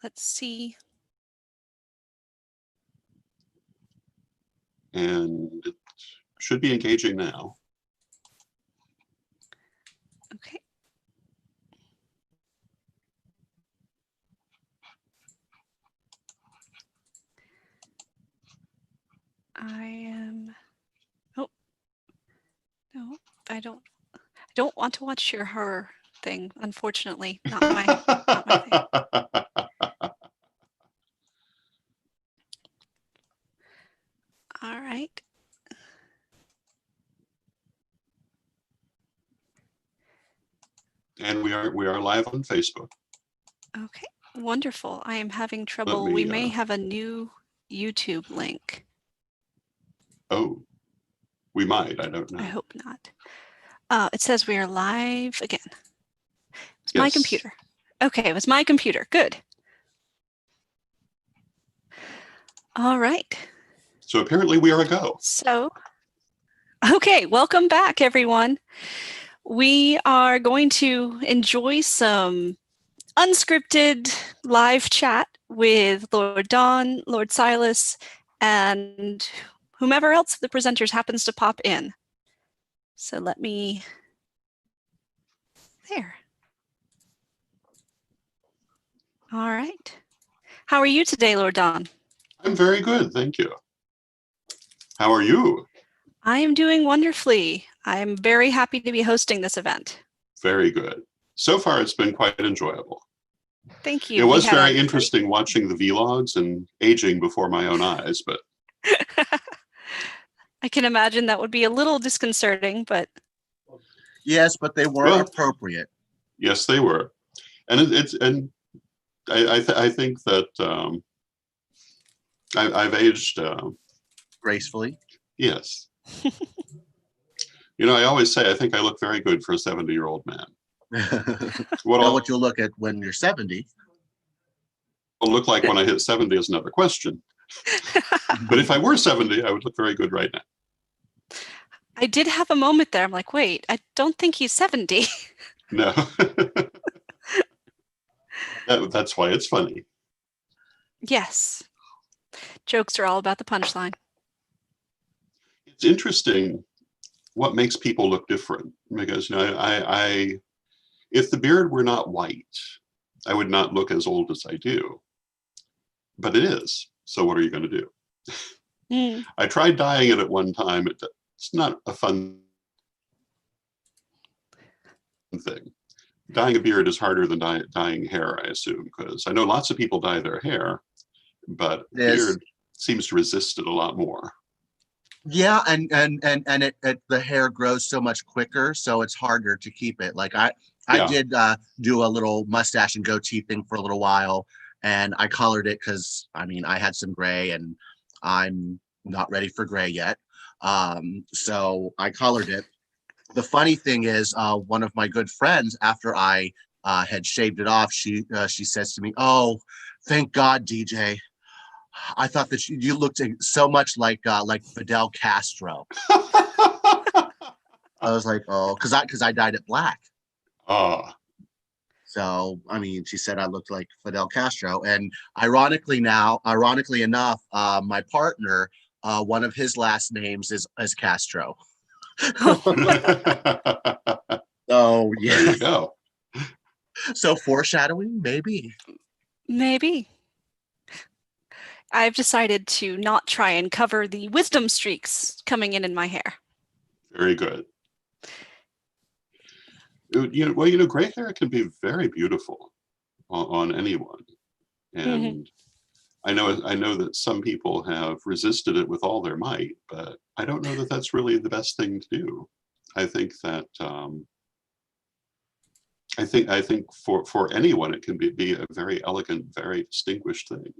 let's see. And it should be engaging now. Okay. I am, oh, no, I don't want to watch your horror thing, unfortunately. Not my thing. All right. And we are live on Facebook. Okay, wonderful. I am having trouble. We may have a new YouTube link. Oh, we might. I don't know. I hope not. It says we are live again. It's Yes. my computer. Okay, it was my computer. Good. All right. So apparently we are a go. So, okay, welcome back, everyone. We are going to enjoy some unscripted live chat with Lord Don, Lord Silas, and whomever else of the presenters happens to pop in. So let me, there. All right. How are you today, Lord Don? I'm very good, thank you. How are you? I am doing wonderfully. I'm very happy to be hosting this event. Very good. So far, it's been quite enjoyable. Thank you. It was very interesting watching the vlogs and aging before my own eyes, but I can imagine that would be a little disconcerting, but yes, but they were appropriate. Yes, they were, and I think that I've aged gracefully. Yes. You know, I always say I think I look very good for a 70-year-old man. What you'll look at when you're 70. Will look like when I hit 70 is another question. But if I were 70, I would look very good right now. I did have a moment there. I'm like, wait, I don't think he's 70. No. That's why it's funny. Yes. Jokes are all about the punchline. It's interesting what makes people look different, because you know, if the beard were not white, I would not look as old as I do. But it is. So what are you going to do? I tried dyeing it at one time. It's not a fun thing. Dyeing a beard is harder than dyeing hair, I assume, because I know lots of people dye their hair, but beard seems to resist it a lot more. Yeah, and the hair grows so much quicker, so it's harder to keep it. Like I did do a little mustache and goatee thing for a little while, and I colored it because I mean I had some gray, and I'm not ready for gray yet. So I colored it. The funny thing is, one of my good friends, after I had shaved it off, she says to me, "Oh, thank God, DJ. I thought that you looked so much like Fidel Castro." I was like, oh, because I dyed it black. Oh. So I mean, she said I looked like Fidel Castro, and ironically enough, my partner, one of his last names is Castro. Oh yeah. There you go. So foreshadowing, maybe. Maybe. I've decided to not try and cover the wisdom streaks coming in my hair. Very good. You know, gray hair can be very beautiful on anyone, and I know that some people have resisted it with all their might, but I don't know that that's really the best thing to do. I think that I think for anyone it can be a very elegant, very distinguished thing.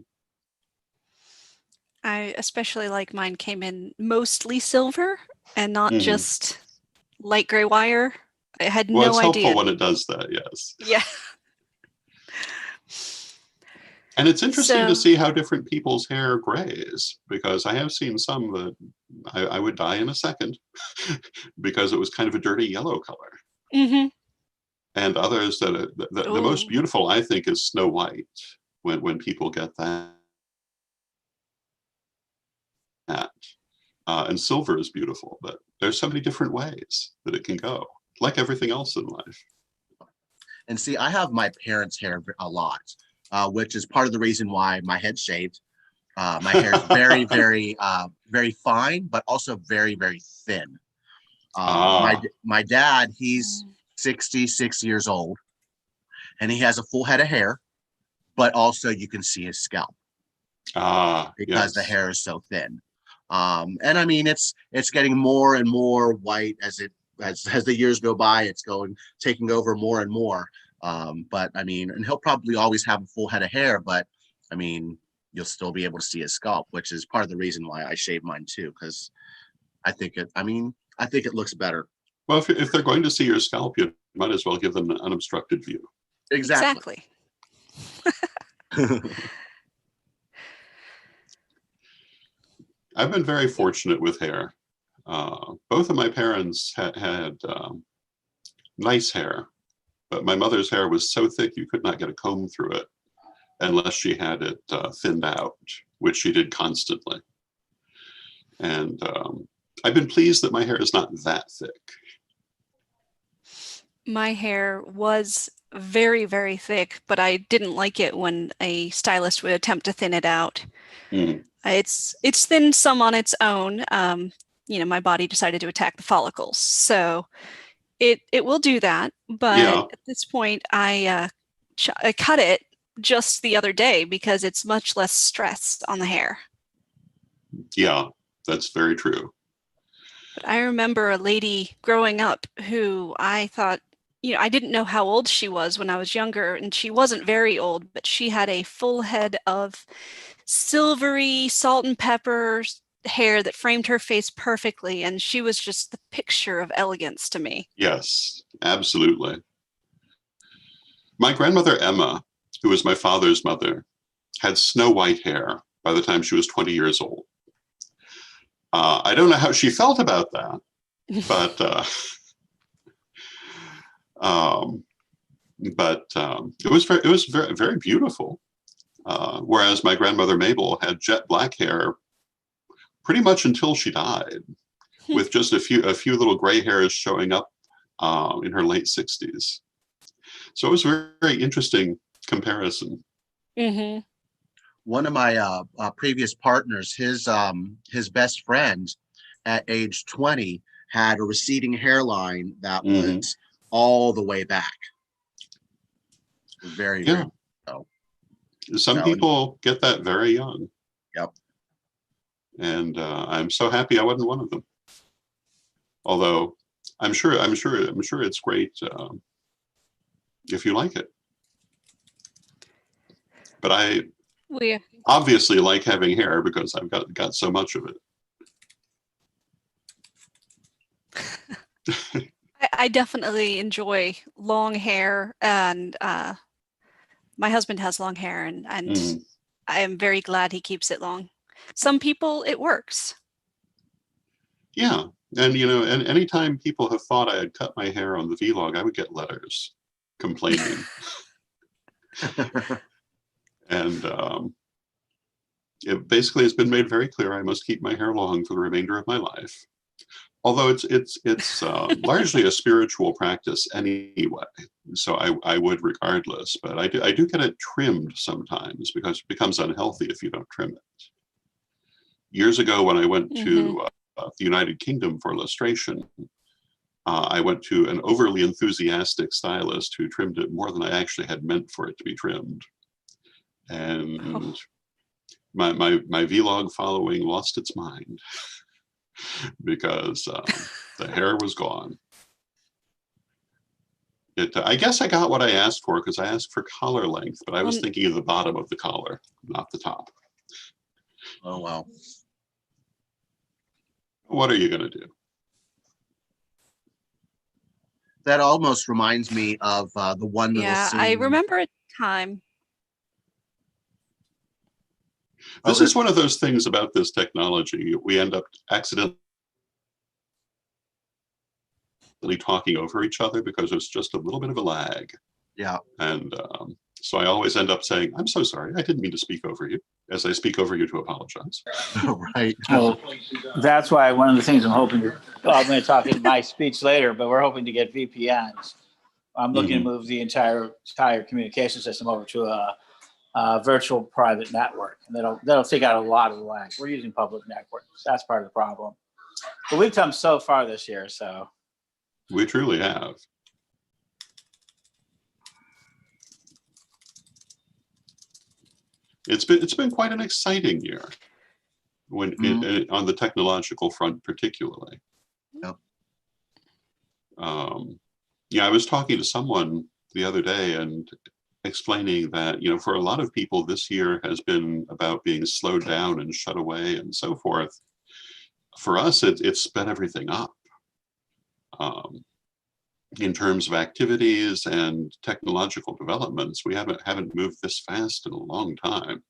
I especially like mine came in mostly silver and not just light gray wire. I had no idea. Well, it's helpful when it does that, yes. Yeah. And it's interesting to see how different people's hair grays, because I have seen some that I would dye in a second because it was kind of a dirty yellow color. And others that the most beautiful, I think, is Snow White, when people get that. And silver is beautiful, but there's so many different ways that it can go, like everything else in life. And see, I have my parents' hair a lot, which is part of the reason why my head's shaved. My hair is very, very, very fine, but also very, very thin. My dad, he's 66 years old, and he has a full head of hair, but also you can see his scalp because the hair is so thin. And I mean, it's getting more and more white as the years go by. It's taking over more and more. But I mean, and he'll probably always have a full head of hair, but I mean, you'll still be able to see his scalp, which is part of the reason why I shave mine too, because I think it looks better. Well, if they're going to see your scalp, you might as well give them an unobstructed view. Exactly. I've been very fortunate with hair. Both of my parents had nice hair, but my mother's hair was so thick you could not get a comb through it unless she had it thinned out, which she did constantly. And I've been pleased that my hair is not that thick. My hair was very, very thick, but I didn't like it when a stylist would attempt to thin it out. Mm. It's thin some on its own. My body decided to attack the follicles, so it will do that. But at this point, I cut it just the other day because it's much less stress on the hair. Yeah, that's very true. But I remember a lady growing up who I thought, I didn't know how old she was when I was younger, and she wasn't very old, but she had a full head of silvery salt and pepper hair that framed her face perfectly, and she was just the picture of elegance to me. Yes, absolutely. My grandmother Emma, who was my father's mother, had snow white hair by the time she was 20 years old. I don't know how she felt about that, but it was very, very beautiful. Whereas my grandmother Mabel had jet black hair pretty much until she died, with just a few little gray hairs showing up in her late 60s. So it was a very, very interesting comparison. Mm-hmm. One of my previous partners, his best friend at age 20 had a receding hairline that was all the way back. Very, very low. Some people get that very young. Yep. And I'm so happy I wasn't one of them. Although I'm sure it's great if you like it. But I obviously like having hair because I've got so much of it. I definitely enjoy long hair, and my husband has long hair, and I am very glad he keeps it long. Some people, it works. Yeah, and and anytime people have thought I had cut my hair on the vlog, I would get letters complaining. And it basically has been made very clear I must keep my hair long for the remainder of my life. Although it's largely a spiritual practice anyway, so I would regardless. But I do get it trimmed sometimes because it becomes unhealthy if you don't trim it. Years ago, when I went to the United Kingdom for illustration, I went to an overly enthusiastic stylist who trimmed it more than I actually had meant for it to be trimmed, and my vlog following lost its mind. Because the hair was gone. I guess I got what I asked for because I asked for collar length, but I was thinking of the bottom of the collar, not the top. Oh, wow. What are you going to do? That almost reminds me of the one little scene. I remember a time. This is one of those things about this technology. We end up accidentally talking over each other because there's just a little bit of a lag. Yeah. And So I always end up saying, I'm so sorry, I didn't mean to speak over you, as I speak over you to apologize. Right. Well, that's why one of the things I'm hoping to, well, I'm going to talk in my speech later, but we're hoping to get VPNs. I'm looking to move the entire communication system over to a virtual private network, and that'll take out a lot of the lag. We're using public networks. That's part of the problem. But we've come so far this year, so. We truly have. It's been quite an exciting year on the technological front, particularly. Yep. Yeah, I was talking to someone the other day and explaining that, for a lot of people, this year has been about being slowed down and shut away and so forth. For us, it's sped everything up in terms of activities and technological developments. We haven't moved this fast in a long time.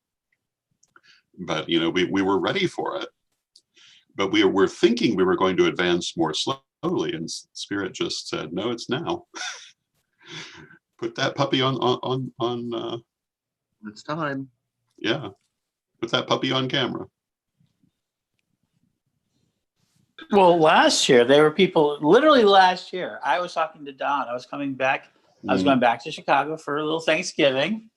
But we were ready for it. But we were thinking we were going to advance more slowly, and Spirit just said, "No, it's now." Put that puppy on. It's time. Yeah, put that puppy on camera. Well, last year, there were people, literally last year, I was talking to Don. I was coming back. I was going back to Chicago for a little Thanksgiving.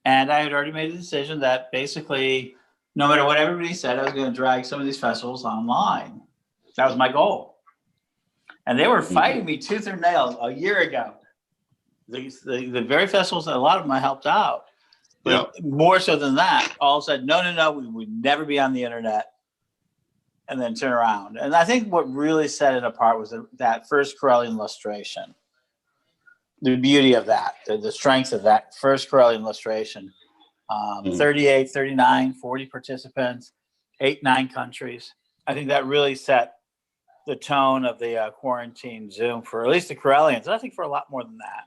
And I had already made the decision that basically, no matter what everybody said, I was going to drag some of these festivals online. That was my goal. And they were fighting me tooth and nail a year ago. The very festivals, a lot of them I helped out. But more so than that, all said, no, we would never be on the internet. And then turn around. And I think what really set it apart was that first Corellian illustration. The beauty of that, the strength of that first Corellian illustration. 38, 39, 40 participants, 8, 9 countries. I think that really set the tone of the quarantine Zoom for at least the Corellians. And I think for a lot more than that.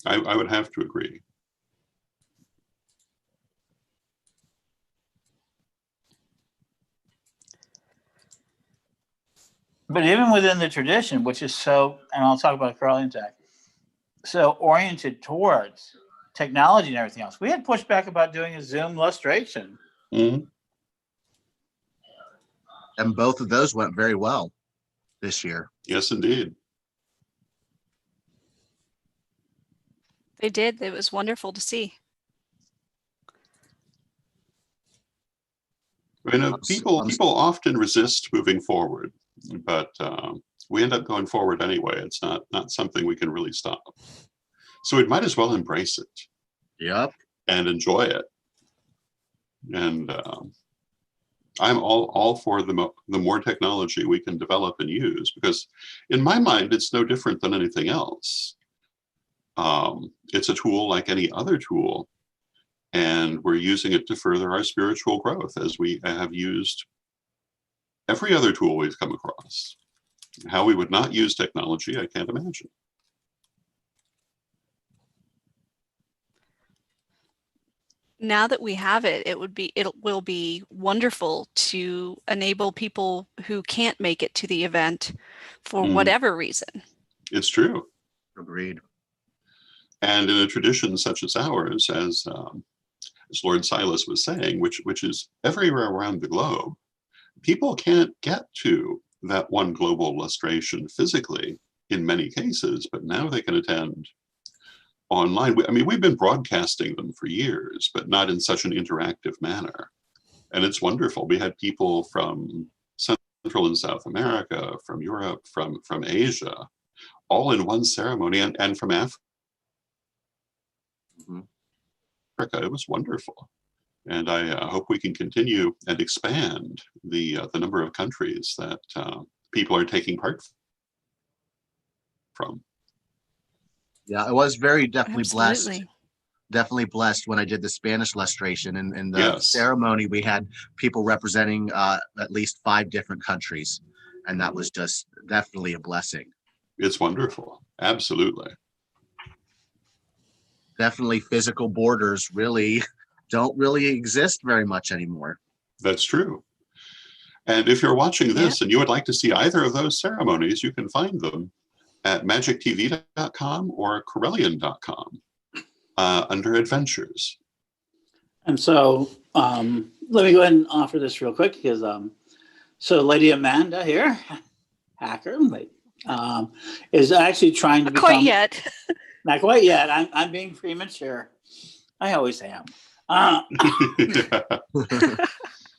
I would have to agree. But even within the tradition, which is so, and I'll talk about Corellian tech, so oriented towards technology and everything else, we had pushback about doing a Zoom illustration. And both of those went very well this year. Yes, indeed. They did. It was wonderful to see. People often resist moving forward, but we end up going forward anyway. It's not something we can really stop. So we might as well embrace it. Yep. And enjoy it. And I'm all for the more technology we can develop and use, because in my mind, it's no different than anything else. It's a tool like any other tool. And we're using it to further our spiritual growth, as we have used every other tool we've come across. How we would not use technology, I can't imagine. Now that we have it, it will be wonderful to enable people who can't make it to the event for whatever reason. It's true. Agreed. And in a tradition such as ours, as Lord Silas was saying, which is everywhere around the globe, people can't get to that one global illustration physically in many cases, but now they can attend online. I mean, we've been broadcasting them for years, but not in such an interactive manner. And it's wonderful. We had people from Central and South America, from Europe, from Asia, all in one ceremony, and from Africa. It was wonderful. And I hope we can continue and expand the number of countries that people are taking part from. Yeah, I was definitely Absolutely. blessed. Definitely blessed when I did the Spanish illustration. And in the ceremony, we had people representing at least 5 different countries. And that was just definitely a blessing. It's wonderful. Absolutely. Definitely physical borders don't really exist very much anymore. That's true. And if you're watching this and you would like to see either of those ceremonies, you can find them at magictv.com or corellian.com. under adventures. And so let me go ahead and offer this real quick because so Lady Amanda here, Hacker, is actually trying to Not become. quite yet. Not quite yet. I'm being premature. I always am.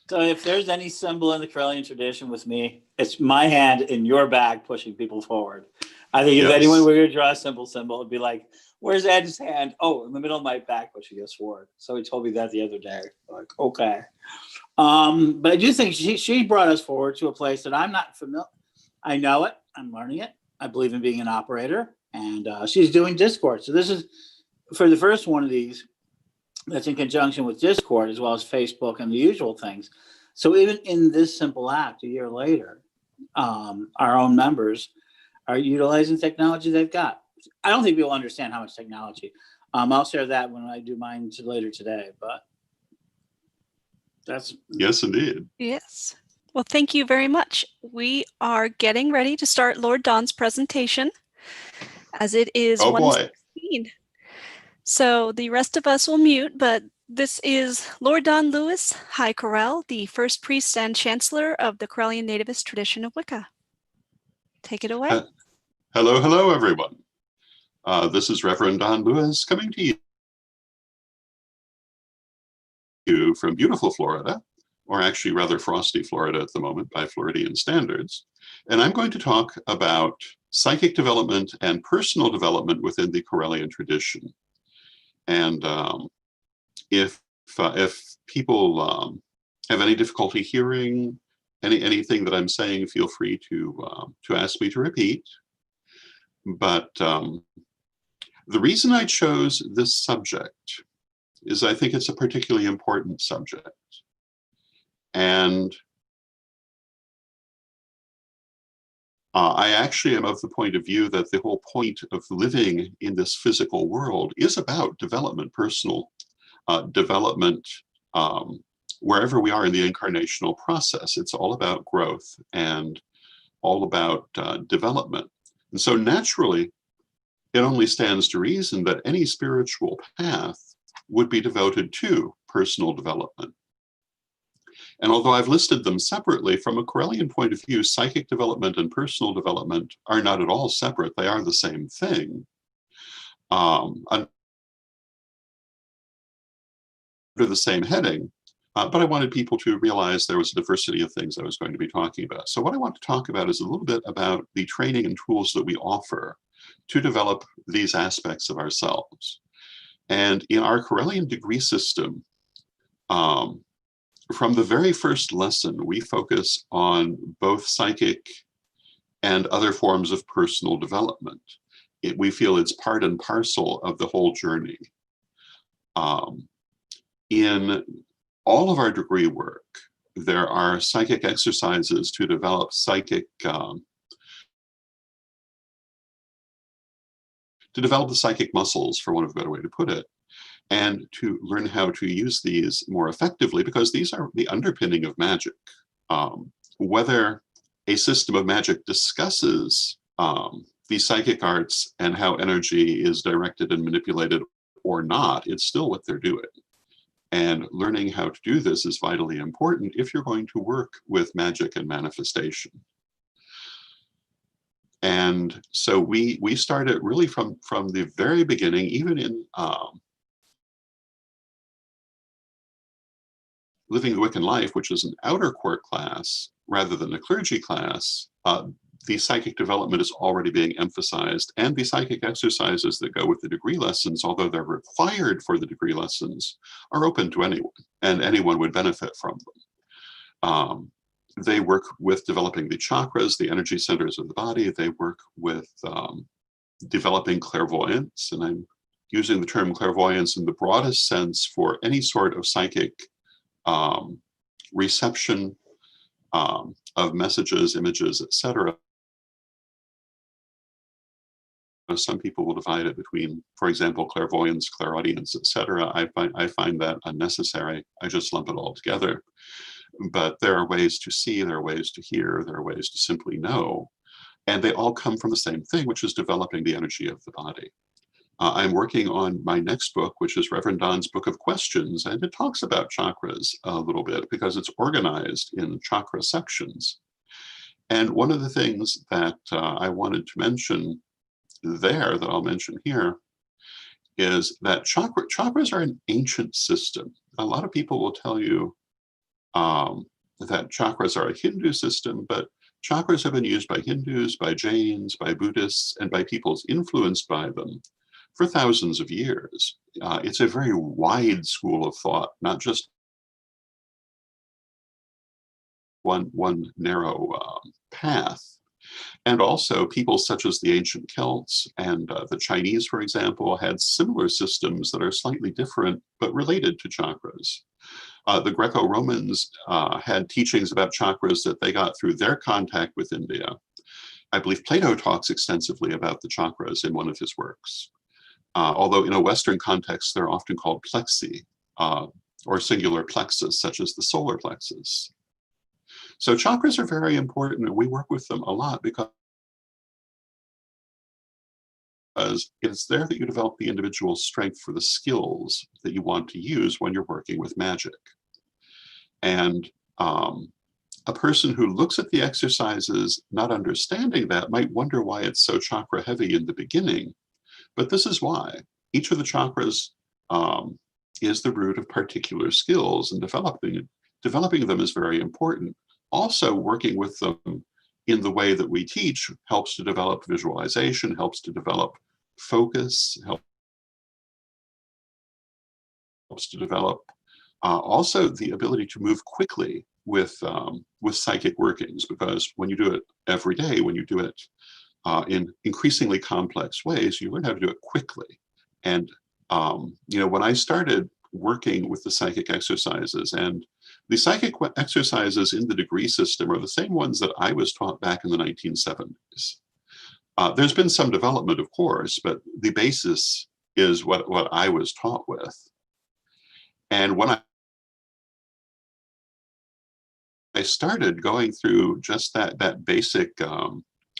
So if there's any symbol in the Correllian tradition with me, it's my hand in your bag pushing people forward. I think if anyone were to draw a symbol, it'd be like, where's Ed's hand? Oh, in the middle of my back pushing us forward. So he told me that the other day. Like, okay. But I do think she brought us forward to a place that I'm not familiar. I know it. I'm learning it. I believe in being an operator. And she's doing Discord. So this is, for the first one of these, that's in conjunction with Discord as well as Facebook and the usual things. So even in this simple act, a year later, our own members are utilizing technology they've got. I don't think people understand how much technology. I'll share that when I do mine later today, but that's... Yes, indeed. Yes. Well, thank you very much. We are getting ready to start Lord Don's presentation, as it is 1:16. So the rest of us will mute, but this is Lord Don Lewis, High Corel, the first priest and chancellor of the Corellian nativist tradition of Wicca. Take it away. Hello, hello, everyone. This is Reverend Don Lewis coming to you from beautiful Florida, or actually rather frosty Florida at the moment by Floridian standards. And I'm going to talk about psychic development and personal development within the Corellian tradition. And if people have any difficulty hearing anything that I'm saying, feel free to ask me to repeat. But the reason I chose this subject is I think it's a particularly important subject. And I actually am of the point of view that the whole point of living in this physical world is about development, personal development, wherever we are in the incarnational process. It's all about growth and all about development. And so naturally, it only stands to reason that any spiritual path would be devoted to personal development. And although I've listed them separately, from a Corellian point of view, psychic development and personal development are not at all separate. They are the same thing. Under the same heading, but I wanted people to realize there was a diversity of things I was going to be talking about. So what I want to talk about is a little bit about the training and tools that we offer to develop these aspects of ourselves. And in our Corellian degree system, from the very first lesson, we focus on both psychic and other forms of personal development. We feel it's part and parcel of the whole journey. In all of our degree work, there are psychic exercises to develop psychic, to develop the psychic muscles, for want of a better way to put it, and to learn how to use these more effectively, because these are the underpinning of magic. Whether a system of magic discusses the psychic arts and how energy is directed and manipulated or not, it's still what they're doing. And learning how to do this is vitally important if you're going to work with magic and manifestation. And so we started really from the very beginning, even in Living the Wiccan Life, which is an outer court class rather than a clergy class. The psychic development is already being emphasized, and the psychic exercises that go with the degree lessons, although they're required for the degree lessons, are open to anyone, and anyone would benefit from them. They work with developing the chakras, the energy centers of the body. They work with developing clairvoyance, and I'm using the term clairvoyance in the broadest sense for any sort of psychic reception of messages, images, etc. Some people will divide it between, for example, clairvoyance, clairaudience, etc. I find that unnecessary. I just lump it all together. But there are ways to see, there are ways to hear, there are ways to simply know. And they all come from the same thing, which is developing the energy of the body. I'm working on my next book, which is Reverend Don's Book of Questions, and it talks about chakras a little bit because it's organized in chakra sections. And one of the things that I wanted to mention there that I'll mention here is that chakras are an ancient system. A lot of people will tell you that chakras are a Hindu system, but chakras have been used by Hindus, by Jains, by Buddhists, and by peoples influenced by them for thousands of years. It's a very wide school of thought, not just one narrow path. And also people such as the ancient Celts and the Chinese, for example, had similar systems that are slightly different, but related to chakras. The Greco-Romans had teachings about chakras that they got through their contact with India. I believe Plato talks extensively about the chakras in one of his works. Although in a Western context, they're often called plexi or singular plexus, such as the solar plexus. So chakras are very important, and we work with them a lot because it's there that you develop the individual strength for the skills that you want to use when you're working with magic. And a person who looks at the exercises not understanding that might wonder why it's so chakra heavy in the beginning, but this is why. Each of the chakras is the root of particular skills, and developing them is very important. Also, working with them in the way that we teach helps to develop visualization, helps to develop focus, helps to develop also the ability to move quickly with psychic workings, because when you do it every day, when you do it in increasingly complex ways, you learn how to do it quickly. And when I started working with the psychic exercises, and the psychic exercises in the degree system are the same ones that I was taught back in the 1970s. There's been some development, of course, but the basis is what I was taught with. And when I started going through just that basic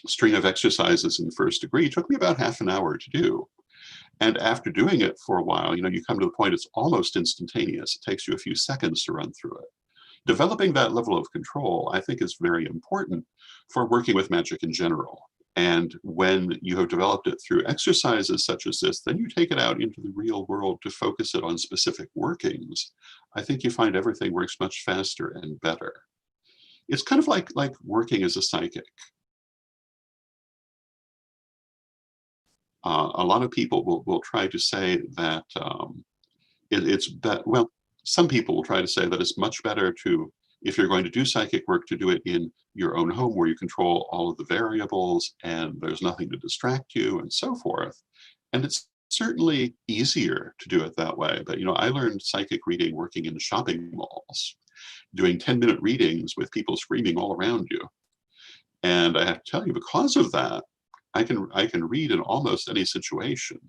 string of exercises in the first degree, it took me about half an hour to do. And after doing it for a while, you come to the point it's almost instantaneous. It takes you a few seconds to run through it. Developing that level of control, I think, is very important for working with magic in general. And when you have developed it through exercises such as this, then you take it out into the real world to focus it on specific workings. I think you find everything works much faster and better. It's kind of like working as a psychic. A lot of people will try to say that some people will try to say that it's much better to, if you're going to do psychic work, to do it in your own home where you control all of the variables and there's nothing to distract you and so forth. And it's certainly easier to do it that way. But, I learned psychic reading working in shopping malls, doing 10-minute readings with people screaming all around you. And I have to tell you, because of that, I can read in almost any situation.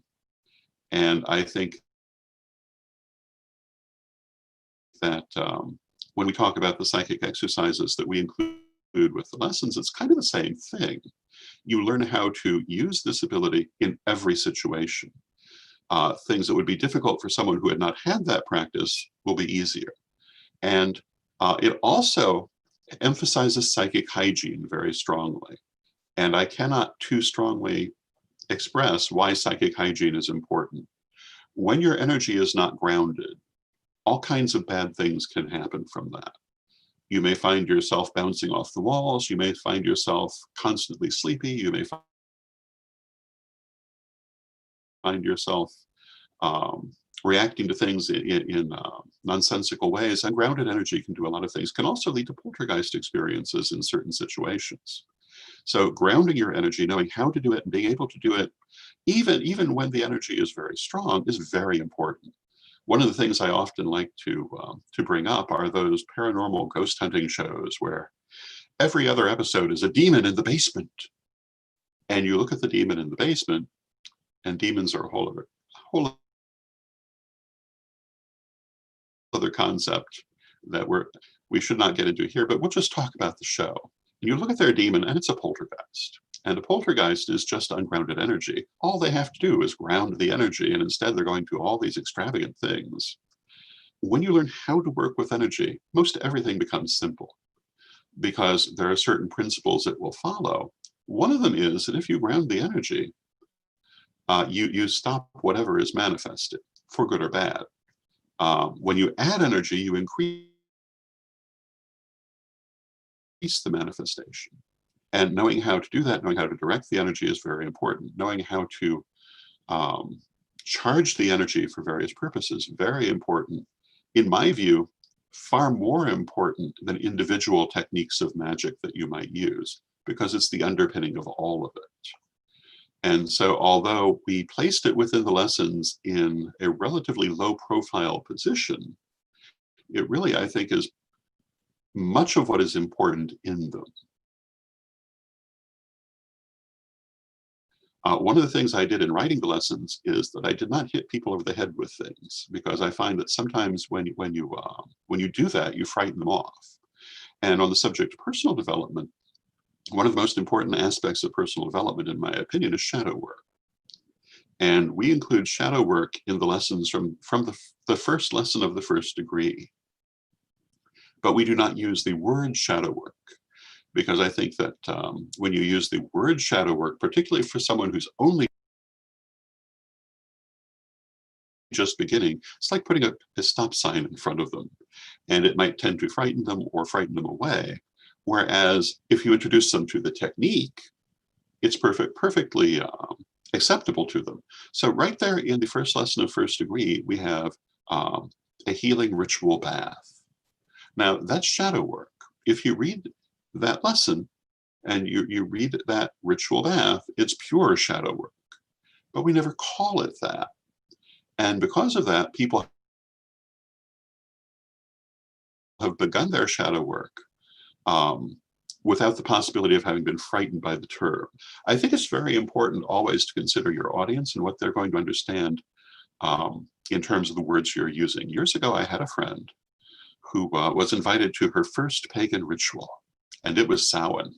And I think that when we talk about the psychic exercises that we include with the lessons, it's kind of the same thing. You learn how to use this ability in every situation. Things that would be difficult for someone who had not had that practice will be easier. And it also emphasizes psychic hygiene very strongly. And I cannot too strongly express why psychic hygiene is important. When your energy is not grounded, all kinds of bad things can happen from that. You may find yourself bouncing off the walls. You may find yourself constantly sleepy. You may find yourself reacting to things in nonsensical ways. Ungrounded energy can do a lot of things, can also lead to poltergeist experiences in certain situations. So grounding your energy, knowing how to do it and being able to do it, even when the energy is very strong, is very important. One of the things I often like to bring up are those paranormal ghost hunting shows where every other episode is a demon in the basement. And you look at the demon in the basement, and demons are a whole other concept that we should not get into here, but we'll just talk about the show. And you look at their demon, and it's a poltergeist. And a poltergeist is just ungrounded energy. All they have to do is ground the energy, and instead they're going to all these extravagant things. When you learn how to work with energy, most everything becomes simple because there are certain principles it will follow. One of them is that if you ground the energy, you stop whatever is manifested, for good or bad. When you add energy, you increase the manifestation. And knowing how to do that, knowing how to direct the energy is very important. Knowing how to charge the energy for various purposes, very important. In my view, far more important than individual techniques of magic that you might use, because it's the underpinning of all of it. And so although we placed it within the lessons in a relatively low profile position, it really, I think, is much of what is important in them. One of the things I did in writing the lessons is that I did not hit people over the head with things, because I find that sometimes when you do that, you frighten them off. And on the subject of personal development, one of the most important aspects of personal development, in my opinion, is shadow work. And we include shadow work in the lessons from the first lesson of the first degree. But we do not use the word shadow work, because I think that when you use the word shadow work, particularly for someone who's only just beginning, it's like putting a stop sign in front of them, and it might tend to frighten them or frighten them away. Whereas if you introduce them to the technique, it's perfectly acceptable to them. So right there in the first lesson of first degree, we have a healing ritual bath. Now that's shadow work. If you read that lesson and you read that ritual bath, it's pure shadow work, but we never call it that. And because of that, people have begun their shadow work without the possibility of having been frightened by the term. I think it's very important always to consider your audience and what they're going to understand in terms of the words you're using. Years ago, I had a friend who was invited to her first pagan ritual, and it was Samhain.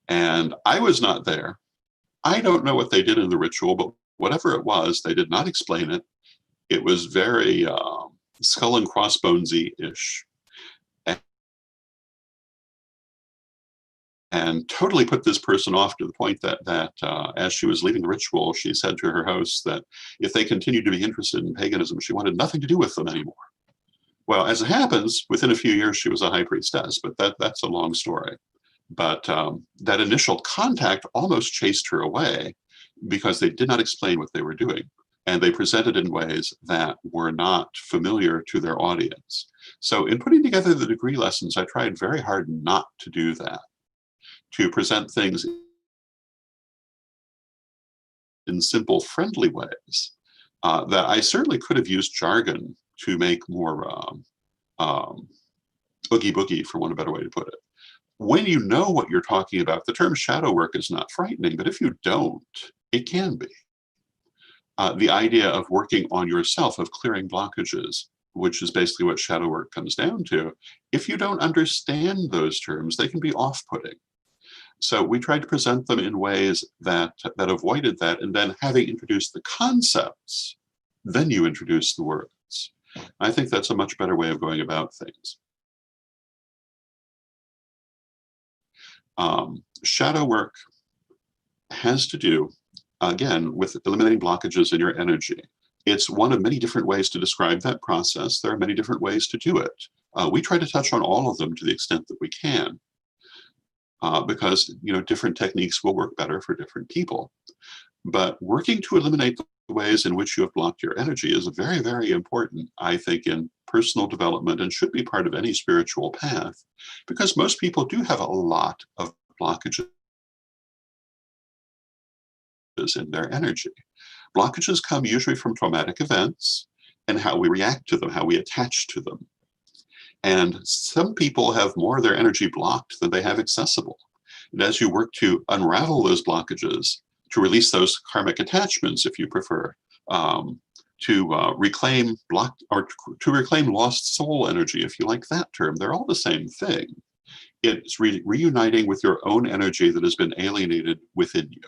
And I was not there. I don't know what they did in the ritual, but whatever it was, they did not explain it. It was very skull and crossbonesy-ish. And totally put this person off to the point that as she was leaving the ritual, she said to her hosts that if they continued to be interested in paganism, she wanted nothing to do with them anymore. Well, as it happens, within a few years, she was a high priestess, but that's a long story. But that initial contact almost chased her away because they did not explain what they were doing. And they presented in ways that were not familiar to their audience. So in putting together the degree lessons, I tried very hard not to do that, to present things in simple, friendly ways that I certainly could have used jargon to make more oogie boogie, for want of a better way to put it. When you know what you're talking about, the term shadow work is not frightening, but if you don't, it can be. The idea of working on yourself, of clearing blockages, which is basically what shadow work comes down to, if you don't understand those terms, they can be off-putting. So we tried to present them in ways that avoided that, and then having introduced the concepts, then you introduce the words. I think that's a much better way of going about things. Shadow work has to do, again, with eliminating blockages in your energy. It's one of many different ways to describe that process. There are many different ways to do it. We try to touch on all of them to the extent that we can, because different techniques will work better for different people. But working to eliminate the ways in which you have blocked your energy is very, very important, I think, in personal development, and should be part of any spiritual path, because most people do have a lot of blockages in their energy. Blockages come usually from traumatic events and how we react to them, how we attach to them. And some people have more of their energy blocked than they have accessible. And as you work to unravel those blockages, to release those karmic attachments, if you prefer, to reclaim blocked, or to reclaim lost soul energy, if you like that term, they're all the same thing. it's reuniting with your own energy that has been alienated within you.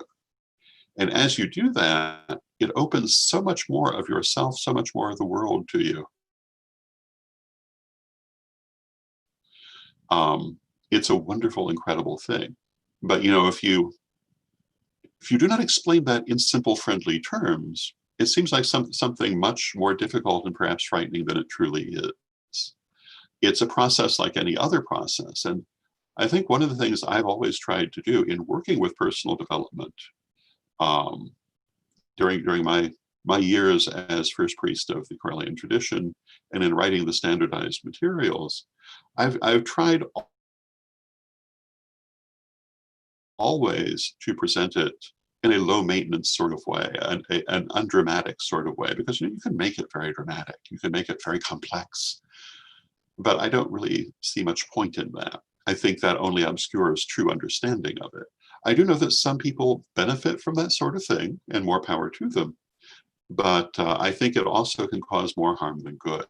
And as you do that, it opens so much more of yourself, so much more of the world to you. It's a wonderful, incredible thing. But if you do not explain that in simple, friendly terms, it seems like something much more difficult and perhaps frightening than it truly is. It's a process like any other process. And I think one of the things I've always tried to do in working with personal development during my years as first priest of the Correllian tradition and in writing the standardized materials, I've tried always to present it in a low maintenance sort of way, an undramatic sort of way, because you can make it very dramatic, you can make it very complex, but I don't really see much point in that. I think that only obscures true understanding of it. I do know that some people benefit from that sort of thing, and more power to them, but I think it also can cause more harm than good.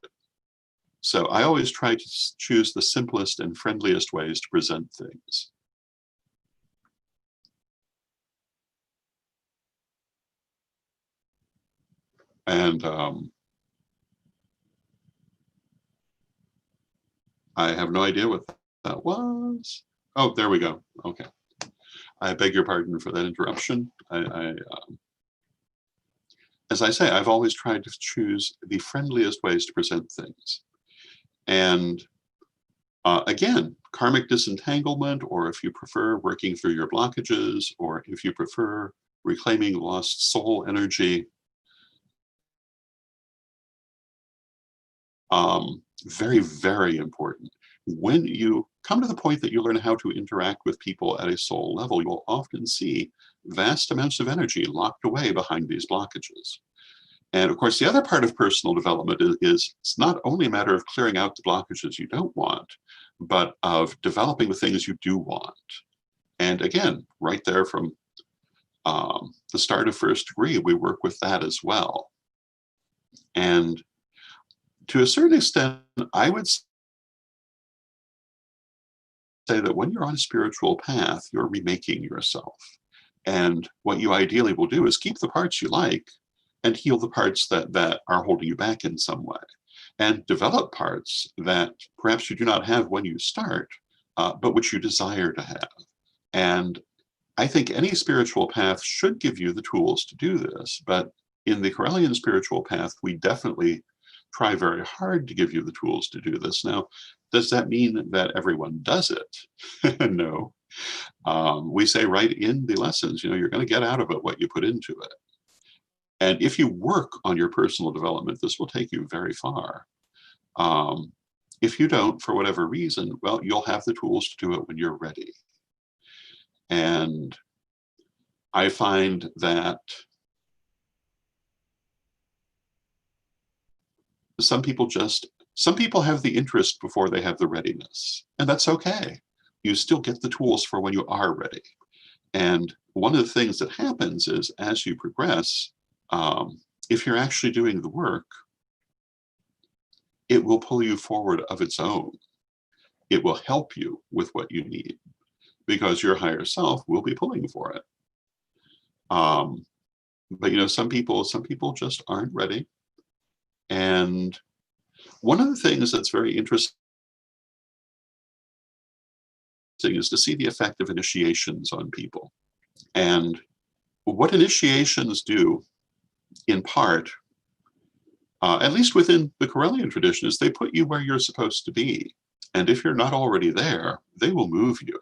So I always try to choose the simplest and friendliest ways to present things. And I have no idea what that was. Oh, there we go. Okay. I beg your pardon for that interruption. As I say, I've always tried to choose the friendliest ways to present things. And again, karmic disentanglement, or if you prefer working through your blockages, or if you prefer reclaiming lost soul energy, very, very important. When you come to the point that you learn how to interact with people at a soul level, you will often see vast amounts of energy locked away behind these blockages. And of course, the other part of personal development is it's not only a matter of clearing out the blockages you don't want, but of developing the things you do want. And again, right there from the start of first degree, we work with that as well. And to a certain extent, I would say that when you're on a spiritual path, you're remaking yourself. And what you ideally will do is keep the parts you like and heal the parts that are holding you back in some way, and develop parts that perhaps you do not have when you start, but which you desire to have. And I think any spiritual path should give you the tools to do this, but in the Correllian spiritual path, we definitely try very hard to give you the tools to do this. Now, does that mean that everyone does it? No. We say right in the lessons, you're going to get out of it what you put into it. And if you work on your personal development, this will take you very far. If you don't, for whatever reason, well, you'll have the tools to do it when you're ready. And I find that some people have the interest before they have the readiness, and that's okay. You still get the tools for when you are ready. And one of the things that happens is as you progress, if you're actually doing the work, it will pull you forward of its own. It will help you with what you need because your higher self will be pulling for it. But some people just aren't ready. And one of the things that's very interesting is to see the effect of initiations on people. And what initiations do, in part, at least within the Correllian tradition, is they put you where you're supposed to be. And if you're not already there, they will move you.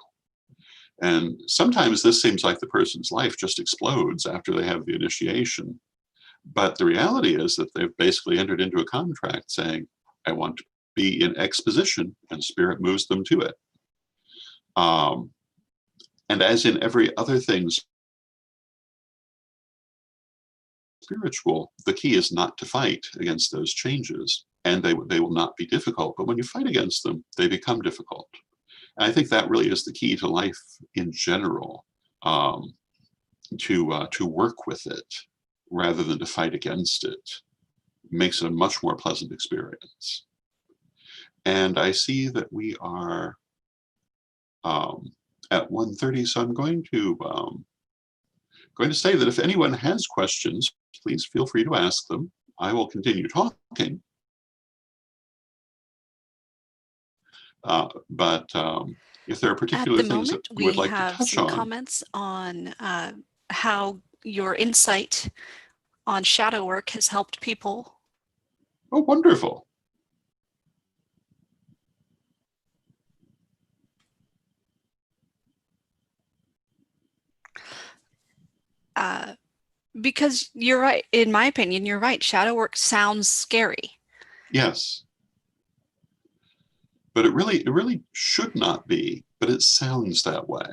And sometimes this seems like the person's life just explodes after they have the initiation. But the reality is that they've basically entered into a contract saying, I want to be in X position, and Spirit moves them to it. And as in every other thing spiritual, the key is not to fight against those changes, and they will not be difficult. But when you fight against them, they become difficult. And I think that really is the key to life in general, to work with it rather than to fight against it. Makes it a much more pleasant experience. And I see that we are at 1:30, so I'm going to say that if anyone has questions, please feel free to ask them. I will continue talking. But if there are particular things that you would like to touch on. We have some comments on how your insight on shadow work has helped people. Oh, wonderful. Because you're right, in my opinion, you're right. Shadow work sounds scary. Yes. But it really should not be, but it sounds that way.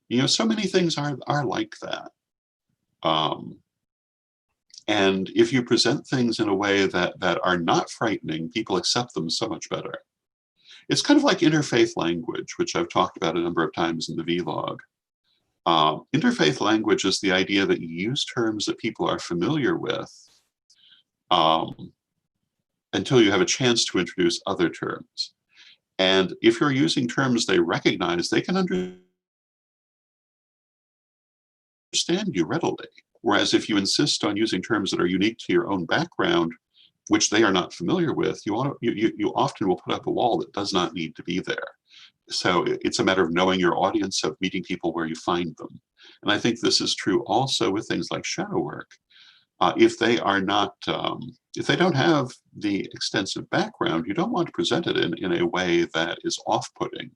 You know, so many things are like that. And if you present things in a way that are not frightening, people accept them so much better. It's kind of like interfaith language, which I've talked about a number of times in the vlog. Interfaith language is the idea that you use terms that people are familiar with until you have a chance to introduce other terms. And if you're using terms they recognize, they can understand you readily. Whereas if you insist on using terms that are unique to your own background, which they are not familiar with, you often will put up a wall that does not need to be there. So it's a matter of knowing your audience, of meeting people where you find them. And I think this is true also with things like shadow work. If they are not, if they don't have the extensive background, you don't want to present it in a way that is off-putting.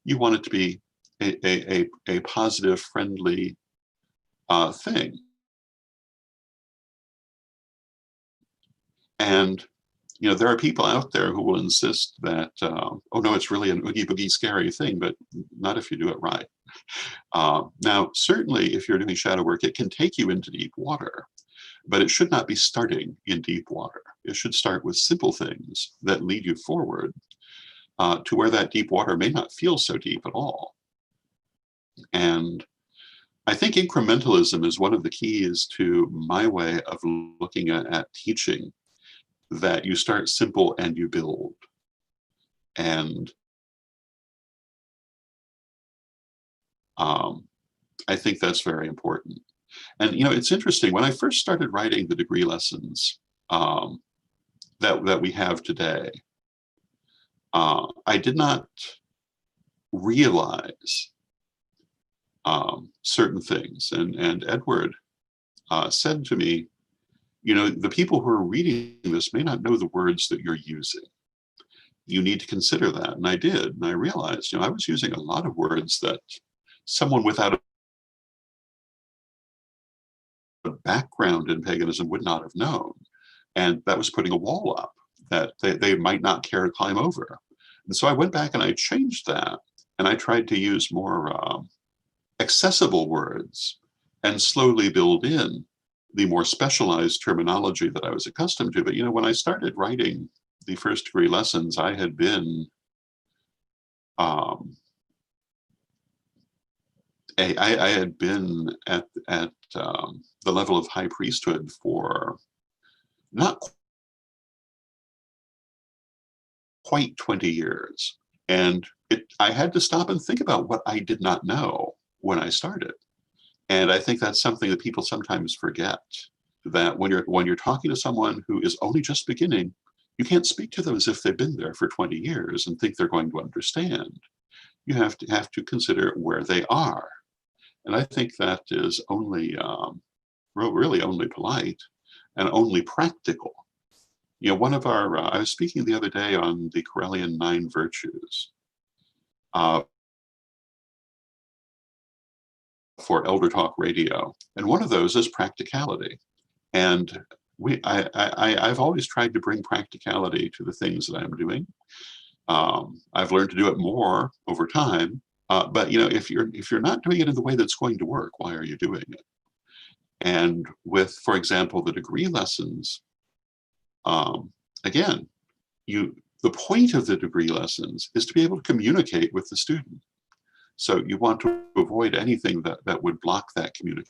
You want it to be a positive, friendly thing. And you know, there are people out there who will insist that, oh no, it's really an oogie boogie scary thing, but not if you do it right. Now, certainly if you're doing shadow work, it can take you into deep water, but it should not be starting in deep water. It should start with simple things that lead you forward to where that deep water may not feel so deep at all. And I think incrementalism is one of the keys to my way of looking at teaching, that you start simple and you build. And I think that's very important. And you know, it's interesting, when I first started writing the degree lessons that we have today, I did not realize certain things. And Edward said to me, you know, the people who are reading this may not know the words that you're using. You need to consider that. And I did. And I realized, you know, I was using a lot of words that someone without a background in paganism would not have known. And that was putting a wall up that they might not care to climb over. And so I went back and I changed that. And I tried to use more accessible words and slowly build in the more specialized terminology that I was accustomed to. But, you know, when I started writing the first degree lessons, I had been I had been at the level of high priesthood for not quite 20 years. And I had to stop and think about what I did not know when I started. And I think that's something that people sometimes forget, that when you're talking to someone who is only just beginning, you can't speak to them as if they've been there for 20 years and think they're going to understand. You have to consider where they are. And I think that is only, really only polite and only practical. You know, one of our, I was speaking the other day on the Correllian 9 virtues for Elder Talk Radio. And one of those is practicality. And I've always tried to bring practicality to the things that I'm doing. I've learned to do it more over time. But you know, if you're not doing it in the way that's going to work, why are you doing it? And with, for example, the degree lessons, again, the point of the degree lessons is to be able to communicate with the student. So you want to avoid anything that would block that communication.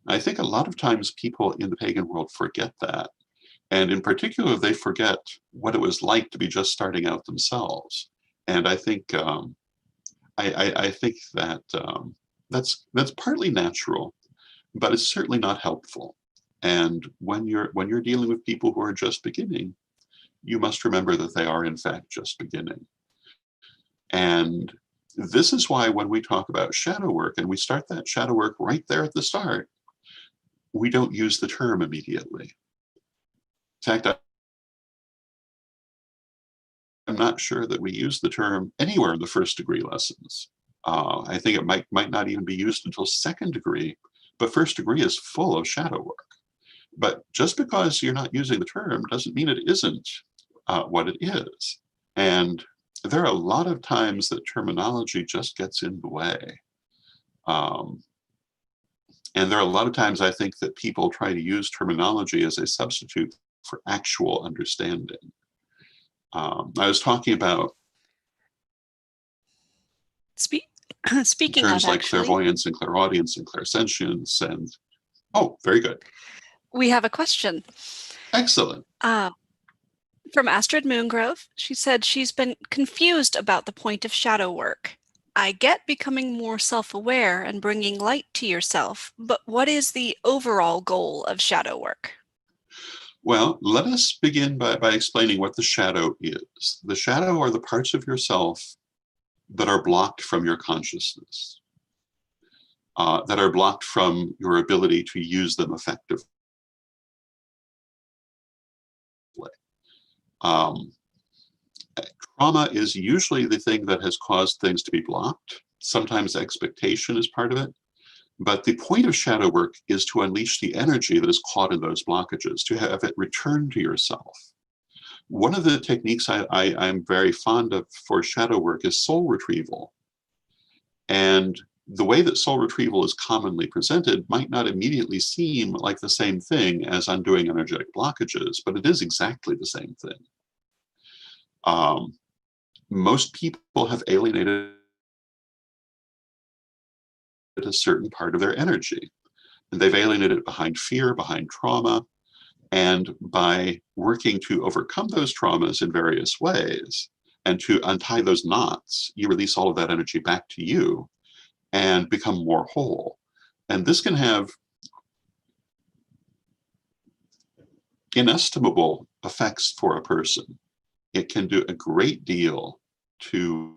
I think a lot of times people in the pagan world forget that. And in particular, they forget what it was like to be just starting out themselves. And I think I think that that's partly natural, but it's certainly not helpful. And when you're dealing with people who are just beginning, you must remember that they are in fact just beginning. And this is why when we talk about shadow work and we start that shadow work right there at the start, we don't use the term immediately. In fact, I'm not sure that we use the term anywhere in the first degree lessons. I think it might not even be used until second degree, but first degree is full of shadow work. But just because you're not using the term doesn't mean it isn't what it is. And there are a lot of times that terminology just gets in the way. And there are a lot of times I think that people try to use terminology as a substitute for actual understanding. I was talking about Speaking of, terms like actually, clairvoyance and clairaudience and clairsentience and, oh, very good. we have a question. Excellent. From Astrid Moongrove. She said she's been confused about the point of shadow work. I get becoming more self-aware and bringing light to yourself, but what is the overall goal of shadow work? Well, let us begin by explaining what the shadow is. The shadow are the parts of yourself that are blocked from your consciousness, that are blocked from your ability to use them effectively. Trauma is usually the thing that has caused things to be blocked. Sometimes expectation is part of it. But the point of shadow work is to unleash the energy that is caught in those blockages, to have it return to yourself. One of the techniques I'm very fond of for shadow work is soul retrieval. And the way that soul retrieval is commonly presented might not immediately seem like the same thing as undoing energetic blockages, but it is exactly the same thing. Most people have alienated a certain part of their energy, and they've alienated it behind fear, behind trauma, and by working to overcome those traumas in various ways and to untie those knots, you release all of that energy back to you and become more whole. And this can have inestimable effects for a person. It can do a great deal to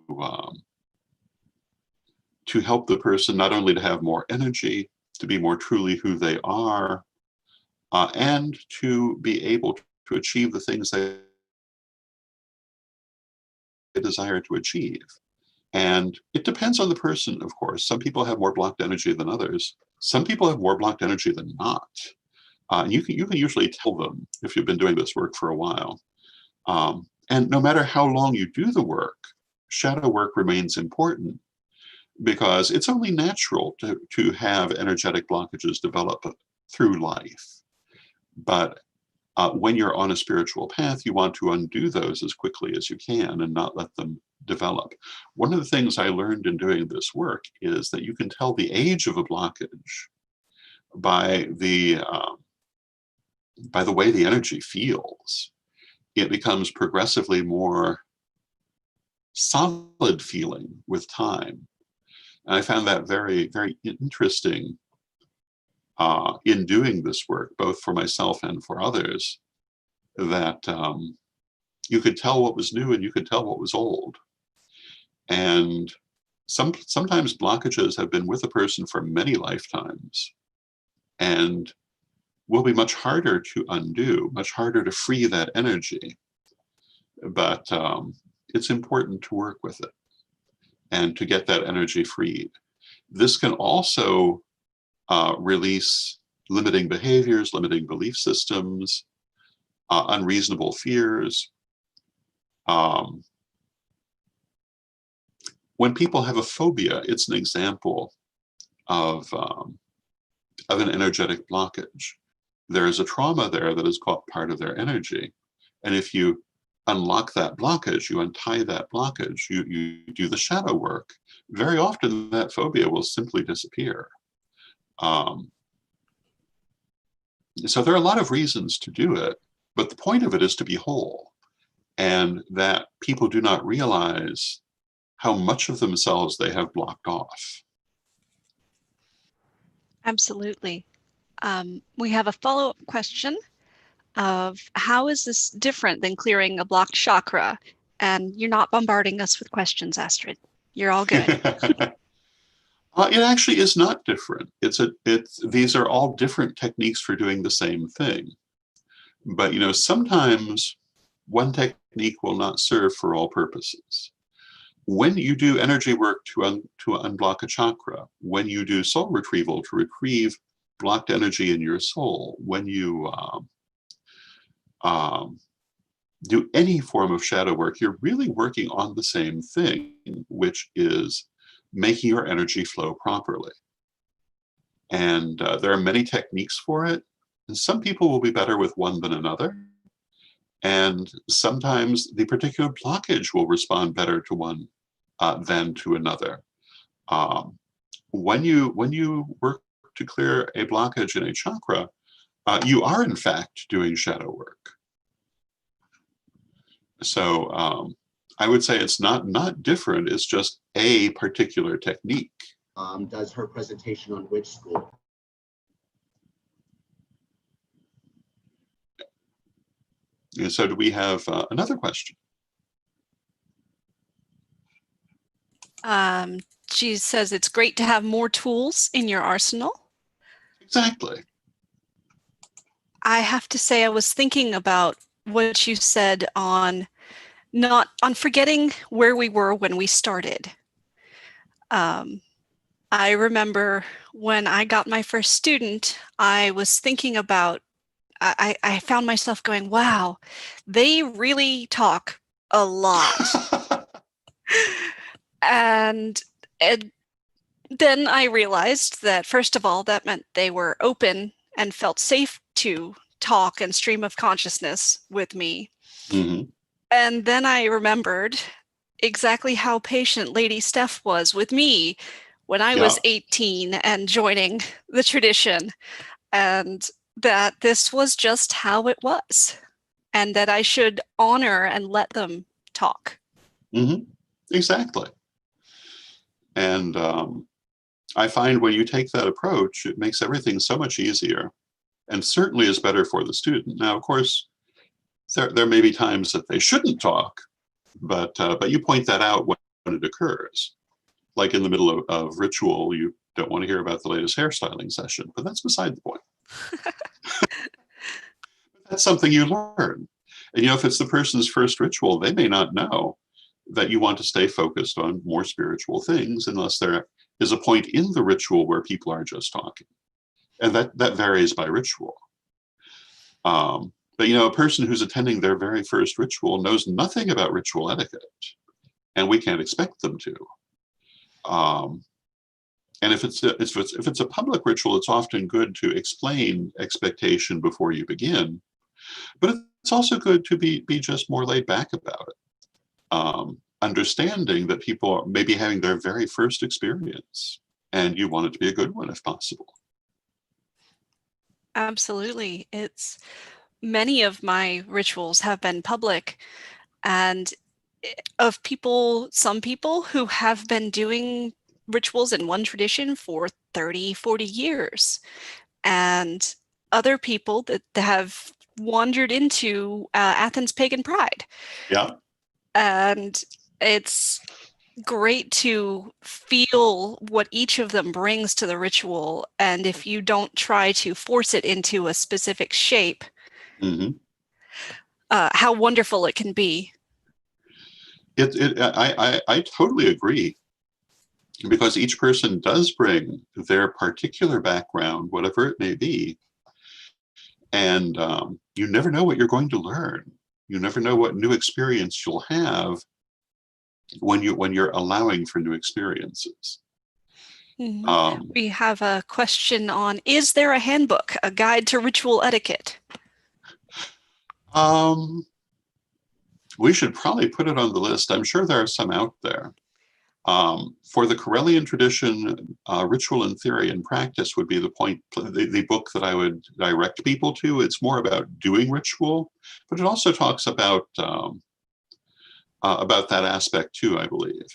help the person not only to have more energy, to be more truly who they are, and to be able to achieve the things they desire to achieve. And it depends on the person, of course. Some people have more blocked energy than others. Some people have more blocked energy than not. You can usually tell them if you've been doing this work for a while. And no matter how long you do the work, shadow work remains important because it's only natural to have energetic blockages develop through life. But when you're on a spiritual path, you want to undo those as quickly as you can and not let them develop. One of the things I learned in doing this work is that you can tell the age of a blockage by the way the energy feels. It becomes progressively more solid feeling with time. And I found that very, very interesting in doing this work, both for myself and for others, that you could tell what was new and you could tell what was old. And sometimes blockages have been with a person for many lifetimes and will be much harder to undo, much harder to free that energy. But it's important to work with it and to get that energy freed. This can also release limiting behaviors, limiting belief systems, unreasonable fears. When people have a phobia, it's an example of an energetic blockage. There is a trauma there that has caught part of their energy. And if you unlock that blockage, you untie that blockage, you do the shadow work, very often that phobia will simply disappear. So there are a lot of reasons to do it, But the point of it is to be whole, and that people do not realize how much of themselves they have blocked off. Absolutely. We have a follow-up question of how is this different than clearing a blocked chakra? And you're not bombarding us with questions, Astrid. You're all good. It actually is not different. These are all different techniques for doing the same thing. But sometimes one technique will not serve for all purposes. When you do energy work to unblock a chakra, when you do soul retrieval to retrieve blocked energy in your soul, when you do any form of shadow work, you're really working on the same thing, which is making your energy flow properly. And there are many techniques for it. And some people will be better with one than another. And sometimes the particular blockage will respond better to one than to another. When you work to clear a blockage in a chakra, you are in fact doing shadow work. So I would say it's not different. It's just a particular technique. Does her presentation on which school? And so do we have another question? She says it's great to have more tools in your arsenal. Exactly. I have to say I was thinking about what you said on forgetting where we were when we started. I remember when I got my first student, I was thinking about, I found myself going, wow, they really talk a lot. and then I realized that, first of all, that meant they were open and felt safe to talk and stream of consciousness with me. Mm-hmm. And then I remembered exactly how patient Lady Steph was with me when I was 18 and joining the tradition, and that this was just how it was, and that I should honor and let them talk. Mm-hmm. Exactly. And I find when you take that approach, it makes everything so much easier, and certainly is better for the student. Now, of course, there may be times that they shouldn't talk, but you point that out when it occurs. Like in the middle of ritual, you don't want to hear about the latest hairstyling session, but that's beside the point. That's something you learn. And if it's the person's first ritual, they may not know that you want to stay focused on more spiritual things unless there is a point in the ritual where people are just talking. And that varies by ritual. But a person who's attending their very first ritual knows nothing about ritual etiquette, and we can't expect them to. And if it's a public ritual, it's often good to explain expectation before you begin, but it's also good to be just more laid back about it, understanding that people may be having their very first experience, and you want it to be a good one if possible. Absolutely. Many of my rituals have been public, and some people who have been doing rituals in one tradition for 30, 40 years, and other people that have wandered into Athens pagan pride. Yeah. And it's great to feel what each of them brings to the ritual, and if you don't try to force it into a specific shape, Mm-hmm. How wonderful it can be. I totally agree, because each person does bring their particular background, whatever it may be, and you never know what you're going to learn. You never know what new experience you'll have when you're allowing for new experiences. Mm-hmm. We have a question on, is there a handbook, a guide to ritual etiquette? We should probably put it on the list. I'm sure there are some out there. For the Corellian tradition, Ritual in Theory and Practice would be the book that I would direct people to. It's more about doing ritual, but it also talks about that aspect too, I believe.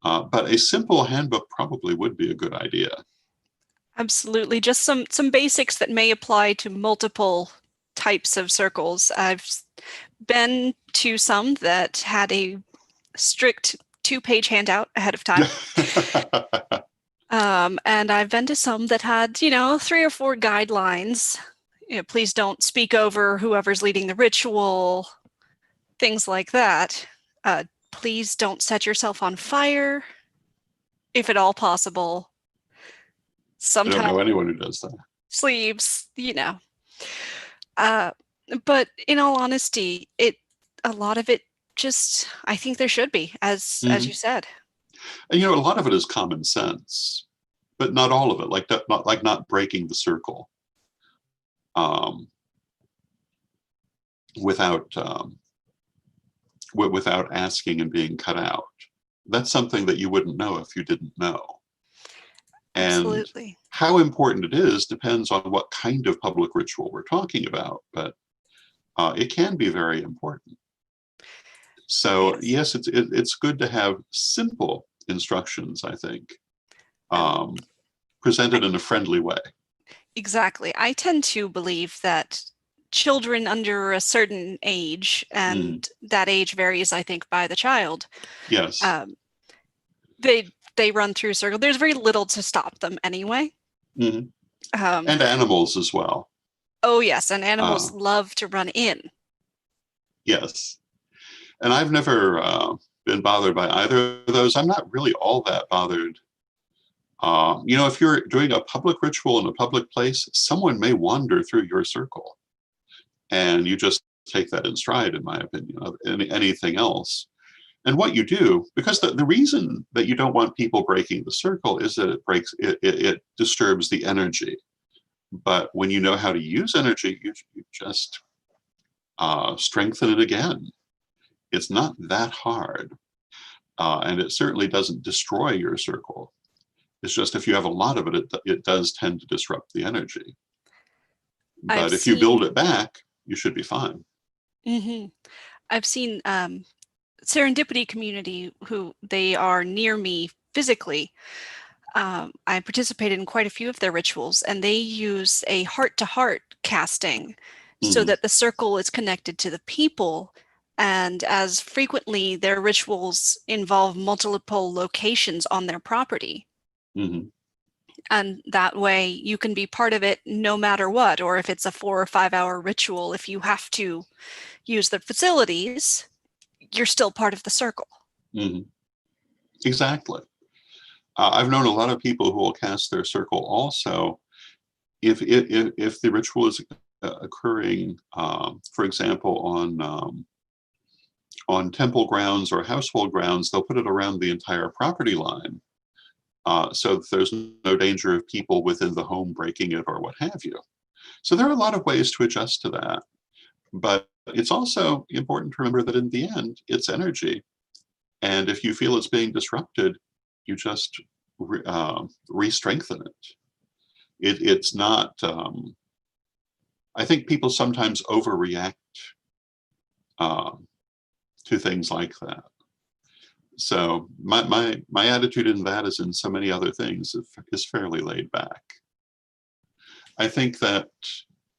But a simple handbook probably would be a good idea. Absolutely. Just some basics that may apply to multiple types of circles. I've been to some that had a strict 2-page handout ahead of time. And I've been to some that had, 3 or 4 guidelines. Please don't speak over whoever's leading the ritual, things like that. Please don't set yourself on fire, if at all possible. I don't Sometimes know anyone who does that. sleeves, but in all honesty, a lot of it just, I think there should be, as you said. And a lot of it is common sense, but not all of it. Like that, not breaking the circle without asking and being cut out. That's something that you wouldn't know if you didn't know. Absolutely. And how important it is depends on what kind of public ritual we're talking about, but it can be very important. So yes, it's good to have simple instructions, I think, presented in a friendly way. Exactly. I tend to believe that children under a certain age, and that age varies, I think, by the child. Yes. They run through a circle. There's very little to stop them anyway. And animals as well. Oh yes, and animals love to run in. Yes. And I've never been bothered by either of those. I'm not really all that bothered. If you're doing a public ritual in a public place, someone may wander through your circle. And you just take that in stride, in my opinion, of anything else. And what you do, because the reason that you don't want people breaking the circle is that it disturbs the energy. But when you know how to use energy, you just strengthen it again. It's not that hard. And it certainly doesn't destroy your circle. It's just if you have a lot of it, it does tend to disrupt the energy. But if you build it back, you should be fine. I've seen Serendipity community who they are near me physically. I participated in quite a few of their rituals, and they use a heart-to-heart casting so that the circle is connected to the people. And as frequently, their rituals involve multiple locations on their property. And that way you can be part of it no matter what, or if it's a 4 or 5 hour ritual, if you have to use the facilities, you're still part of the circle. Exactly. I've known a lot of people who will cast their circle also if the ritual is occurring, for example, on temple grounds or household grounds, they'll put it around the entire property line. So that there's no danger of people within the home breaking it or what have you. So there are a lot of ways to adjust to that. But it's also important to remember that in the end, it's energy. And if you feel it's being disrupted, you just re-strengthen it. It's not, I think people sometimes overreact to things like that. So my attitude in that, as in so many other things, is fairly laid back. I think that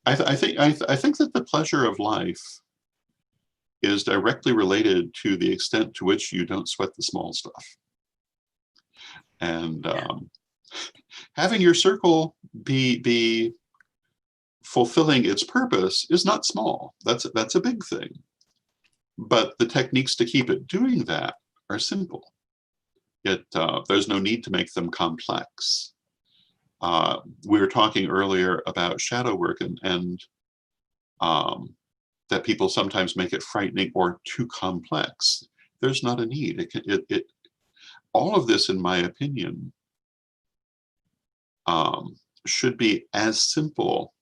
I think that the pleasure of life is directly related to the extent to which you don't sweat the small stuff. And having your circle be fulfilling its purpose is not small. That's a big thing. But the techniques to keep it doing that are simple. There's no need to make them complex. We were talking earlier about shadow work and that people sometimes make it frightening or too complex. There's not a need. All of this, in my opinion, should be as simple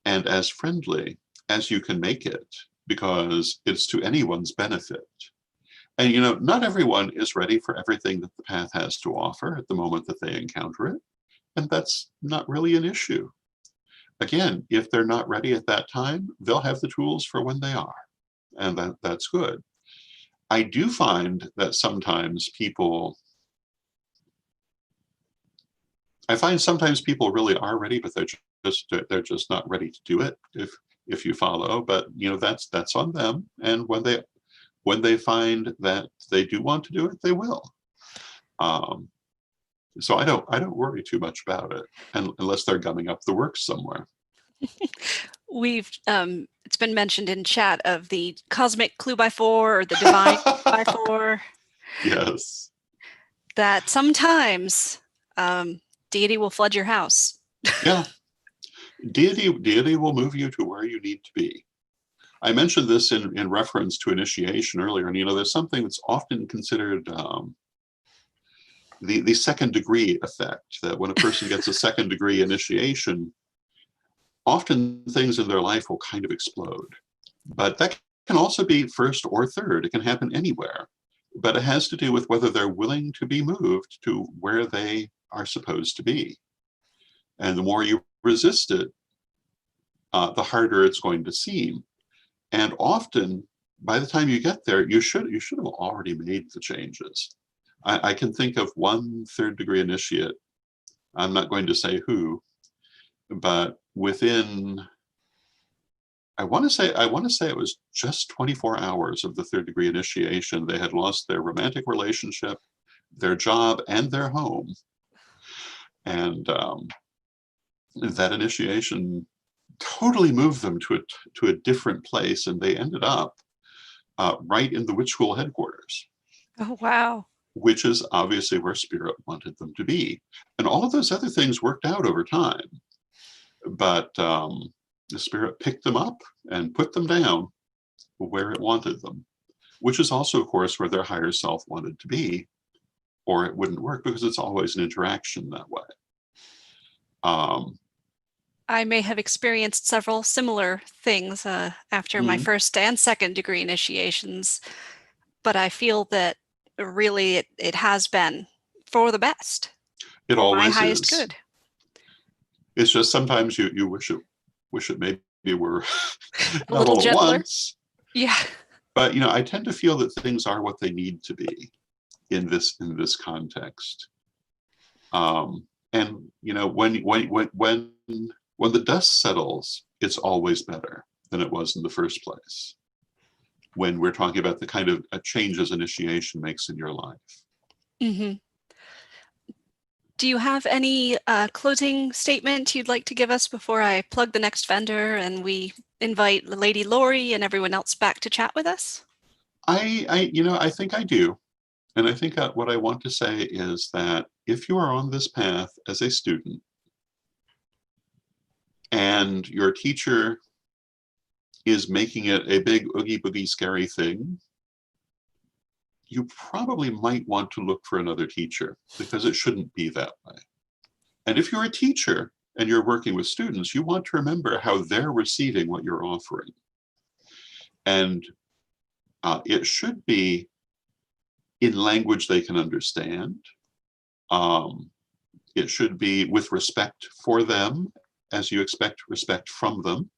and as friendly as you can make it, because it's to anyone's benefit. And, not everyone is ready for everything that the path has to offer at the moment that they encounter it. And that's not really an issue. Again, if they're not ready at that time, they'll have the tools for when they are. And that's good. I do find that sometimes I find sometimes people really are ready, but they're just not ready to do it if you follow. But that's on them. And when they find that they do want to do it, they will. So I don't worry too much about it, unless they're gumming up the works somewhere. It's been mentioned in chat of the cosmic clue by 4 or the divine clue by 4. Yes. That sometimes deity will flood your house. Yeah. Deity will move you to where you need to be. I mentioned this in reference to initiation earlier, and there's something that's often considered the second degree effect, that when a person gets a second degree initiation, often things in their life will kind of explode. But that can also be first or third. It can happen anywhere. But it has to do with whether they're willing to be moved to where they are supposed to be. And the more you resist it, the harder it's going to seem. And often, by the time you get there, you should have already made the changes. I can think of one third degree initiate. I'm not going to say who, but within, I want to say it was just 24 hours of the third degree initiation, they had lost their romantic relationship, their job, and their home. And that initiation totally moved them to a different place, and they ended up right in the witch school headquarters. Oh, wow. Which is obviously where spirit wanted them to be. And all of those other things worked out over time. But the spirit picked them up and put them down where it wanted them, which is also, of course, where their higher self wanted to be, or it wouldn't work, because it's always an interaction that way. I may have experienced several similar things after my first and second degree initiations, but I feel that really it has been for the best. It for always my highest is. good. It's just sometimes you wish it maybe were A not little all at gentler. once. Yeah. But I tend to feel that things are what they need to be in this context. And when the dust settles, it's always better than it was in the first place. When we're talking about the kind of changes initiation makes in your life. Mm-hmm. Do you have any closing statement you'd like to give us before I plug the next vendor and we invite Lady Lori and everyone else back to chat with us? I think I do. And I think what I want to say is that if you are on this path as a student and your teacher is making it a big oogie boogie scary thing, you probably might want to look for another teacher, because it shouldn't be that way. And if you're a teacher and you're working with students, you want to remember how they're receiving what you're offering. And it should be in language they can understand. It should be with respect for them, as you expect respect from them.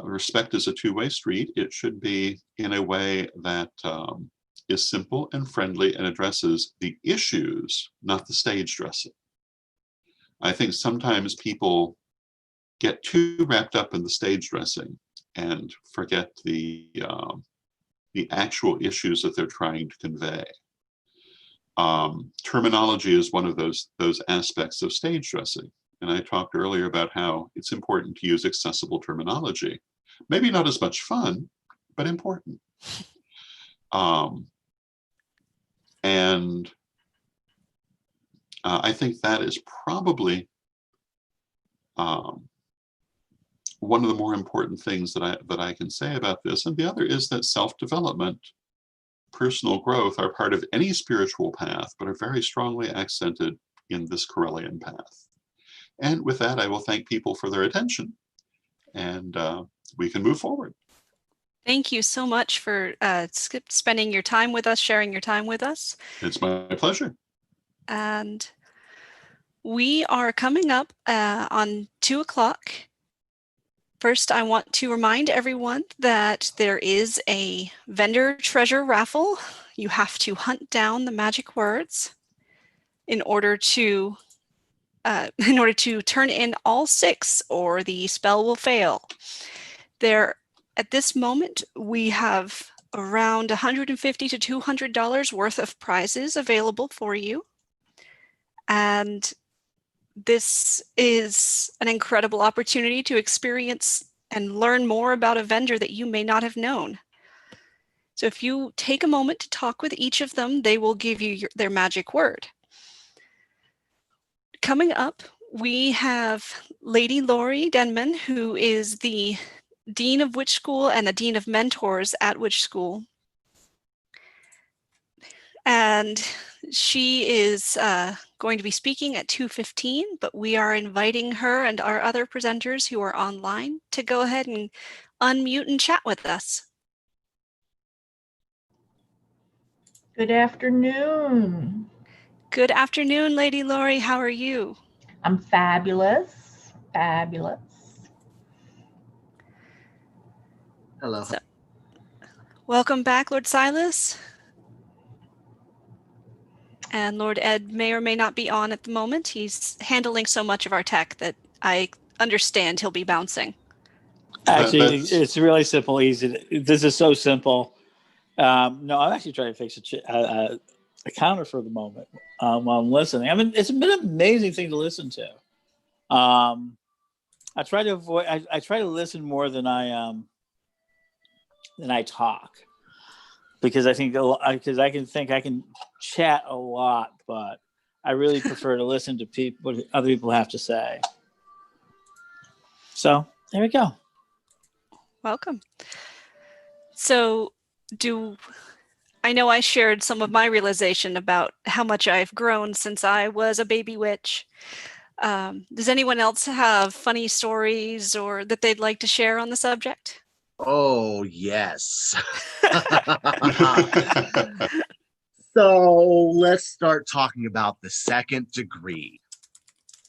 Respect is a two-way street. It should be in a way that is simple and friendly and addresses the issues, not the stage dressing. I think sometimes people get too wrapped up in the stage dressing and forget the actual issues that they're trying to convey. Terminology is one of those aspects of stage dressing. And I talked earlier about how it's important to use accessible terminology. Maybe not as much fun, but important. And I think that is probably one of the more important things that I can say about this. And the other is that self-development, personal growth are part of any spiritual path, but are very strongly accented in this Corellian path. And with that, I will thank people for their attention, and we can move forward. Thank you so much for spending your time with us, sharing your time with us. It's my pleasure. And we are coming up on 2 o'clock. First, I want to remind everyone that there is a vendor treasure raffle. You have to hunt down the magic words in order to turn in all 6, or the spell will fail. At this moment, we have around $150 to $200 worth of prizes available for you. And this is an incredible opportunity to experience and learn more about a vendor that you may not have known. So if you take a moment to talk with each of them, they will give you their magic word. Coming up, we have Lady Lori Denman, who is the Dean of Witch School and the Dean of Mentors at Witch School. And she is going to be speaking at 2:15, but we are inviting her and our other presenters who are online to go ahead and unmute and chat with us. Good afternoon. Good afternoon, Lady Lori. How are you? I'm fabulous. Fabulous. Hello. So, welcome back, Lord Silas. And Lord Ed may or may not be on at the moment. He's handling so much of our tech that I understand he'll be bouncing. Actually, it's really simple, easy. This is so simple. No, I'm actually trying to fix a counter for the moment while I'm listening. I mean, it's been an amazing thing to listen to. I try to avoid. I try to listen more than I talk, because I think because I can chat a lot, but I really prefer to listen to what other people have to say. So there we go. Welcome. So I know I shared some of my realization about how much I've grown since I was a baby witch. Does anyone else have funny stories or that they'd like to share on the subject? Oh, yes. So let's start talking about the second degree.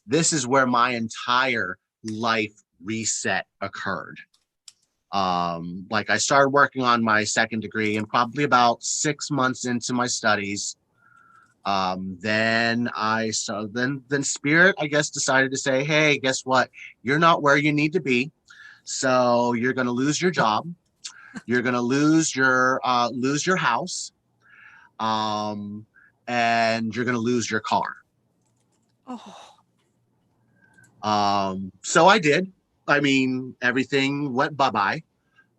This is where my entire life reset occurred. Like I started working on my second degree, and probably about 6 months into my studies, then Spirit, I guess, decided to say, hey, guess what? You're not where you need to be. So you're going to lose your job. You're going to lose your house. And you're going to lose your car. So I did. I mean, everything went bye-bye.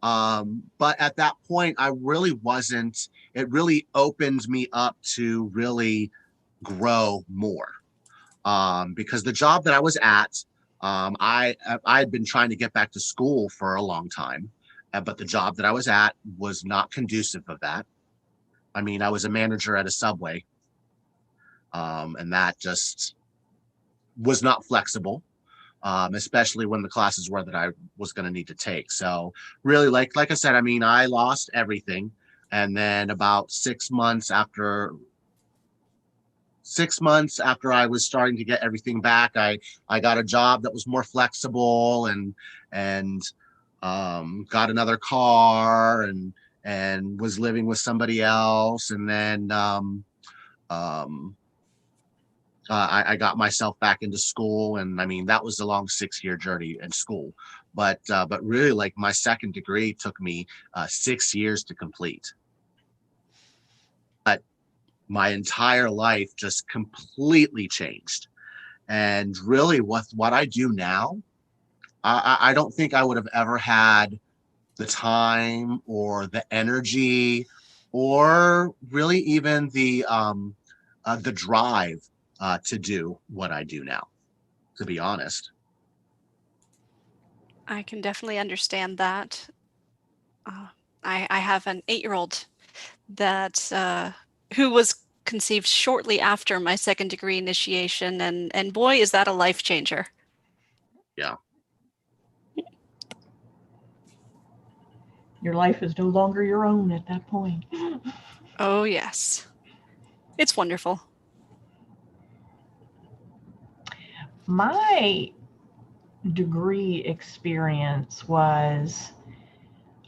But at that point, I really wasn't, it really opened me up to really grow more. Because the job that I was at, I had been trying to get back to school for a long time, but the job that I was at was not conducive of that. I mean, I was a manager at a Subway, and that just was not flexible. Especially when the classes were that I was going to need to take. So really, like I said, I mean, I lost everything. And then about 6 months after I was starting to get everything back, I got a job that was more flexible and got another car and was living with somebody else. And then I got myself back into school, and I mean, that was a long 6-year journey in school, but really, like, my second degree took me 6 years to complete. But my entire life just completely changed. And really what I do now, I don't think I would have ever had the time or the energy or really even the drive to do what I do now, to be honest. I can definitely understand that. I have an 8-year-old that who was conceived shortly after my second degree initiation, and boy, is that a life changer. Yeah. Your life is no longer your own at that point. Oh, yes. It's wonderful. My degree experience was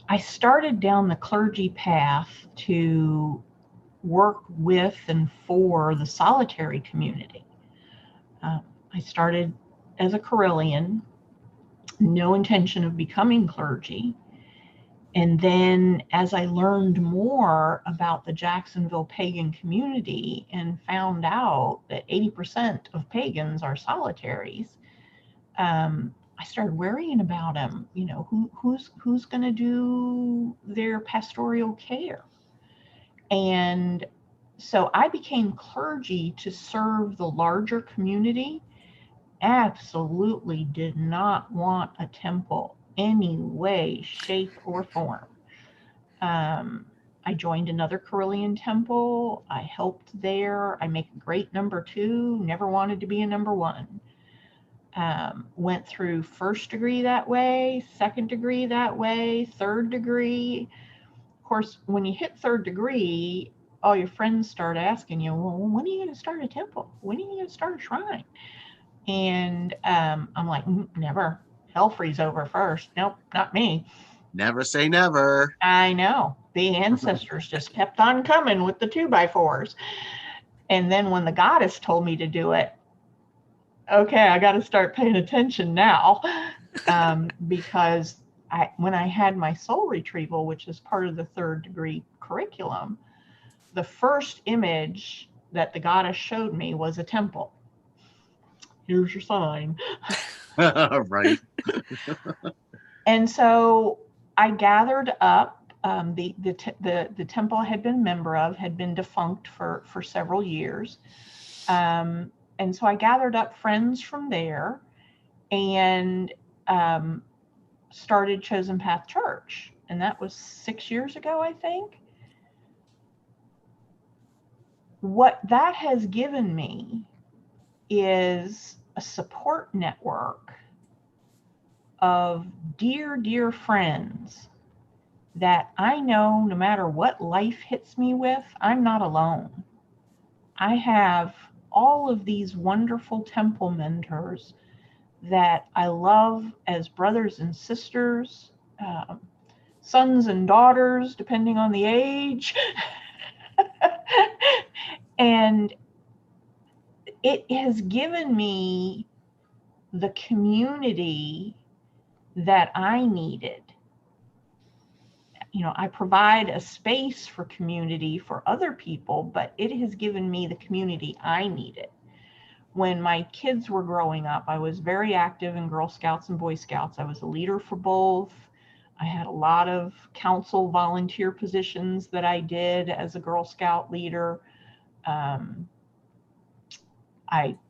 I started down the clergy path to work with and for the solitary community. I started as a Carillion, no intention of becoming clergy. And then as I learned more about the Jacksonville pagan community and found out that 80% of pagans are solitaries, I started worrying about them. You know, who's going to do their pastoral care? And so I became clergy to serve the larger community. Absolutely did not want a temple any way, shape, or form. I joined another Carillion temple. I helped there. I make a great number 2. Never wanted to be a number 1. Went through first degree that way, second degree that way, third degree. Of course, when you hit third degree, all your friends start asking you, well, when are you going to start a temple? When are you going to start a shrine? And I'm like, never. Hell freeze over first. Nope, not me. Never say never. I know. The ancestors just kept on coming with the 2x4s. And then when the goddess told me to do it, okay, I got to start paying attention now. Because when I had my soul retrieval, which is part of the third degree curriculum, the first image that the goddess showed me was a temple. Here's your sign. Right. And so I gathered up. The temple I had been a member of had been defunct for several years. And so I gathered up friends from there and started Chosen Path Church. And that was 6 years ago, I think. What that has given me is a support network of dear, dear friends that I know no matter what life hits me with, I'm not alone. I have all of these wonderful temple mentors that I love as brothers and sisters, sons and daughters, depending on the age. And it has given me the community that I needed. You know, I provide a space for community for other people, but it has given me the community I needed. When my kids were growing up, I was very active in Girl Scouts and Boy Scouts. I was a leader for both. I had a lot of council volunteer positions that I did as a Girl Scout leader.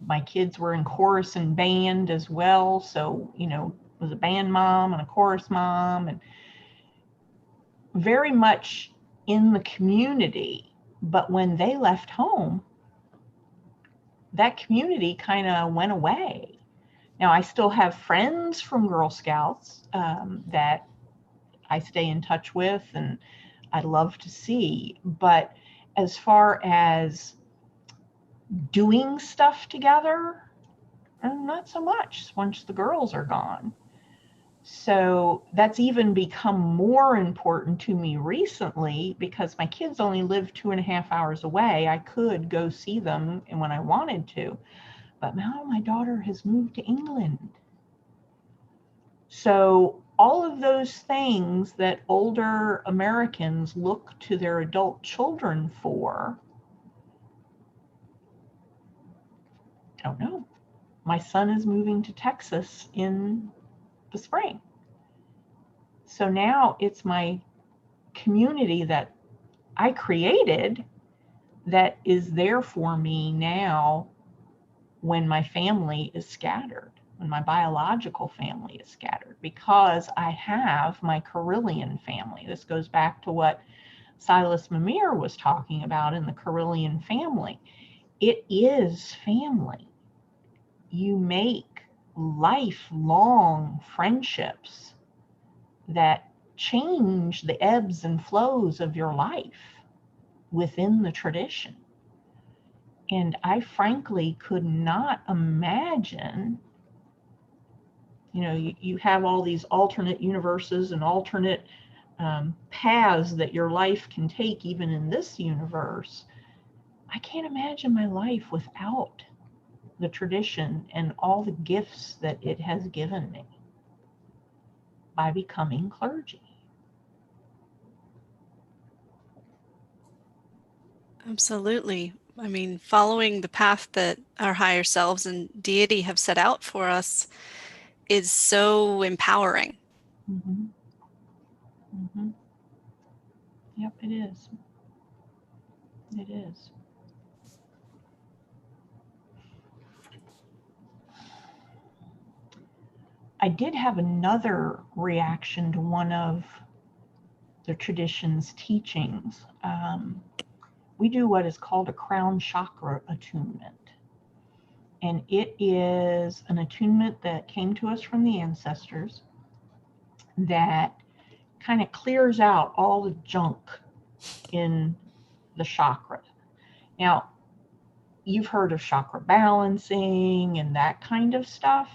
My kids were in chorus and band as well. So, you know, was a band mom and a chorus mom, and very much in the community. But when they left home, that community kind of went away. Now, I still have friends from Girl Scouts that I stay in touch with and I love to see. But as far as doing stuff together, not so much once the girls are gone. So that's even become more important to me recently because my kids only live 2.5 hours away. I could go see them when I wanted to, but now my daughter has moved to England. So all of those things that older Americans look to their adult children for, I don't know. My son is moving to Texas in the spring. So now it's my community that I created that is there for me now when my family is scattered, when my biological family is scattered, because I have my Carillion family. This goes back to what Silas Mimir was talking about in the Carillion family. It is family. You make lifelong friendships that change the ebbs and flows of your life within the tradition. And I frankly could not imagine, you have all these alternate universes and alternate paths that your life can take even in this universe. I can't imagine my life without the tradition and all the gifts that it has given me by becoming clergy. Absolutely. I mean, following the path that our higher selves and deity have set out for us is so empowering. Mm-hmm. Mm-hmm. Yep, it is. It is. I did have another reaction to one of the tradition's teachings. We do what is called a crown chakra attunement. And it is an attunement that came to us from the ancestors that kind of clears out all the junk in the chakra. Now, you've heard of chakra balancing and that kind of stuff.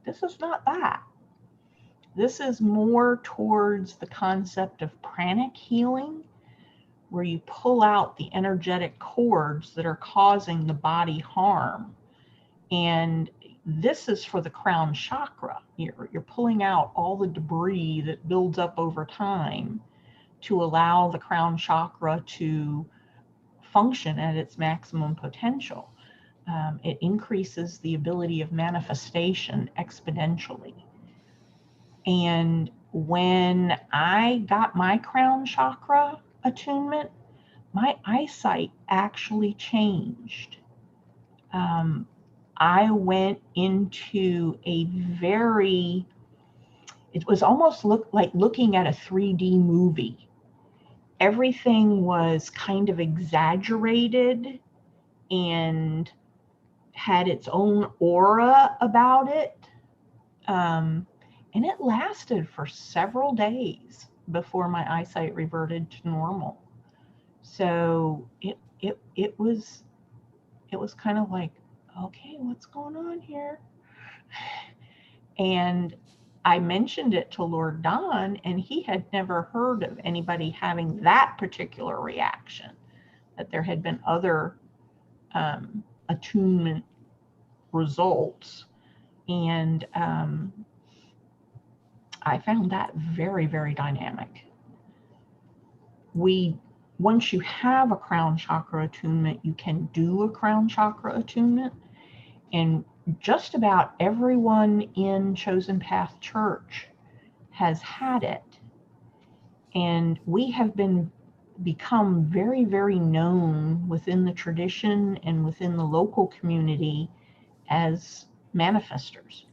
This is not that. This is more towards the concept of pranic healing, where you pull out the energetic cords that are causing the body harm. And this is for the crown chakra. You're pulling out all the debris that builds up over time to allow the crown chakra to function at its maximum potential. It increases the ability of manifestation exponentially. And when I got my crown chakra attunement, my eyesight actually changed. I went into it was almost like looking at a 3D movie. Everything was kind of exaggerated and had its own aura about it. And it lasted for several days before my eyesight reverted to normal. So it was kind of like, okay, what's going on here? And I mentioned it to Lord Don, and he had never heard of anybody having that particular reaction, that there had been other attunement results. And I found that very, very dynamic. Once you have a crown chakra attunement, you can do a crown chakra attunement. And just about everyone in Chosen Path Church has had it. And we have become very, very known within the tradition and within the local community as manifestors.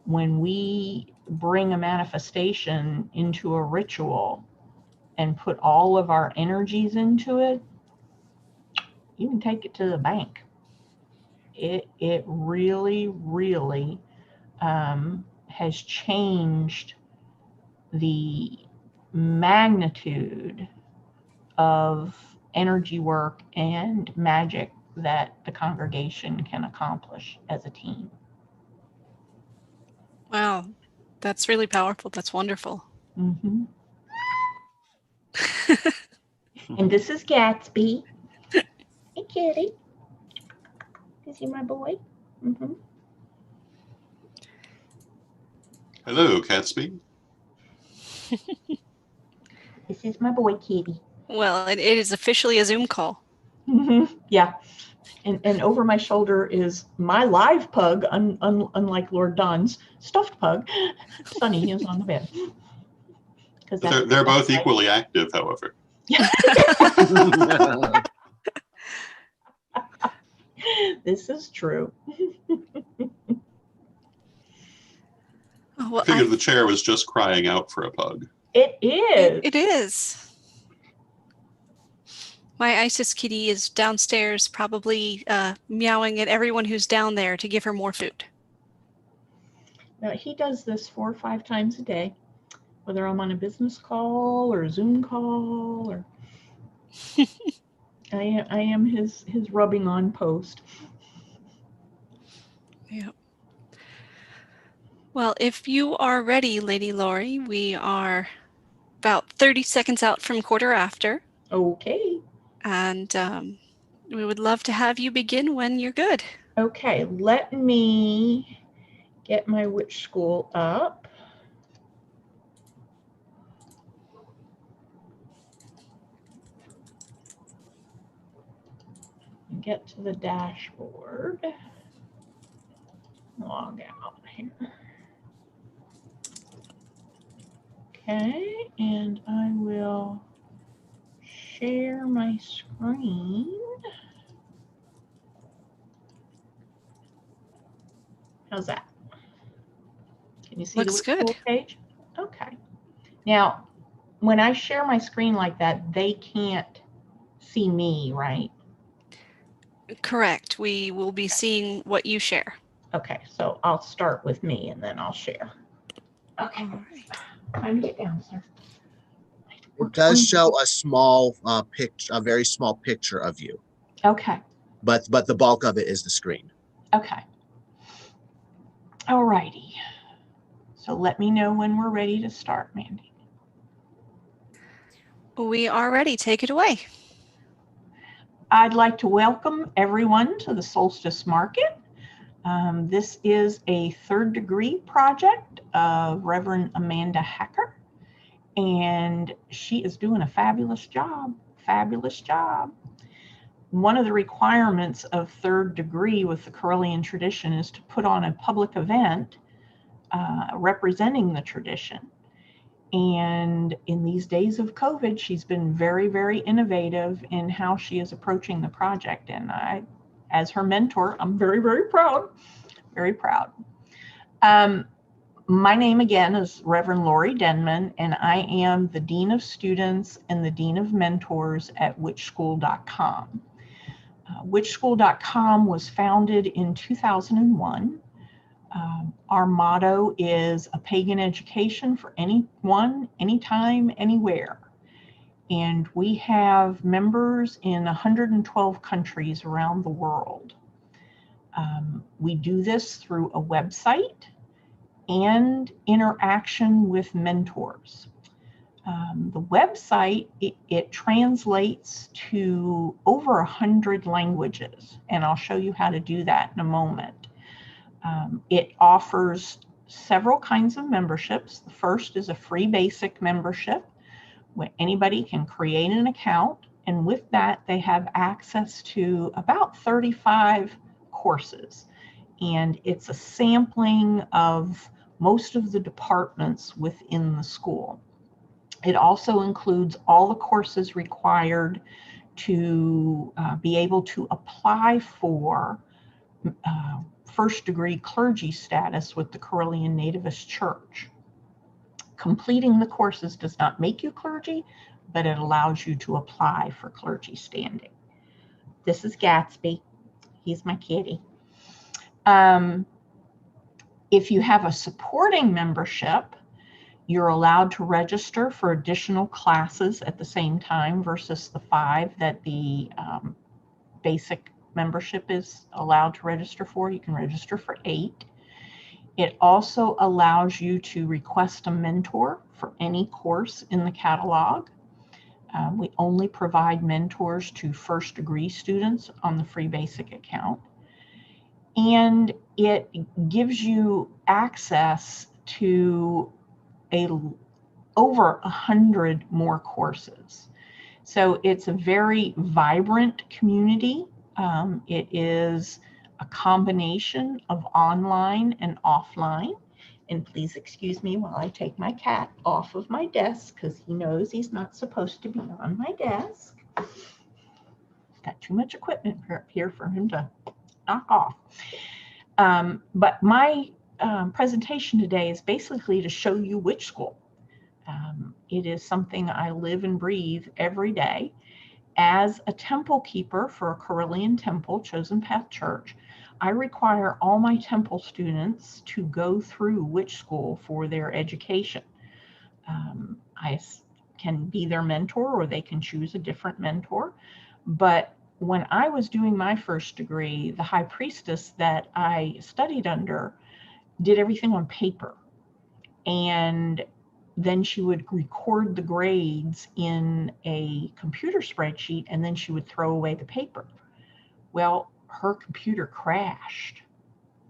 When we bring a manifestation into a ritual and put all of our energies into it, you can take it to the bank. It really, really has changed the magnitude of energy work and magic that the congregation can accomplish as a team. Wow, that's really powerful. That's wonderful. Mm-hmm. And this is Gatsby. Hey, kitty. Is he my boy? Mm-hmm. Hello, Catsby. This is my boy, kitty. Well, it is officially a Zoom call. Mm-hmm. Yeah. And over my shoulder is my live pug, unlike Lord Don's stuffed pug. Sunny is on the bed. They're both equally active, however. Yeah. This is true. I figured the chair was just crying out for a pug. It is. It is. My Isis kitty is downstairs, probably meowing at everyone who's down there to give her more food. Now, he does this 4 or 5 times a day. whether I'm on a business call or a Zoom call, or I am his rubbing on post. Yeah. Well, if you are ready, Lady Lori, we are about 30 seconds out from quarter after. Okay. And we would love to have you begin when you're good. Okay, let me get my witch school up. Get to the dashboard. Log out here. Okay, and I will share my screen. How's that? Can you see Looks the witch good. school page? Okay. Now, when I share my screen like that, they can't see me, right? Correct. We will be seeing what you share. Okay, so I'll start with me and then I'll share. Okay. All right. Time to get down, sir. It does show a small picture, a very small picture of you, Okay. but the bulk of it is the screen. Okay. All righty. So let me know when we're ready to start, Mandy. We are ready. Take it away. I'd like to welcome everyone to the Solstice Market. This is a third degree project of Reverend Amanda Haecker, and she is doing a fabulous job. Fabulous job. One of the requirements of third degree with the Correllian tradition is to put on a public event representing the tradition. And in these days of COVID, she's been very, very innovative in how she is approaching the project. And I, as her mentor, I'm very, very proud, very proud. My name again is Reverend Lori Denman, and I am the Dean of Students and the Dean of Mentors at witchschool.com. Witchschool.com was founded in 2001. Our motto is a pagan education for anyone, anytime, anywhere. And we have members in 112 countries around the world. We do this through a website and interaction with mentors. The website, it translates to over 100 languages, and I'll show you how to do that in a moment. It offers several kinds of memberships. The first is a free basic membership where anybody can create an account, and with that they have access to about 35 courses, and it's a sampling of most of the departments within the school. It also includes all the courses required to be able to apply for first degree clergy status with the Correllian Nativist Church. Completing the courses does not make you clergy, but it allows you to apply for clergy standing. This is Gatsby. He's my kitty. If you have a supporting membership, you're allowed to register for additional classes at the same time versus the 5 that the basic membership is allowed to register for. You can register for 8. It also allows you to request a mentor for any course in the catalog. We only provide mentors to first degree students on the free basic account. And it gives you access to over 100 more courses. So it's a very vibrant community. It is a combination of online and offline. And please excuse me while I take my cat off of my desk because he knows he's not supposed to be on my desk. Got too much equipment up here for him to knock off. But my presentation today is basically to show you Witch School. It is something I live and breathe every day. As a temple keeper for a Correllian temple, Chosen Path Church, I require all my temple students to go through Witch School for their education. I can be their mentor, or they can choose a different mentor. But when I was doing my first degree, the high priestess that I studied under did everything on paper. And then she would record the grades in a computer spreadsheet, and then she would throw away the paper. Well, her computer crashed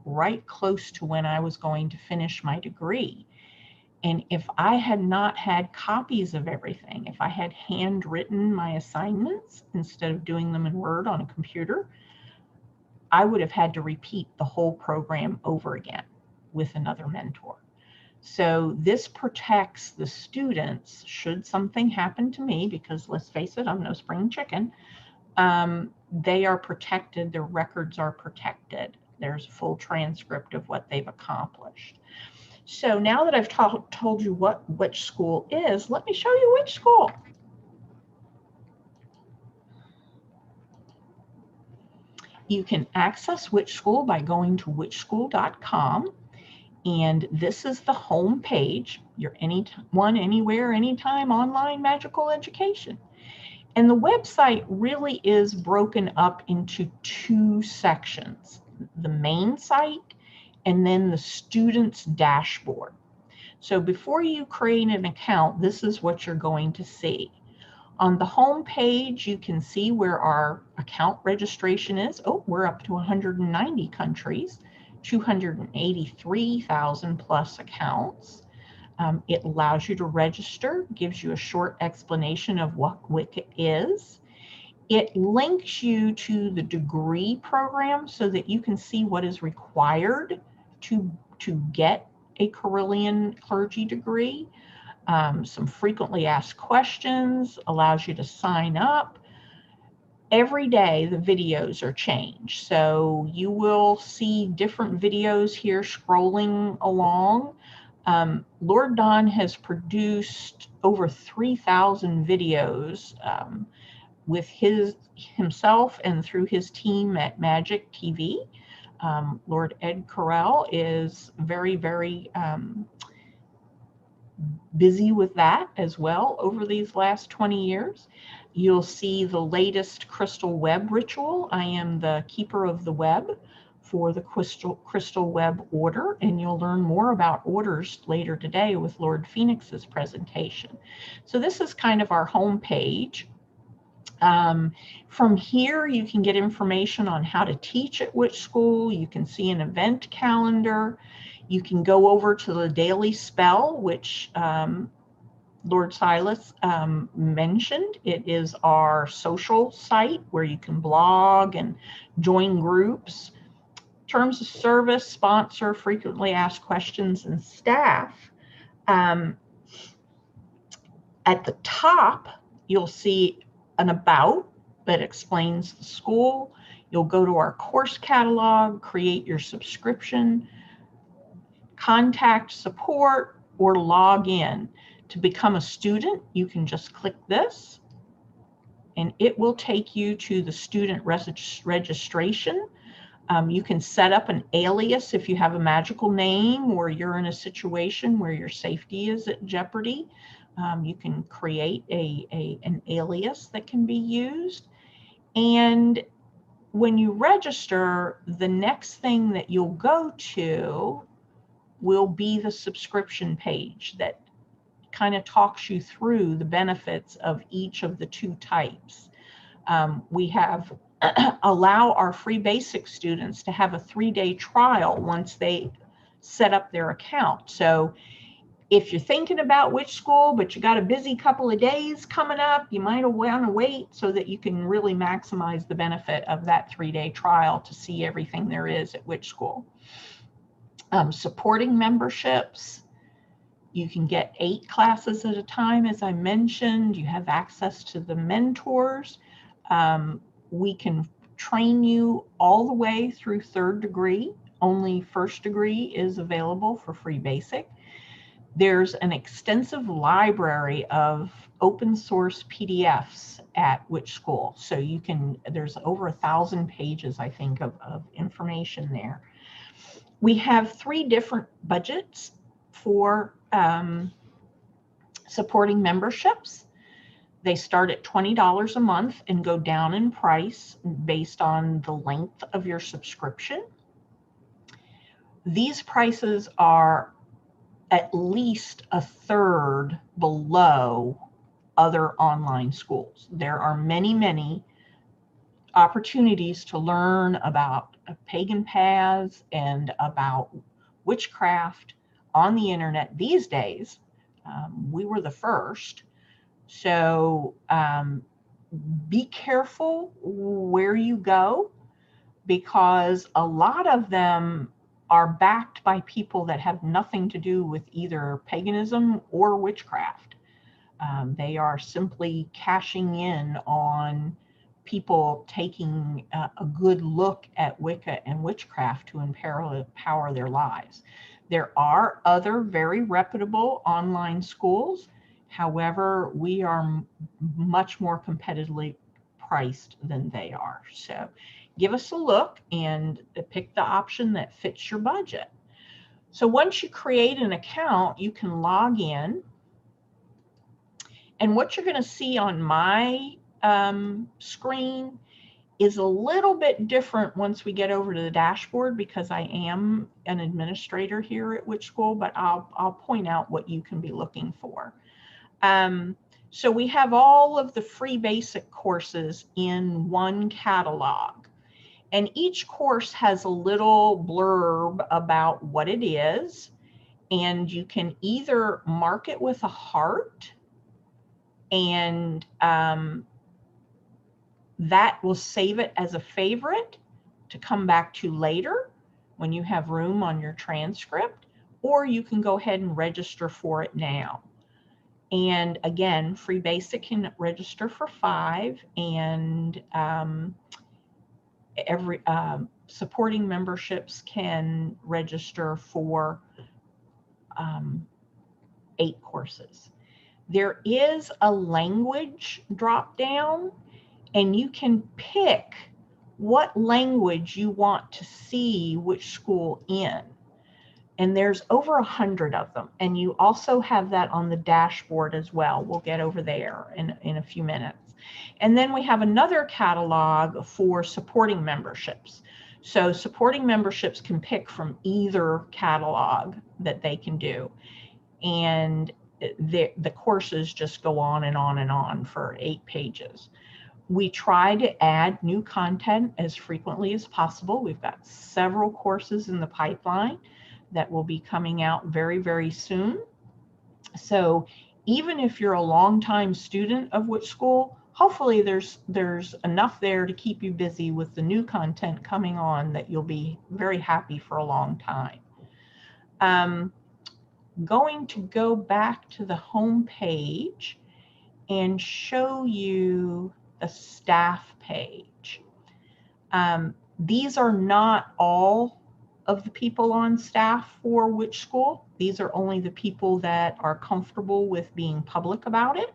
right close to when I was going to finish my degree. And if I had not had copies of everything, if I had handwritten my assignments instead of doing them in Word on a computer, I would have had to repeat the whole program over again with another mentor. So this protects the students should something happen to me, because let's face it, I'm no spring chicken. They are protected, their records are protected. There's a full transcript of what they've accomplished. So now that I've told you what which school is, let me show you which school. You can access Which School by going to whichschool.com. And this is the home page, your anyone, anywhere, anytime online magical education. And the website really is broken up into two sections, the main site and then the student's dashboard. So before you create an account, this is what you're going to see. On the home page, you can see where our account registration is. Oh, we're up to 190 countries, 283,000 plus accounts. It allows you to register, gives you a short explanation of what WIC is. It links you to the degree program so that you can see what is required to get a Carillion clergy degree. Some frequently asked questions, allows you to sign up. Every day the videos are changed. So you will see different videos here scrolling along. Lord Don has produced over 3,000 videos with himself and through his team at Magic TV. Lord Ed Carell is very, very busy with that as well over these last 20 years. You'll see the latest crystal web ritual. I am the keeper of the web for the crystal web order, and you'll learn more about orders later today with Lord Phoenix's presentation. So this is kind of our home page. From here, you can get information on how to teach at which school. You can see an event calendar. You can go over to the Daily Spell, which Lord Silas mentioned. It is our social site where you can blog and join groups. Terms of service, sponsor, frequently asked questions, and staff. At the top, you'll see an about that explains the school. You'll go to our course catalog, create your subscription, contact support, or log in. To become a student, you can just click this and it will take you to the student registration. You can set up an alias if you have a magical name or you're in a situation where your safety is at jeopardy. You can create an alias that can be used. And when you register, the next thing that you'll go to will be the subscription page that kind of talks you through the benefits of each of the two types. We have allow our free basic students to have a 3-day trial once they set up their account. So if you're thinking about which school, but you got a busy couple of days coming up, you might want to wait so that you can really maximize the benefit of that 3-day trial to see everything there is at which school. Supporting memberships. You can get 8 classes at a time, as I mentioned. You have access to the mentors. We can train you all the way through 3rd degree. Only 1st degree is available for free basic. There's an extensive library of open source PDFs at which school. So you can, there's over 1,000 pages, I think, of information there. We have 3 different budgets for Supporting memberships, they start at $20 a month and go down in price based on the length of your subscription. These prices are at least a third below other online schools. There are many, many opportunities to learn about pagan paths and about witchcraft on the internet these days. We were the first. So be careful where you go, because a lot of them are backed by people that have nothing to do with either paganism or witchcraft. They are simply cashing in on people taking a good look at Wicca and witchcraft to empower their lives. There are other very reputable online schools. However, we are much more competitively priced than they are. So give us a look and pick the option that fits your budget. So once you create an account, you can log in. And what you're going to see on my screen is a little bit different once we get over to the dashboard, because I am an administrator here at Witch School, but I'll point out what you can be looking for. So we have all of the free basic courses in one catalog. And each course has a little blurb about what it is. And you can either mark it with a heart, and that will save it as a favorite to come back to later when you have room on your transcript, or you can go ahead and register for it now. And again, free basic can register for 5, and supporting memberships can register for 8 courses. There is a language drop down, and you can pick what language you want to see which school in. And there's over 100 of them. And you also have that on the dashboard as well. We'll get over there in a few minutes. And then we have another catalog for supporting memberships. So supporting memberships can pick from either catalog that they can do. And the courses just go on and on and on for 8 pages. We try to add new content as frequently as possible. We've got several courses in the pipeline that will be coming out very, very soon. So even if you're a longtime student of Witch School, hopefully there's enough there to keep you busy with the new content coming on that you'll be very happy for a long time. Going to go back to the home page and show you the staff page. These are not all of the people on staff for Witch School. These are only the people that are comfortable with being public about it.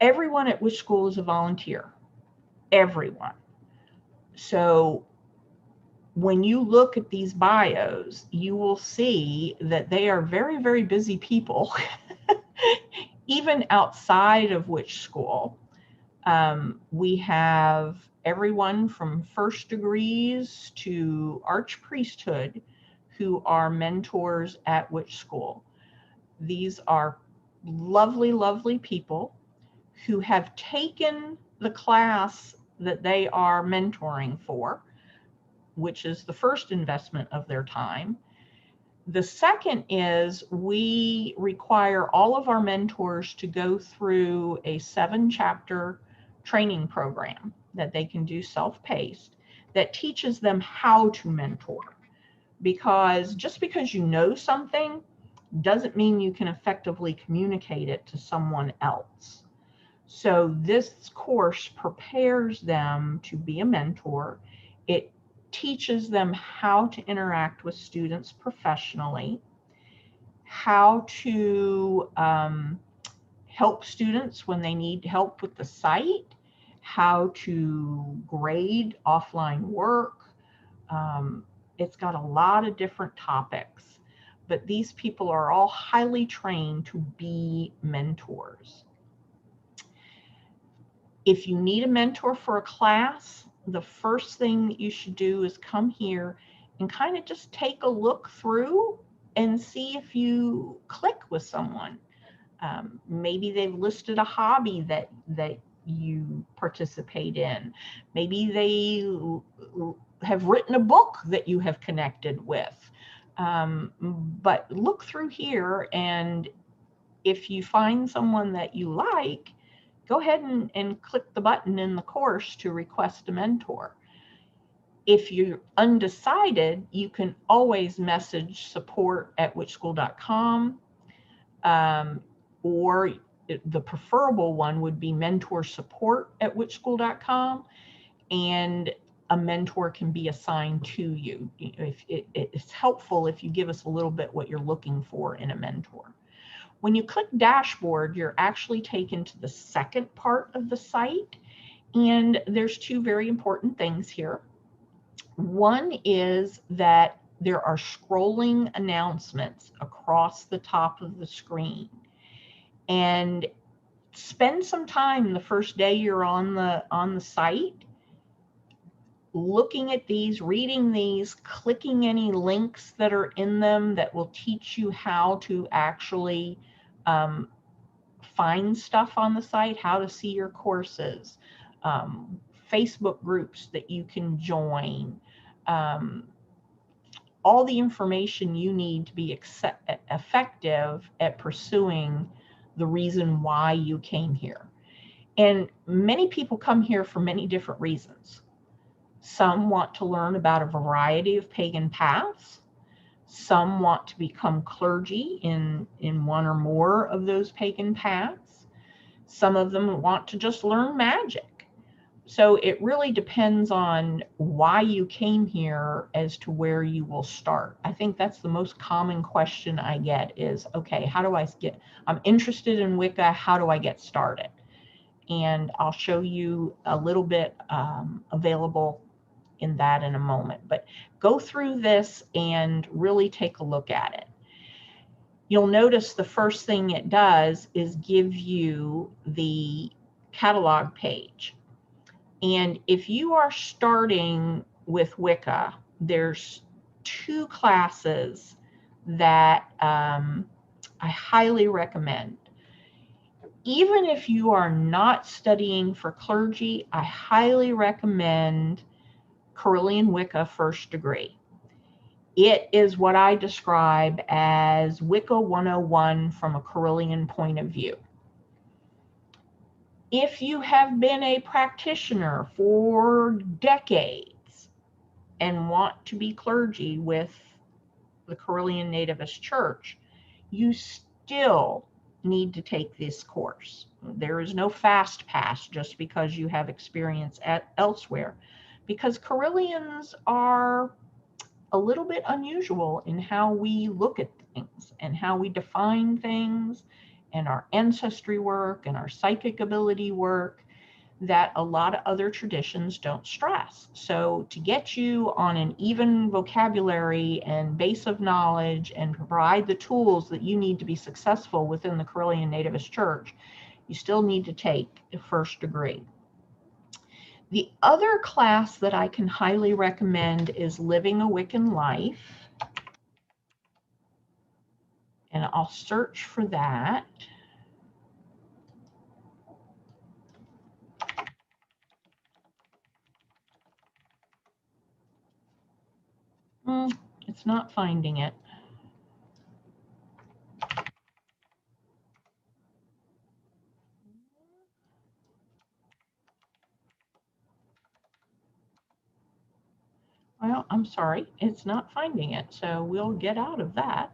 Everyone at Witch School is a volunteer. Everyone. So when you look at these bios, you will see that they are very, very busy people, even outside of Witch School. We have everyone from first degrees to archpriesthood who are mentors at Witch School. These are lovely, lovely people who have taken the class that they are mentoring for, which is the first investment of their time. The second is we require all of our mentors to go through a 7-chapter training program that they can do self-paced that teaches them how to mentor. Because just because you know something doesn't mean you can effectively communicate it to someone else. So this course prepares them to be a mentor. It teaches them how to interact with students professionally, how to help students when they need help with the site, how to grade offline work. It's got a lot of different topics, but these people are all highly trained to be mentors. If you need a mentor for a class, the first thing that you should do is come here and kind of just take a look through and see if you click with someone. Maybe they've listed a hobby that you participate in. Maybe they have written a book that you have connected with. But look through here, and if you find someone that you like, go ahead and click the button in the course to request a mentor. If you're undecided, you can always message support@whichschool.com, or the preferable one would be mentorsupport@whichschool.com, and a mentor can be assigned to you. If it's helpful if you give us a little bit what you're looking for in a mentor. When you click dashboard, you're actually taken to the second part of the site, and there's two very important things here. One is that there are scrolling announcements across the top of the screen, and spend some time the first day you're on the site looking at these, reading these, clicking any links that are in them that will teach you how to actually find stuff on the site, how to see your courses, Facebook groups that you can join, all the information you need to be effective at pursuing the reason why you came here. And many people come here for many different reasons. Some want to learn about a variety of pagan paths. Some want to become clergy in one or more of those pagan paths. Some of them want to just learn magic. So it really depends on why you came here as to where you will start. I think that's the most common question I get is, okay, how do I I'm interested in Wicca, how do I get started? And I'll show you a little bit available in that in a moment, but go through this and really take a look at it. You'll notice the first thing it does is give you the catalog page. And if you are starting with Wicca, there's two classes that I highly recommend. Even if you are not studying for clergy, I highly recommend Carillion Wicca First Degree. It is what I describe as Wicca 101 from a Carillion point of view. If you have been a practitioner for decades and want to be clergy with the Carillion Nativist Church, you still need to take this course. There is no fast pass just because you have experience elsewhere, because Carillions are a little bit unusual in how we look at things and how we define things, and our ancestry work and our psychic ability work that a lot of other traditions don't stress. So to get you on an even vocabulary and base of knowledge and provide the tools that you need to be successful within the Carillion Nativist Church, you still need to take the first degree. The other class that I can highly recommend is Living a Wiccan Life. And I'll search for that. It's not finding it. Well, I'm sorry, it's not finding it, so we'll get out of that.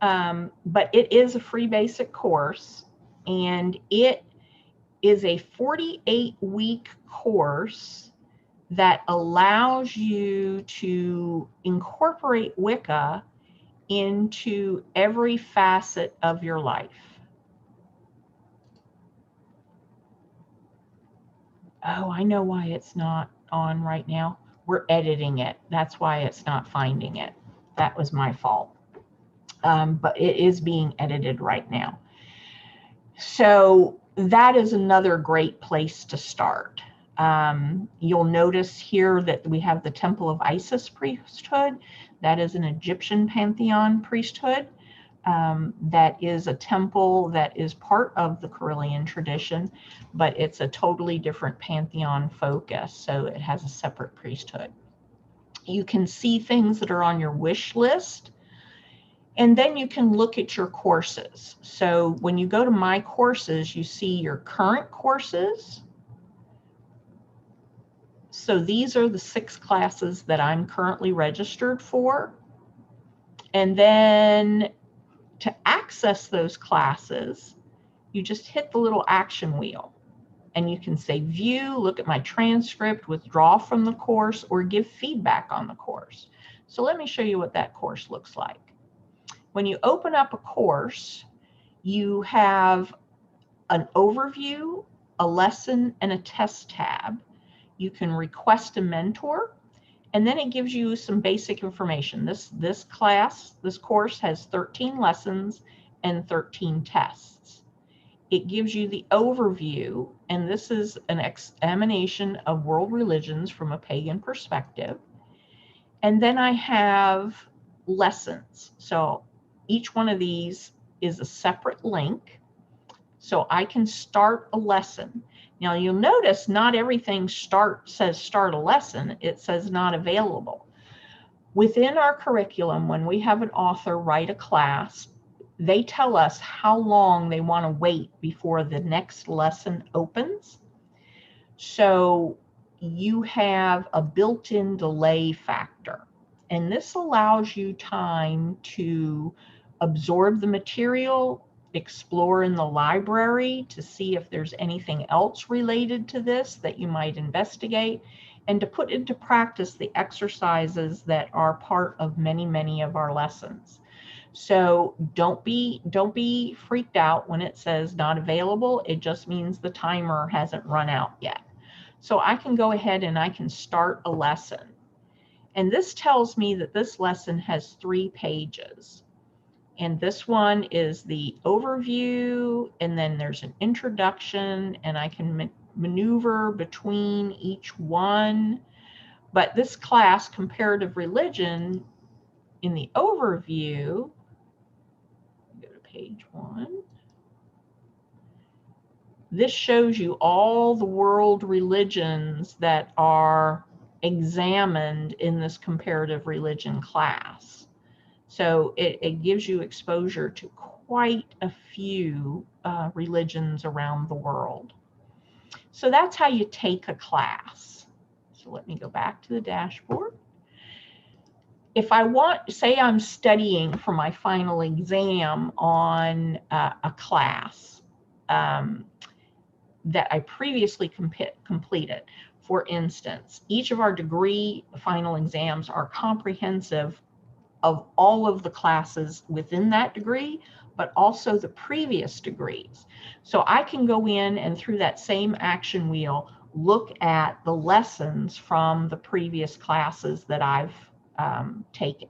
But it is a free basic course, and it is a 48-week course that allows you to incorporate Wicca into every facet of your life. Oh, I know why it's not on right now. We're editing it. That's why it's not finding it. That was my fault. but it is being edited right now. So that is another great place to start. You'll notice here that we have the Temple of Isis priesthood. That is an Egyptian pantheon priesthood. That is a temple that is part of the Carillion tradition, but it's a totally different pantheon focus. So it has a separate priesthood. You can see things that are on your wish list, and then you can look at your courses. So when you go to My Courses, you see your current courses. So these are the 6 classes that I'm currently registered for. And then to access those classes, you just hit the little action wheel, and you can say view, look at my transcript, withdraw from the course, or give feedback on the course. So let me show you what that course looks like. When you open up a course, you have an overview, a lesson, and a test tab. You can request a mentor, and then it gives you some basic information. This course has 13 lessons and 13 tests. It gives you the overview, and this is an examination of world religions from a pagan perspective. And then I have lessons. So each one of these is a separate link. So I can start a lesson. Now you'll notice not everything says start a lesson. It says not available. Within our curriculum, when we have an author write a class, they tell us how long they want to wait before the next lesson opens. So you have a built-in delay factor, and this allows you time to absorb the material, explore in the library to see if there's anything else related to this that you might investigate, and to put into practice the exercises that are part of many of our lessons. So don't be freaked out when it says not available. It just means the timer hasn't run out yet. So I can go ahead and I can start a lesson. And this tells me that this lesson has 3 pages. And this one is the overview, and then there's an introduction, and I can maneuver between each one. But this class, Comparative Religion, in the overview, go to page 1. This shows you all the world religions that are examined in this comparative religion class. So it gives you exposure to quite a few religions around the world. So that's how you take a class. So let me go back to the dashboard. If I want, say I'm studying for my final exam on a class that I previously completed. For instance, each of our degree final exams are comprehensive of all of the classes within that degree, but also the previous degrees. So I can go in and through that same action wheel, look at the lessons from the previous classes that I've taken.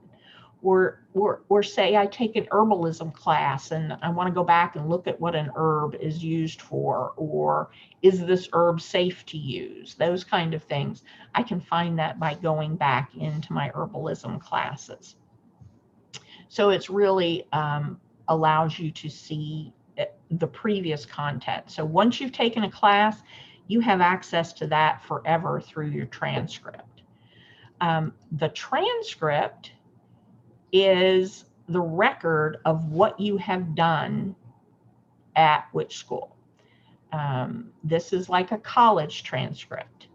Or say I take an herbalism class and I want to go back and look at what an herb is used for, or is this herb safe to use? Those kind of things. I can find that by going back into my herbalism classes. So it's really allows you to see the previous content. So once you've taken a class, you have access to that forever through your transcript. The transcript is the record of what you have done at which school. This is like a college transcript.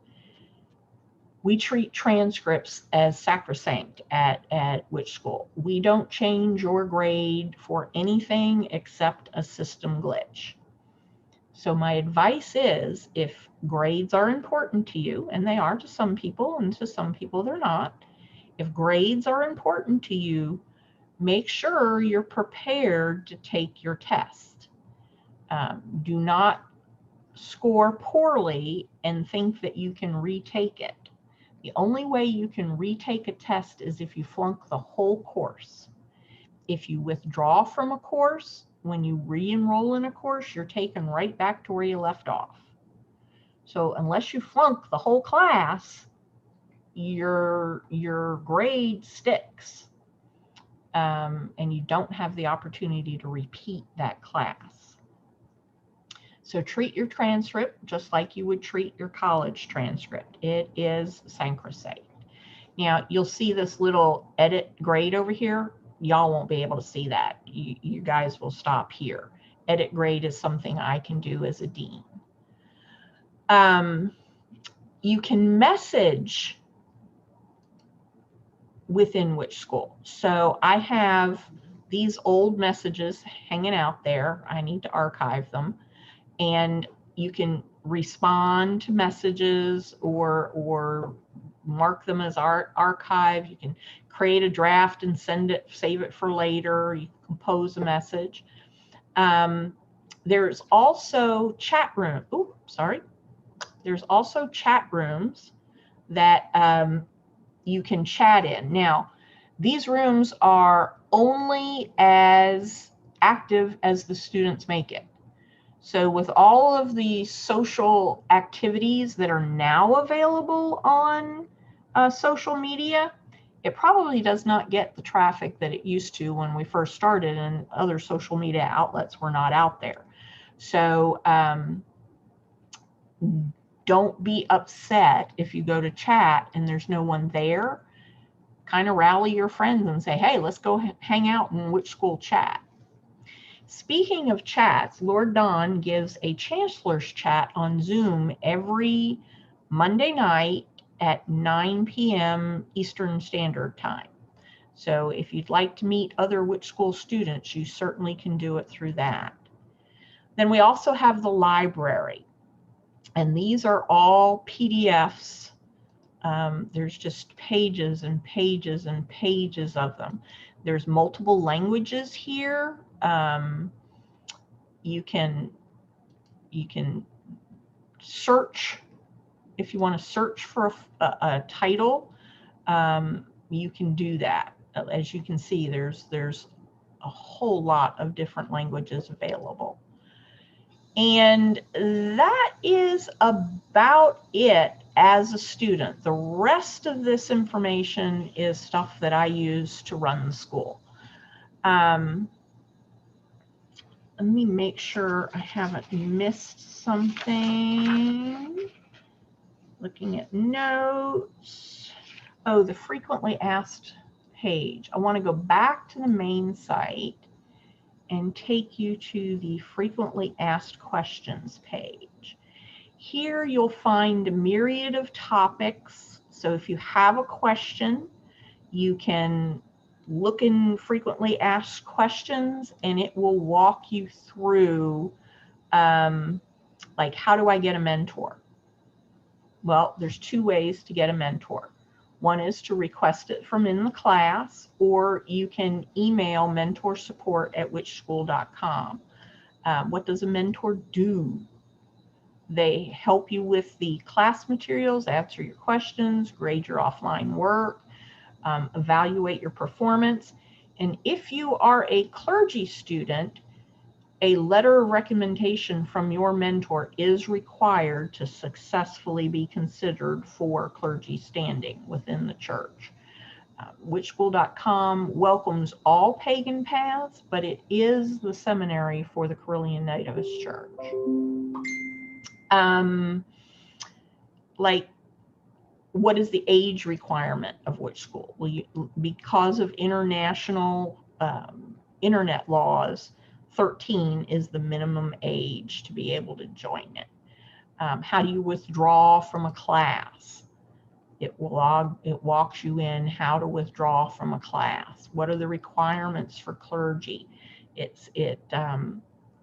We treat transcripts as sacrosanct at which school. We don't change your grade for anything except a system glitch. So my advice is, if grades are important to you, and they are to some people, and to some people they're not, if grades are important to you, make sure you're prepared to take your test. Do not score poorly and think that you can retake it. The only way you can retake a test is if you flunk the whole course. If you withdraw from a course, when you re-enroll in a course, you're taken right back to where you left off. So unless you flunk the whole class, your grade sticks, and you don't have the opportunity to repeat that class. So treat your transcript just like you would treat your college transcript. It is sacrosanct. Now you'll see this little edit grade over here. Y'all won't be able to see that. You guys will stop here. Edit grade is something I can do as a dean. You can message within which school. So I have these old messages hanging out there. I need to archive them. And you can respond to messages or mark them as archive. You can create a draft and send it, save it for later. You can compose a message. There's also chat room. Oh, sorry. There's also chat rooms that you can chat in. Now, these rooms are only as active as the students make it. So with all of the social activities that are now available on social media, it probably does not get the traffic that it used to when we first started and other social media outlets were not out there. So don't be upset if you go to chat and there's no one there. Kind of rally your friends and say, hey, let's go hang out in which school chat. Speaking of chats, Lord Don gives a chancellor's chat on Zoom every Monday night at 9 p.m. Eastern Standard Time. So if you'd like to meet other Which School students, you certainly can do it through that. Then we also have the library, and these are all PDFs. There's just pages and pages and pages of them. There's multiple languages here. You can search if you want to search for a title. You can do that. As you can see, there's a whole lot of different languages available. And that is about it as a student. The rest of this information is stuff that I use to run the school. Let me make sure I haven't missed something. Looking at notes. Oh, the frequently asked page. I want to go back to the main site and take you to the frequently asked questions page. Here you'll find a myriad of topics. So if you have a question, you can look in frequently asked questions and it will walk you through like, how do I get a mentor? Well, there's two ways to get a mentor. One is to request it from in the class, or you can email mentorsupport@whichschool.com. What does a mentor do? They help you with the class materials, answer your questions, grade your offline work, evaluate your performance. And if you are a clergy student, a letter of recommendation from your mentor is required to successfully be considered for clergy standing within the church. Whichschool.com welcomes all pagan paths, but it is the seminary for the Carillion Nativist Church. Like, what is the age requirement of which school? Well, because of international internet laws, 13 is the minimum age to be able to join it. How do you withdraw from a class? It walks you in how to withdraw from a class. What are the requirements for clergy? It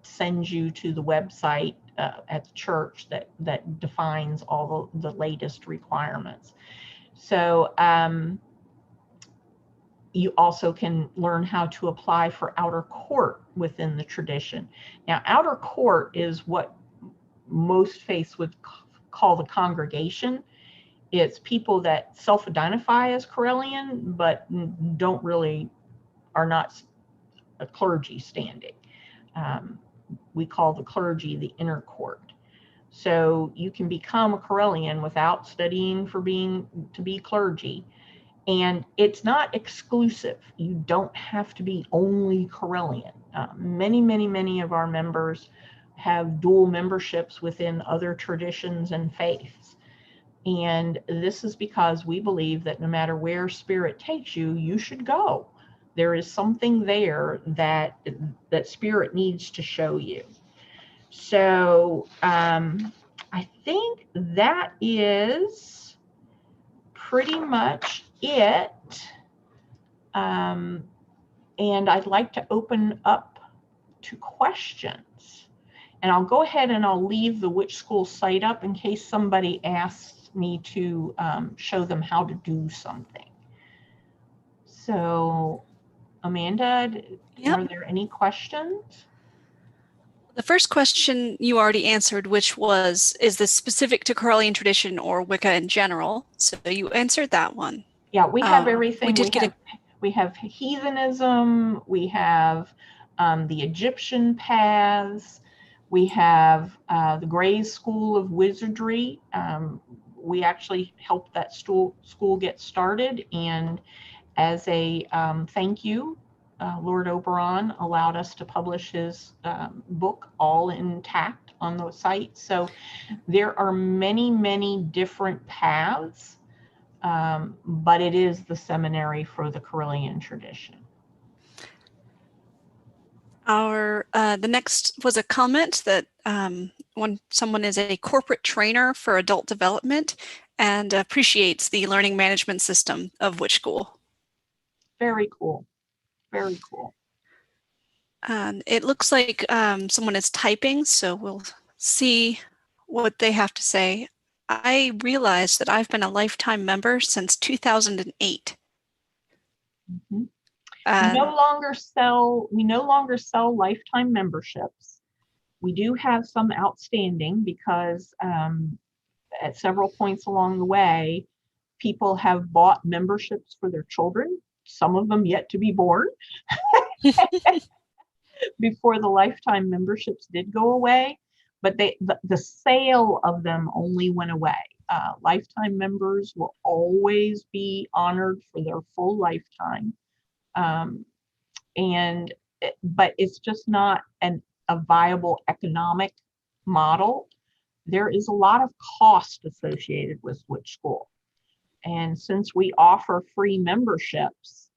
sends you to the website at the church that defines all the latest requirements. So you also can learn how to apply for outer court within the tradition. Now, outer court is what most faiths would call the congregation. It's people that self-identify as Carillion, but are not a clergy standing. We call the clergy the inner court. So you can become a Correllian without studying to be clergy. And it's not exclusive. You don't have to be only Correllian. Many of our members have dual memberships within other traditions and faiths. And this is because we believe that no matter where spirit takes you, you should go. There is something there that spirit needs to show you. So I think that is pretty much it. And I'd like to open up to questions. And I'll go ahead and I'll leave the Which School site up in case somebody asks me to show them how to do something. So, Amanda, Yep. Are there any questions? The first question you already answered, which was, is this specific to Correllian tradition or Wicca in general? So you answered that one. Yeah, we have everything. We did we have heathenism, we have the Egyptian paths, we have the Gray's School of Wizardry. We actually helped that school get started, and as a thank you, Lord Oberon allowed us to publish his book all intact on the site. So there are many different paths, but it is the seminary for the Correllian tradition. The next was a comment that when someone is a corporate trainer for adult development and appreciates the learning management system of Which School. Very cool. Very cool. It looks like someone is typing, so we'll see what they have to say. I realized that I've been a lifetime member since 2008. Mm-hmm. We no longer sell lifetime memberships. We do have some outstanding because at several points along the way, people have bought memberships for their children, some of them yet to be born, before the lifetime memberships did go away. But the sale of them only went away. Lifetime members will always be honored for their full lifetime. But it's just not a viable economic model. There is a lot of cost associated with Which School. And since we offer free memberships,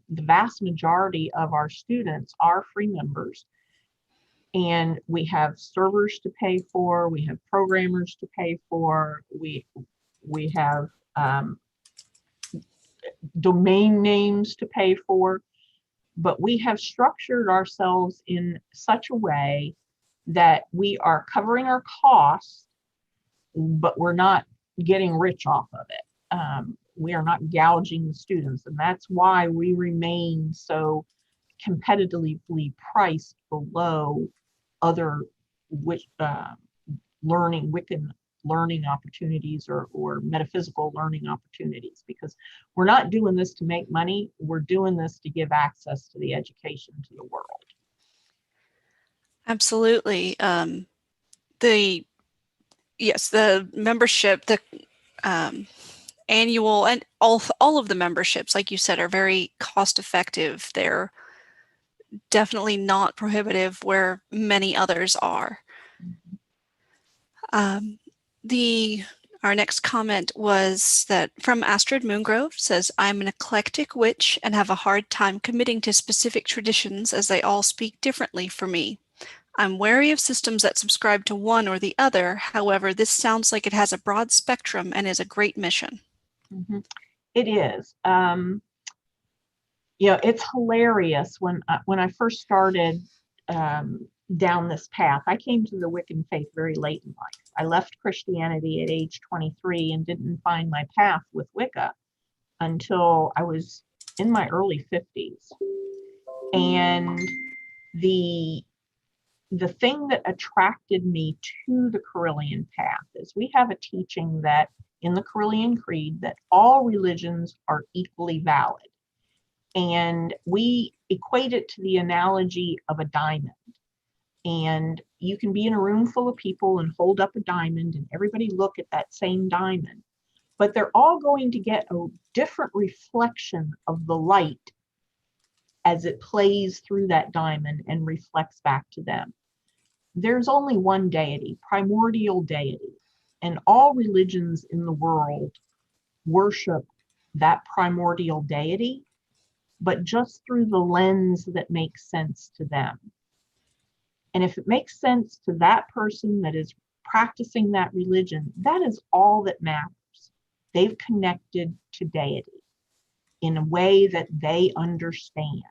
the vast majority of our students are free members. And we have servers to pay for, we have programmers to pay for, we have domain names to pay for. But we have structured ourselves in such a way that we are covering our costs, but we're not getting rich off of it. We are not gouging the students, and that's why we remain so competitively priced below other Wiccan learning opportunities or metaphysical learning opportunities, because we're not doing this to make money. We're doing this to give access to the education to the world. Absolutely. The membership, the annual, and all of the memberships, like you said, are very cost effective. They're definitely not prohibitive where many others are. Our next comment was that from Astrid Moongrove, says, I'm an eclectic witch and have a hard time committing to specific traditions as they all speak differently for me. I'm wary of systems that subscribe to one or the other. However, this sounds like it has a broad spectrum and is a great mission. Mm-hmm. It is. It's hilarious. When I first started down this path, I came to the Wiccan faith very late in life. I left Christianity at age 23 and didn't find my path with Wicca until I was in my early 50s. And the thing that attracted me to the Correllian path is we have a teaching that in the Correllian Creed that all religions are equally valid. And we equate it to the analogy of a diamond. And you can be in a room full of people and hold up a diamond and everybody look at that same diamond, but they're all going to get a different reflection of the light as it plays through that diamond and reflects back to them. There's only one deity, primordial deity, and all religions in the world worship that primordial deity, but just through the lens that makes sense to them. And if it makes sense to that person that is practicing that religion, that is all that matters. They've connected to deity in a way that they understand.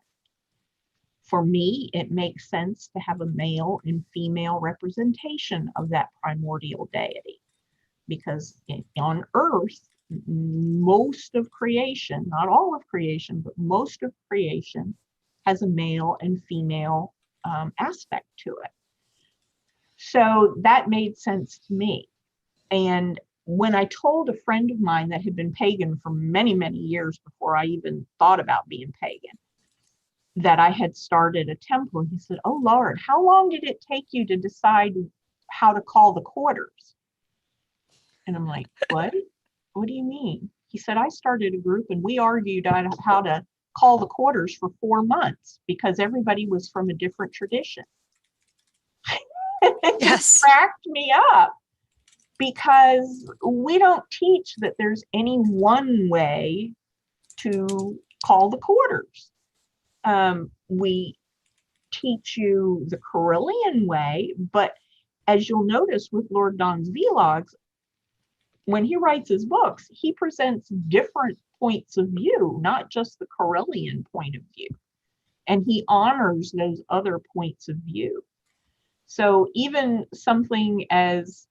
For me, it makes sense to have a male and female representation of that primordial deity, because on Earth, most of creation, not all of creation, but most of creation has a male and female aspect to it. So that made sense to me. And when I told a friend of mine that had been pagan for many, many years before I even thought about being pagan, that I had started a temple, he said, "Oh Lord, how long did it take you to decide how to call the quarters?" And I'm like, what? What do you mean? He said, "I started a group and we argued on how to call the quarters for 4 months because everybody was from a different tradition." It just cracked me up, because we don't teach that there's any one way to call the quarters. We teach you the Carillion way, but as you'll notice with Lord Don's vlogs, when he writes his books, he presents different points of view, not just the Carillion point of view. And he honors those other points of view. So even something as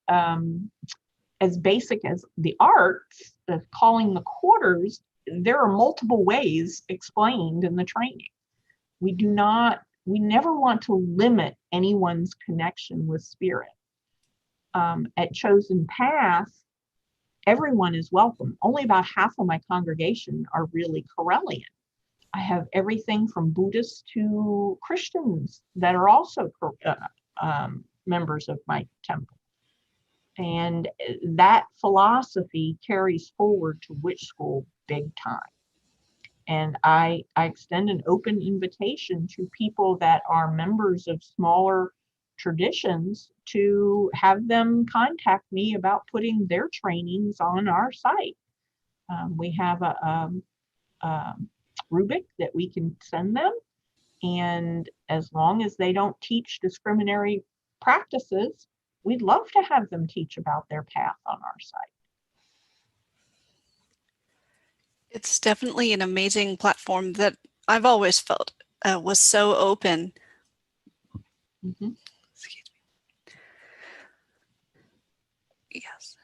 basic as the arts of calling the quarters, there are multiple ways explained in the training. We never want to limit anyone's connection with spirit. At Chosen Path, everyone is welcome. Only about half of my congregation are really Carillion. I have everything from Buddhists to Christians that are also members of my temple. And that philosophy carries forward to Witch School big time. And I extend an open invitation to people that are members of smaller traditions to have them contact me about putting their trainings on our site. We have a rubric that we can send them. And as long as they don't teach discriminatory practices, we'd love to have them teach about their path on our site. It's definitely an amazing platform that I've always felt was so open. Mm-hmm. Excuse me. Yes.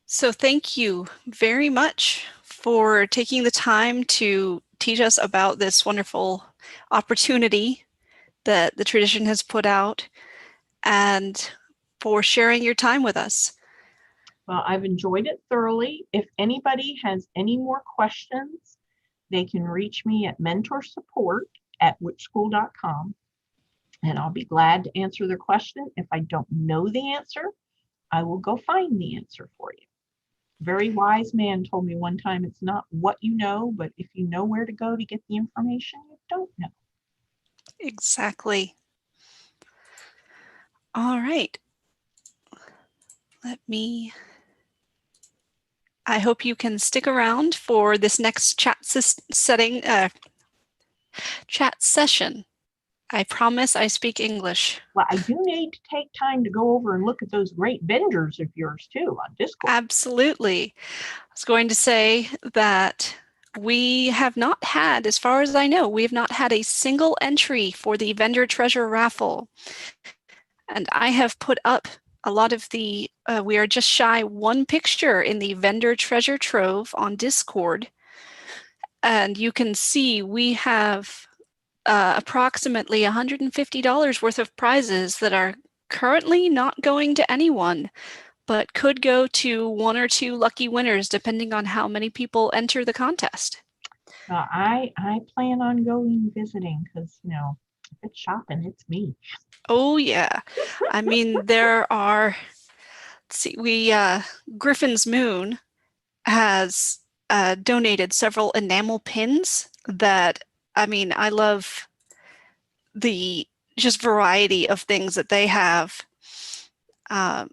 So thank you very much for taking the time to teach us about this wonderful opportunity that the tradition has put out, and for sharing your time with us. Well, I've enjoyed it thoroughly. If anybody has any more questions, they can reach me at mentorsupport@witchschool.com, and I'll be glad to answer their question. If I don't know the answer, I will go find the answer for you. Very wise man told me one time, it's not what you know, but if you know where to go to get the information you don't know. Exactly. All right. I hope you can stick around for this next chat session. I promise I speak English. Well, I do need to take time to go over and look at those great vendors of yours too on Discord. Absolutely. I was going to say that we have not had, as far as I know, we have not had a single entry for the vendor treasure raffle. And I have put up a lot of the, we are just shy one picture in the vendor treasure trove on Discord. And you can see we have approximately $150 worth of prizes that are currently not going to anyone, but could go to one or two lucky winners depending on how many people enter the contest. I plan on going visiting because, if it's shopping, it's me. Oh yeah. I mean, there are, let's see, Griffin's Moon has donated several enamel pins that, I mean, I love the just variety of things that they have. Um,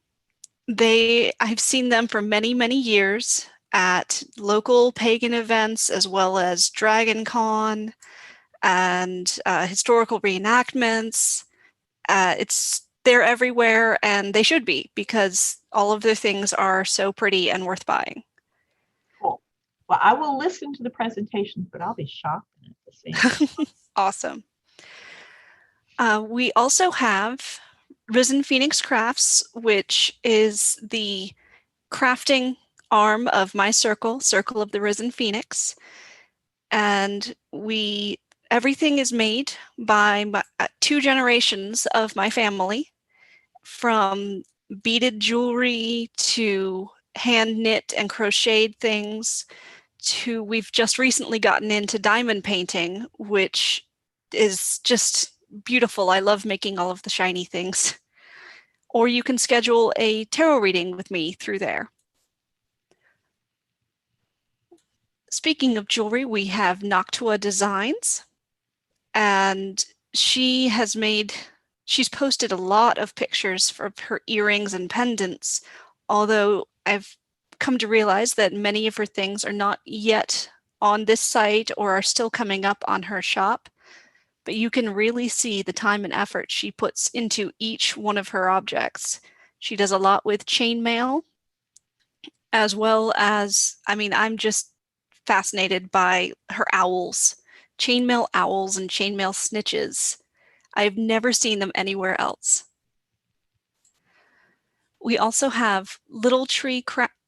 I've seen them for many, many years at local pagan events as well as Dragon Con and historical reenactments. They're everywhere, and they should be because all of their things are so pretty and worth buying. Cool. Well, I will listen to the presentations, but I'll be shopping at the same time. Awesome. We also have Risen Phoenix Crafts, which is the crafting arm of my circle of the Risen Phoenix. And everything is made by two generations of my family, from beaded jewelry to hand knit and crocheted things to we've just recently gotten into diamond painting, which is just beautiful. I love making all of the shiny things. Or you can schedule a tarot reading with me through there. Speaking of jewelry, we have Noctua Designs, and she's posted a lot of pictures of her earrings and pendants, although I've come to realize that many of her things are not yet on this site or are still coming up on her shop. But you can really see the time and effort she puts into each one of her objects. She does a lot with chainmail, as well as, I mean, I'm just fascinated by her owls, chainmail owls and chainmail snitches. I've never seen them anywhere else. We also have Little Tree Crafting,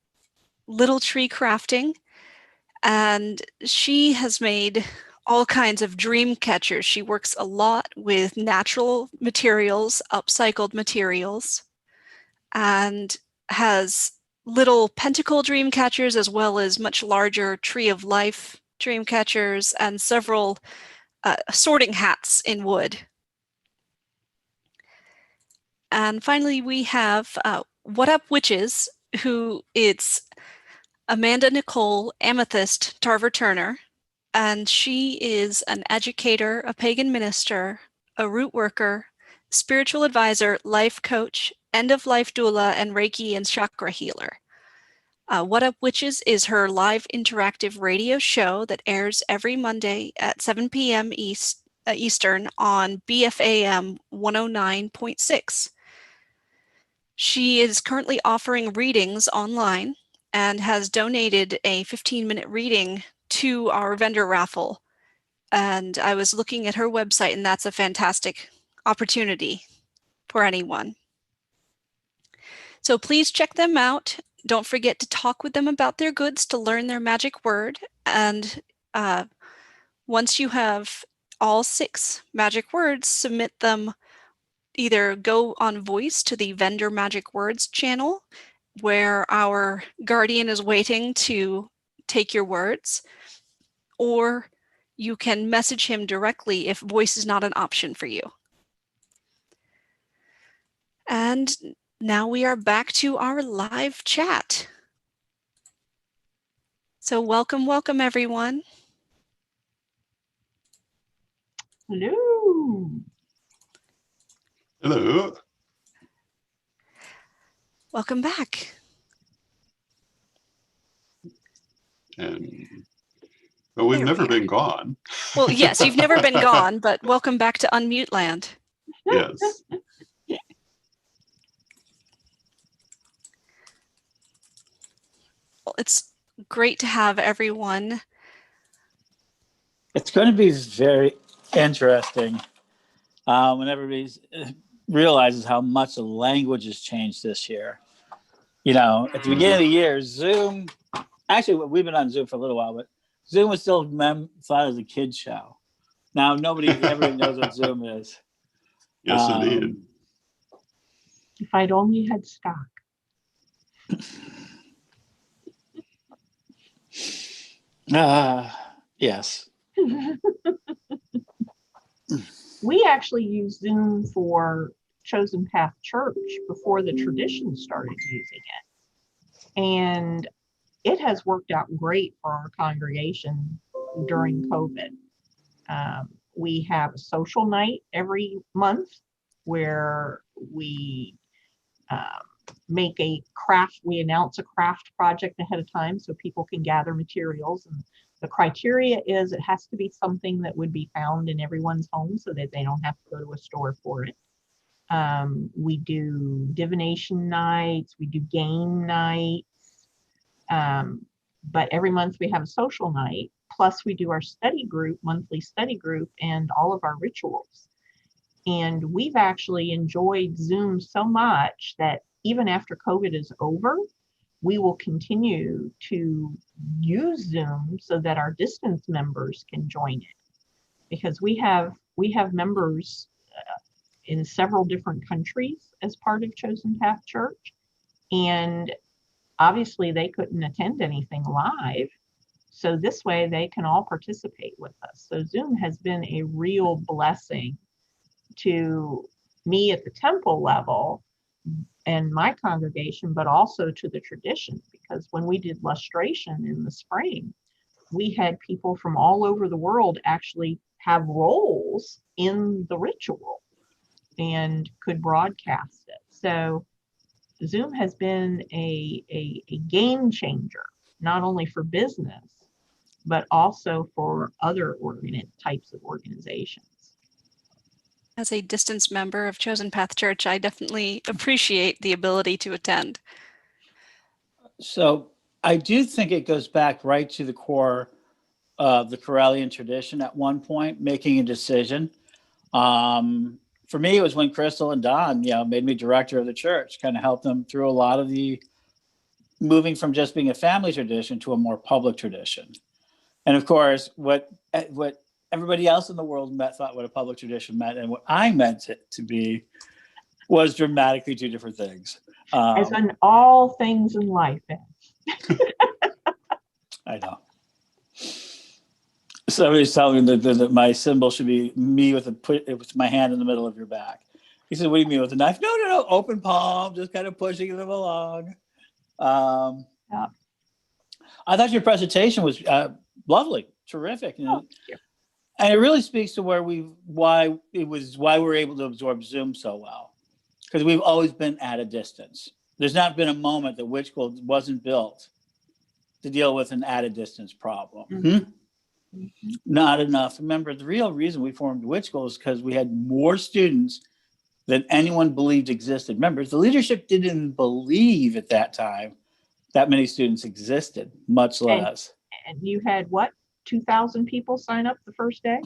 and she has made all kinds of dream catchers. She works a lot with natural materials, upcycled materials, and has little pentacle dream catchers as well as much larger Tree of Life dream catchers and several sorting hats in wood. And finally, we have What Up Witches, who it's Amanda Nicole Amethyst Tarver Turner, and she is an educator, a pagan minister, a root worker, spiritual advisor, life coach, end-of-life doula, and Reiki and chakra healer. What Up Witches is her live interactive radio show that airs every Monday at 7 p.m. Eastern on BFAM 109.6. She is currently offering readings online and has donated a 15-minute reading to our vendor raffle. And I was looking at her website, and that's a fantastic opportunity for anyone. So please check them out. Don't forget to talk with them about their goods to learn their magic word. And once you have all 6 magic words, submit them. Either go on voice to the Vendor Magic Words channel, where our guardian is waiting to take your words, or you can message him directly if voice is not an option for you. And now we are back to our live chat. So welcome, welcome everyone. Hello. Hello. Welcome back. But we've There never we been gone. Well, yes, you've never been gone, but welcome back to Unmute Land. Yes. Well, it's great to have everyone. It's going to be very interesting when everybody realizes how much the language has changed this year. You know, at the beginning of the year, Zoom, actually, we've been on Zoom for a little while, but Zoom was still thought as a kid's show. Now, everybody knows what Zoom is. Yes, indeed. If I'd only had stock. Yeah, Yes. We actually used Zoom for Chosen Path Church before the tradition started using it. And it has worked out great for our congregation during COVID. We have a social night every month where we make a craft, we announce a craft project ahead of time so people can gather materials. And the criteria is it has to be something that would be found in everyone's home so that they don't have to go to a store for it. We do divination nights, we do game nights, but every month we have a social night, plus we do our study group, monthly study group, and all of our rituals. And we've actually enjoyed Zoom so much that even after COVID is over, we will continue to use Zoom so that our distance members can join it. Because we have members in several different countries as part of Chosen Path Church. And obviously they couldn't attend anything live. So this way they can all participate with us. So Zoom has been a real blessing to me at the temple level and my congregation, but also to the tradition, because when we did lustration in the spring, we had people from all over the world actually have roles in the ritual and could broadcast it. So Zoom has been a game changer, not only for business, but also for other types of organizations. As a distance member of Chosen Path Church, I definitely appreciate the ability to attend. So I do think it goes back right to the core of the Correllian tradition at one point, making a decision. For me, it was when Crystal and Don, made me director of the church, kind of helped them through a lot of the moving from just being a family tradition to a more public tradition. And of course, what everybody else in the world thought what a public tradition meant and what I meant it to be was dramatically two different things. As in all things in life. I know. Somebody's telling me that my symbol should be me with my hand in the middle of your back. He said, "What do you mean with a knife?" No, open palm, just kind of pushing them along. Yeah. I thought your presentation was lovely, terrific, and it really speaks to why we're able to absorb Zoom so well, because we've always been at a distance. There's not been a moment that Witch School wasn't built to deal with an at a distance problem. Mm-hmm. Not enough. Remember, the real reason we formed Witch School is because we had more students than anyone believed existed. Remember, the leadership didn't believe at that time that many students existed, much less. And you had what, 2,000 people sign up the first day?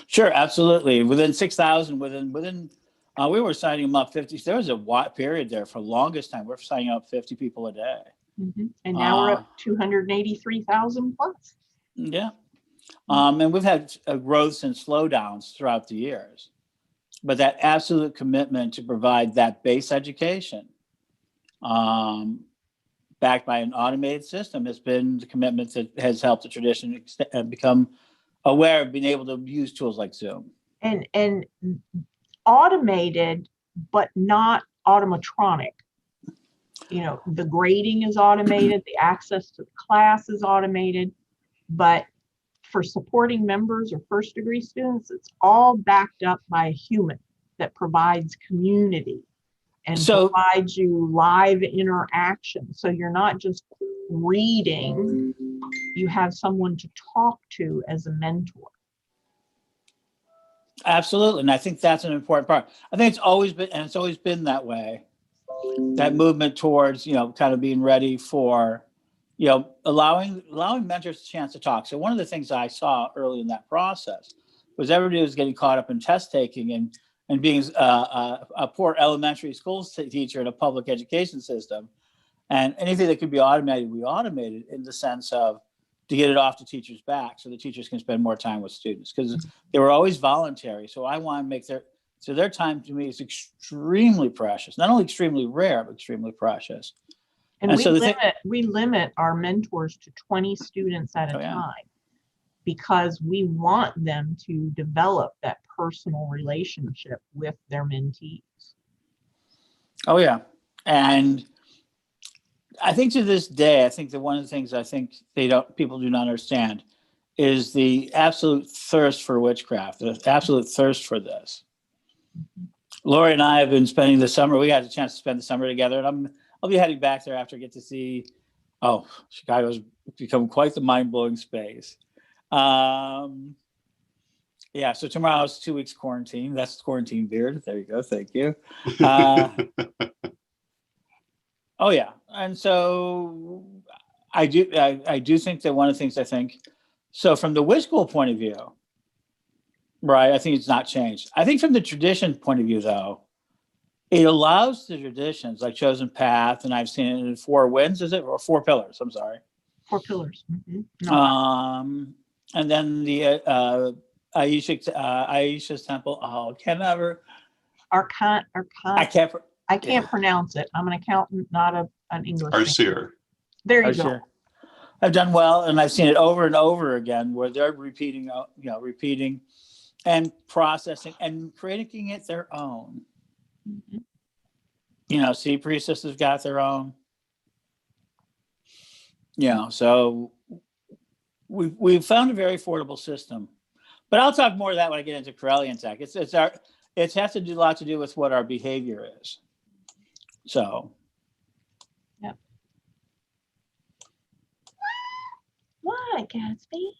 Sure, absolutely. Within 6,000, we were signing them up 50. There was a period there for the longest time. We're signing up 50 people a day. Mm-hmm. And now we're up 283,000 plus. Yeah. And we've had growths and slowdowns throughout the years. But that absolute commitment to provide that base education, backed by an automated system, has been the commitment that has helped the tradition become aware of being able to use tools like Zoom. And automated, but not automatronic. The grading is automated, the access to the class is automated, but for supporting members or first degree students, it's all backed up by a human that provides community and provides you live interaction. So you're not just reading, you have someone to talk to as a mentor. Absolutely. And I think that's an important part. I think it's always been that way. That movement towards, kind of being ready for, allowing mentors a chance to talk. So one of the things I saw early in that process was everybody was getting caught up in test taking and being a poor elementary school teacher in a public education system. And anything that could be automated, we automated in the sense of to get it off the teachers' back so the teachers can spend more time with students, because they were always voluntary. So I want to make their time to me is extremely precious, not only extremely rare, but extremely precious. And we limit our mentors to 20 students at a time. because we want them to develop that personal relationship with their mentees. Oh yeah. And I think to this day, I think that one of the things I think people do not understand is the absolute thirst for witchcraft, the absolute thirst for this. Lori and I have been spending the summer. We had a chance to spend the summer together, and I'll be heading back there after I get to see. Oh, Chicago's become quite the mind-blowing space. Yeah, so tomorrow's 2 weeks quarantine. That's quarantine beard. There you go. Thank you. Oh yeah, and so I do think that one of the things I think. So from the witch school point of view, right? I think it's not changed. I think from the tradition point of view, though, it allows the traditions like Chosen Path, and I've seen it in 4 winds. Is it or 4 pillars? I'm sorry. 4 pillars. Mm-hmm. No. And then the Aisha's temple. Oh, can never. I can't pronounce it. I'm an accountant, not an English. Arseer. There you go. I've done well, and I've seen it over and over again where they're repeating and processing and creating it their own. Mm-hmm. Sea priestesses have got their own. So we've found a very affordable system. But I'll talk more of that when I get into Corellian tech. It has to do a lot to do with what our behavior is. So. Yeah. What, Gatsby?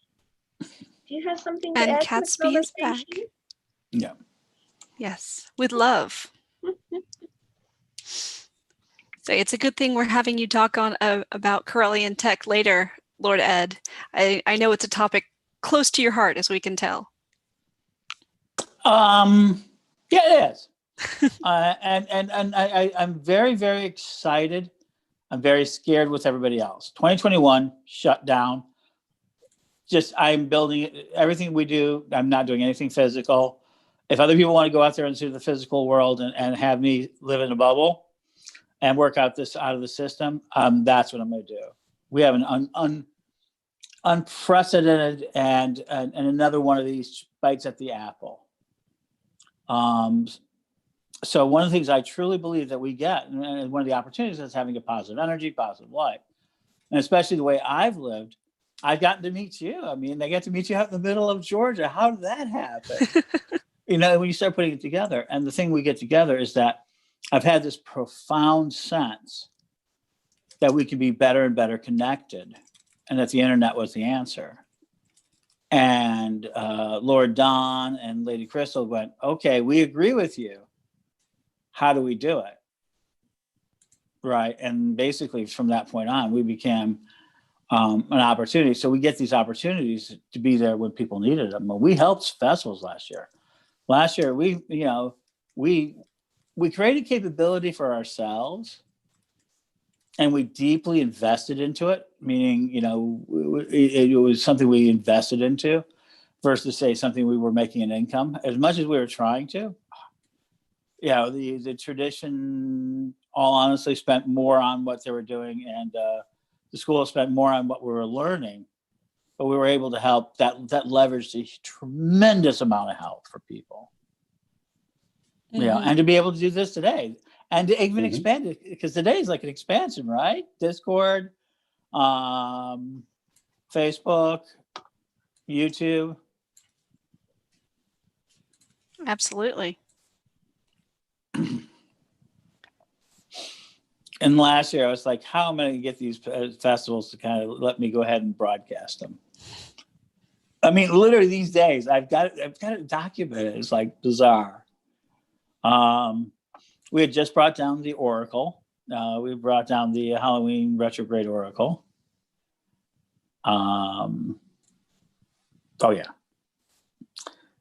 Do you have something to add to the Gatsby is back. Yeah. Yes, with love. So it's a good thing we're having you talk on about Corellian tech later, Lord Ed. I know it's a topic close to your heart, as we can tell. Yeah, it is. And I'm very, very excited. I'm very scared with everybody else. 2021 shut down. I'm building everything we do. I'm not doing anything physical. If other people want to go out there into the physical world and have me live in a bubble and work out of the system, that's what I'm going to do. We have an unprecedented and another one of these bites at the apple. So one of the things I truly believe that we get, and one of the opportunities is having a positive energy, positive life, and especially the way I've lived, I've gotten to meet you. I mean, I get to meet you out in the middle of Georgia. How did that happen? When you start putting it together, and the thing we get together is that I've had this profound sense that we can be better and better connected, and that the internet was the answer. And Lord Don and Lady Crystal went, okay, we agree with you. How do we do it? Right. And basically from that point on, we became an opportunity. So we get these opportunities to be there when people needed them. We helped festivals last year. Last year, we created capability for ourselves, and we deeply invested into it, meaning, it was something we invested into versus say something we were making an income. As much as we were trying to, the tradition, all honestly, spent more on what they were doing, and the school spent more on what we were learning, but we were able to help. That leveraged a tremendous amount of help for people. Mm-hmm. And to be able to do this today, and to even expand it, because today is like an expansion, right? Discord, Facebook, YouTube. Absolutely. And last year, I was like, how am I going to get these festivals to kind of let me go ahead and broadcast them? I mean, literally these days, I've got it documented. It's like bizarre. We had just brought down the Oracle. We brought down the Halloween retrograde Oracle. Oh yeah.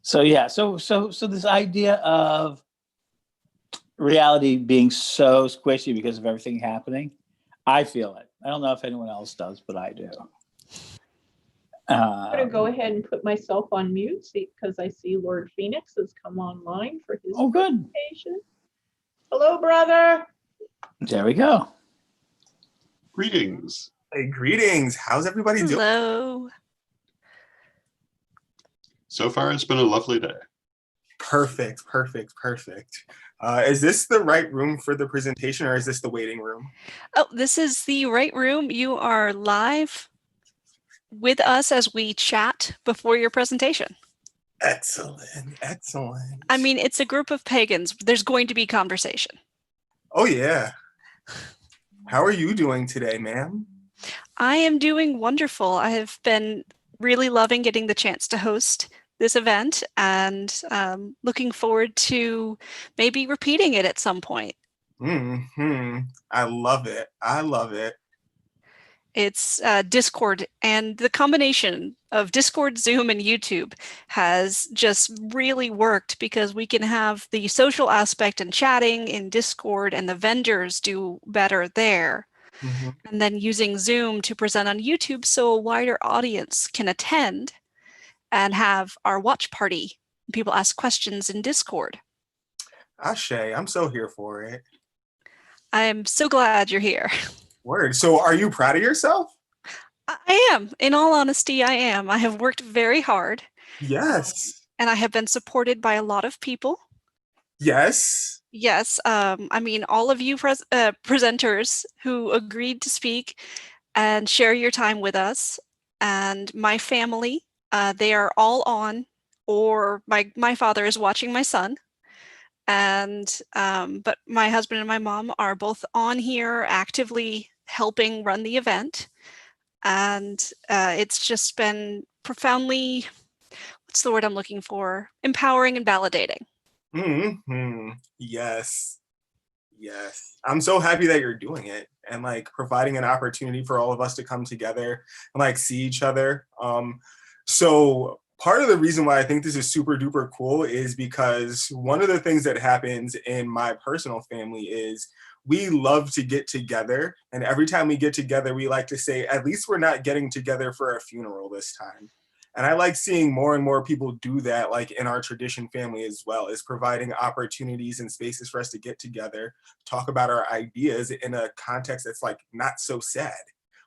So this idea of reality being so squishy because of everything happening, I feel it. I don't know if anyone else does, but I do. I'm going to go ahead and put myself on mute because I see Lord Phoenix has come online for his presentation. Hello, brother. There we go. Greetings. Hey, greetings. How's everybody doing? Hello. So far, it's been a lovely day. Perfect. Is this the right room for the presentation, or is this the waiting room? Oh, this is the right room. You are live with us as we chat before your presentation. Excellent. I mean, it's a group of pagans. There's going to be conversation. Oh, yeah. How are you doing today, ma'am? I am doing wonderful. I have been really loving getting the chance to host this event and looking forward to maybe repeating it at some point. I love it. It's Discord, and the combination of Discord, Zoom, and YouTube has just really worked because we can have the social aspect and chatting in Discord, and the vendors do better there. And then using Zoom to present on YouTube so a wider audience can attend and have our watch party. People ask questions in Discord. Ashe, I'm so here for it. I'm so glad you're here. Word. So are you proud of yourself? I am. In all honesty, I am. I have worked very hard. Yes. And I have been supported by a lot of people. Yes. Yes. I mean, all of you presenters who agreed to speak and share your time with us. And my family, they are all on, or my father is watching my son. And but my husband and my mom are both on here actively helping run the event. And it's just been profoundly, what's the word I'm looking for? Empowering and validating. Yes. I'm so happy that you're doing it and like providing an opportunity for all of us to come together and like see each other. So part of the reason why I think this is super duper cool is because one of the things that happens in my personal family is we love to get together. And every time we get together, we like to say, at least we're not getting together for a funeral this time. And I like seeing more and more people do that, like in our tradition family as well, is providing opportunities and spaces for us to get together, talk about our ideas in a context that's like not so sad,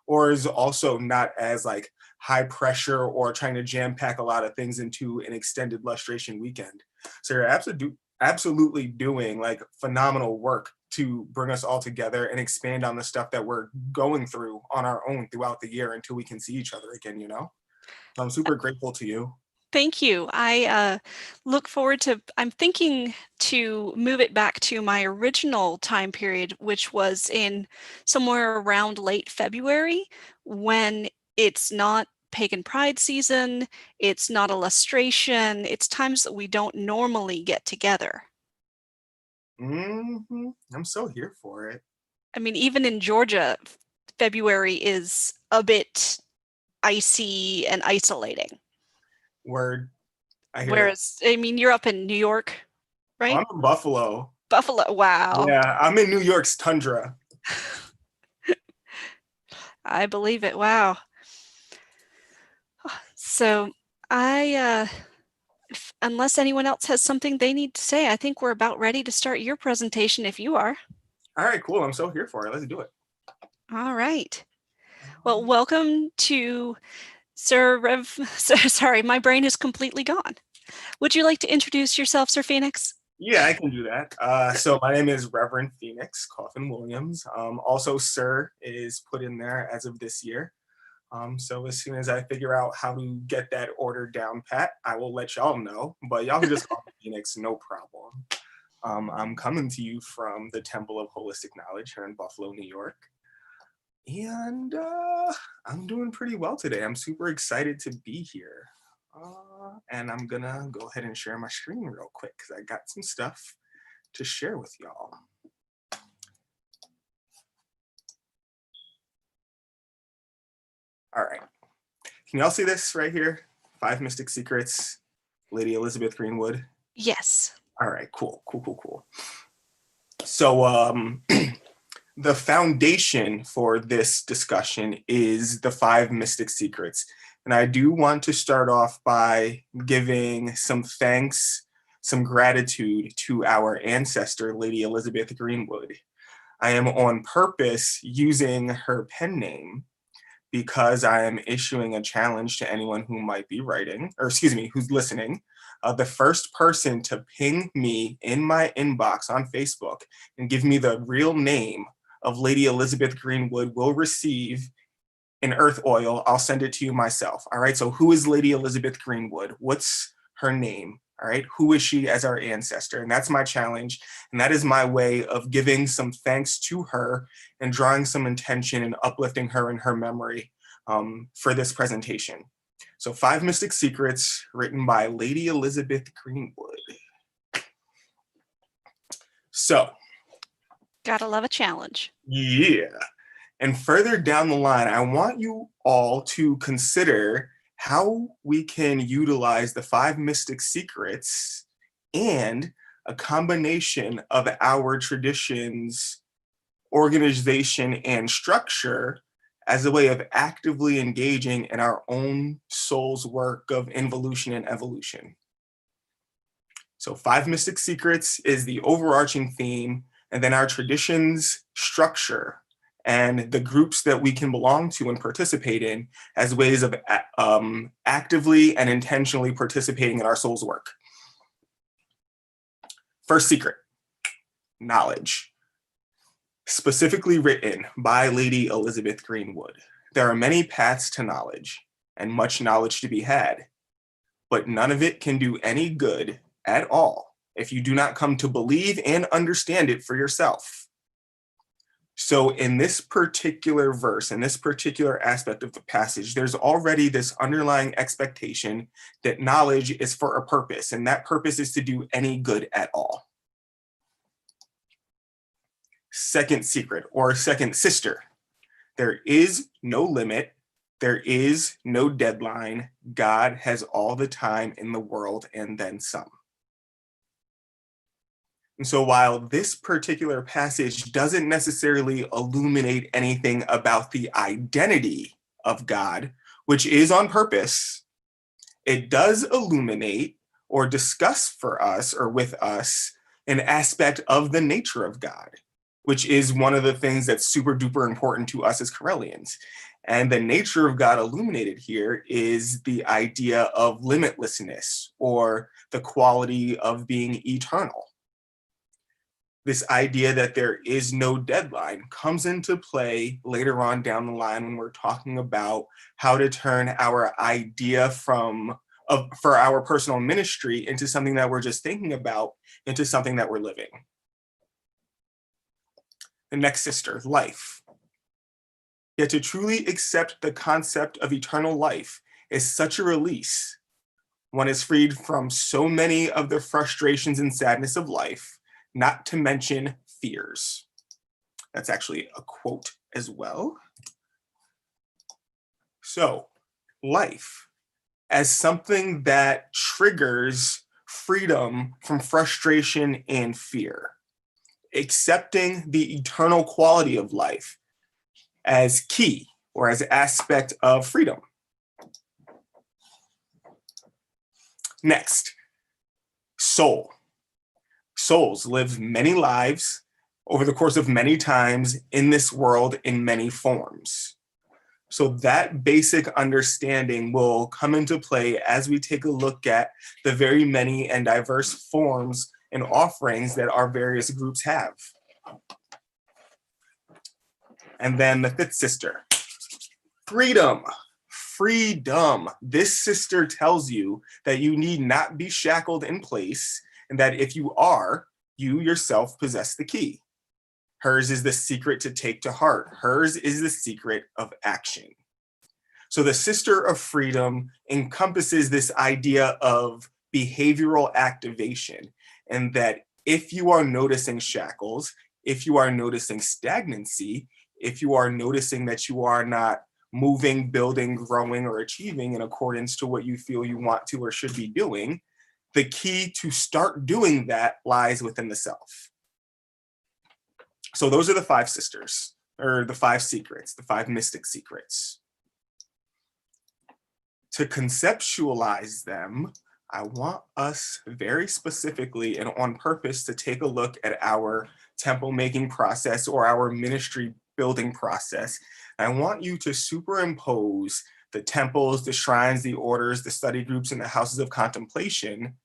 or is also not as like high pressure or trying to jam pack a lot of things into an extended lustration weekend. So you're absolutely doing like phenomenal work to bring us all together and expand on the stuff that we're going through on our own throughout the year until we can see each other again, you know? So I'm super grateful to you. Thank you. I look forward to, I'm thinking to move it back to my original time period, which was in somewhere around late February, when it's not pagan pride season, it's not a lustration, it's times that we don't normally get together. I'm so here for it. I mean, even in Georgia, February is a bit icy and isolating. Word. Whereas, I mean, you're up in New York, right? I'm in Buffalo. Buffalo, wow. Yeah, I'm in New York's tundra. I believe it, wow. So unless anyone else has something they need to say, I think we're about ready to start your presentation if you are. All right, cool. I'm so here for it. Let's do it. All right. Well, welcome to Sir Rev, sorry, my brain is completely gone. Would you like to introduce yourself, Sir Phoenix? Yeah, I can do that. So my name is Reverend Phoenix Coffin Williams. Also, Sir is put in there as of this year. So as soon as I figure out how to get that order down pat, I will let y'all know. But y'all can just call me Phoenix, no problem. I'm coming to you from the Temple of Holistic Knowledge here in Buffalo, New York. And I'm doing pretty well today. I'm super excited to be here. And I'm gonna go ahead and share my screen real quick because I got some stuff to share with y'all. All right, can y'all see this right here? 5 Mystic Secrets, Lady Elizabeth Greenwood. Yes. All right, cool. So the foundation for this discussion is the 5 Mystic Secrets. And I do want to start off by giving some thanks, some gratitude to our ancestor, Lady Elizabeth Greenwood. I am on purpose using her pen name because I am issuing a challenge to anyone who might be writing, or excuse me, who's listening. The first person to ping me in my inbox on Facebook and give me the real name of Lady Elizabeth Greenwood will receive an earth oil. I'll send it to you myself. All right. So who is Lady Elizabeth Greenwood? What's her name? All right. Who is she as our ancestor? And that's my challenge. And that is my way of giving some thanks to her and drawing some intention and uplifting her in her memory for this presentation. So 5 Mystic Secrets written by Lady Elizabeth Greenwood. So. Gotta love a challenge. Yeah. And further down the line, I want you all to consider how we can utilize the 5 Mystic Secrets and a combination of our traditions, organization, and structure as a way of actively engaging in our own soul's work of involution and evolution. So 5 Mystic Secrets is the overarching theme, and then our traditions, structure, and the groups that we can belong to and participate in as ways of actively and intentionally participating in our soul's work. First secret, knowledge. Specifically written by Lady Elizabeth Greenwood. There are many paths to knowledge and much knowledge to be had, but none of it can do any good at all if you do not come to believe and understand it for yourself. So in this particular verse, in this particular aspect of the passage, there's already this underlying expectation that knowledge is for a purpose, and that purpose is to do any good at all. Second secret, or second sister. There is no limit. There is no deadline. God has all the time in the world and then some. And so while this particular passage doesn't necessarily illuminate anything about the identity of God, which is on purpose, it does illuminate or discuss for us or with us an aspect of the nature of God, which is one of the things that's super duper important to us as Corellians. And the nature of God illuminated here is the idea of limitlessness or the quality of being eternal. This idea that there is no deadline comes into play later on down the line when we're talking about how to turn our idea for our personal ministry into something that we're just thinking about, into something that we're living. The next sister, life. Yet to truly accept the concept of eternal life is such a release. One is freed from so many of the frustrations and sadness of life, not to mention fears. That's actually a quote as well. So, life as something that triggers freedom from frustration and fear. Accepting the eternal quality of life as key or as an aspect of freedom. Next, soul. Souls live many lives over the course of many times in this world in many forms. So that basic understanding will come into play as we take a look at the very many and diverse forms and offerings that our various groups have. And then the fifth sister, freedom. Freedom. This sister tells you that you need not be shackled in place, and that if you are, you yourself possess the key. Hers is the secret to take to heart. Hers is the secret of action. So the sister of freedom encompasses this idea of behavioral activation, and that if you are noticing shackles, if you are noticing stagnancy, if you are noticing that you are not moving, building, growing, or achieving in accordance to what you feel you want to or should be doing, the key to start doing that lies within the self. So those are the 5 sisters, or the 5 secrets, the 5 mystic secrets. To conceptualize them, I want us very specifically and on purpose to take a look at our temple making process or our ministry building process. I want you to superimpose the temples, the shrines, the orders, the study groups, and the houses of contemplation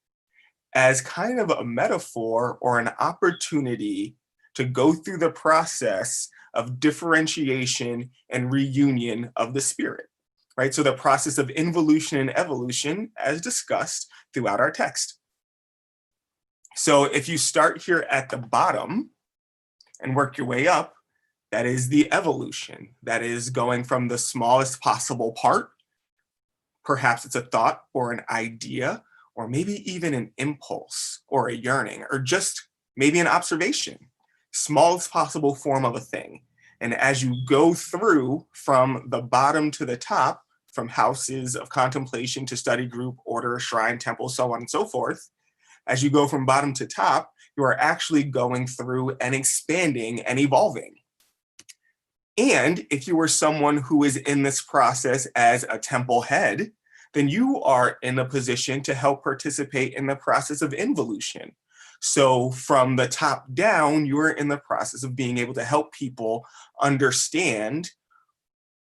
as kind of a metaphor or an opportunity to go through the process of differentiation and reunion of the spirit, right? So the process of involution and evolution as discussed throughout our text. So if you start here at the bottom and work your way up, that is the evolution. That is going from the smallest possible part. Perhaps it's a thought or an idea, or maybe even an impulse or a yearning, or just maybe an observation, smallest possible form of a thing. And as you go through from the bottom to the top, from houses of contemplation to study group, order, shrine, temple, so on and so forth, as you go from bottom to top, you are actually going through and expanding and evolving. And if you were someone who is in this process as a temple head, then you are in a position to help participate in the process of involution. So from the top down, you're in the process of being able to help people understand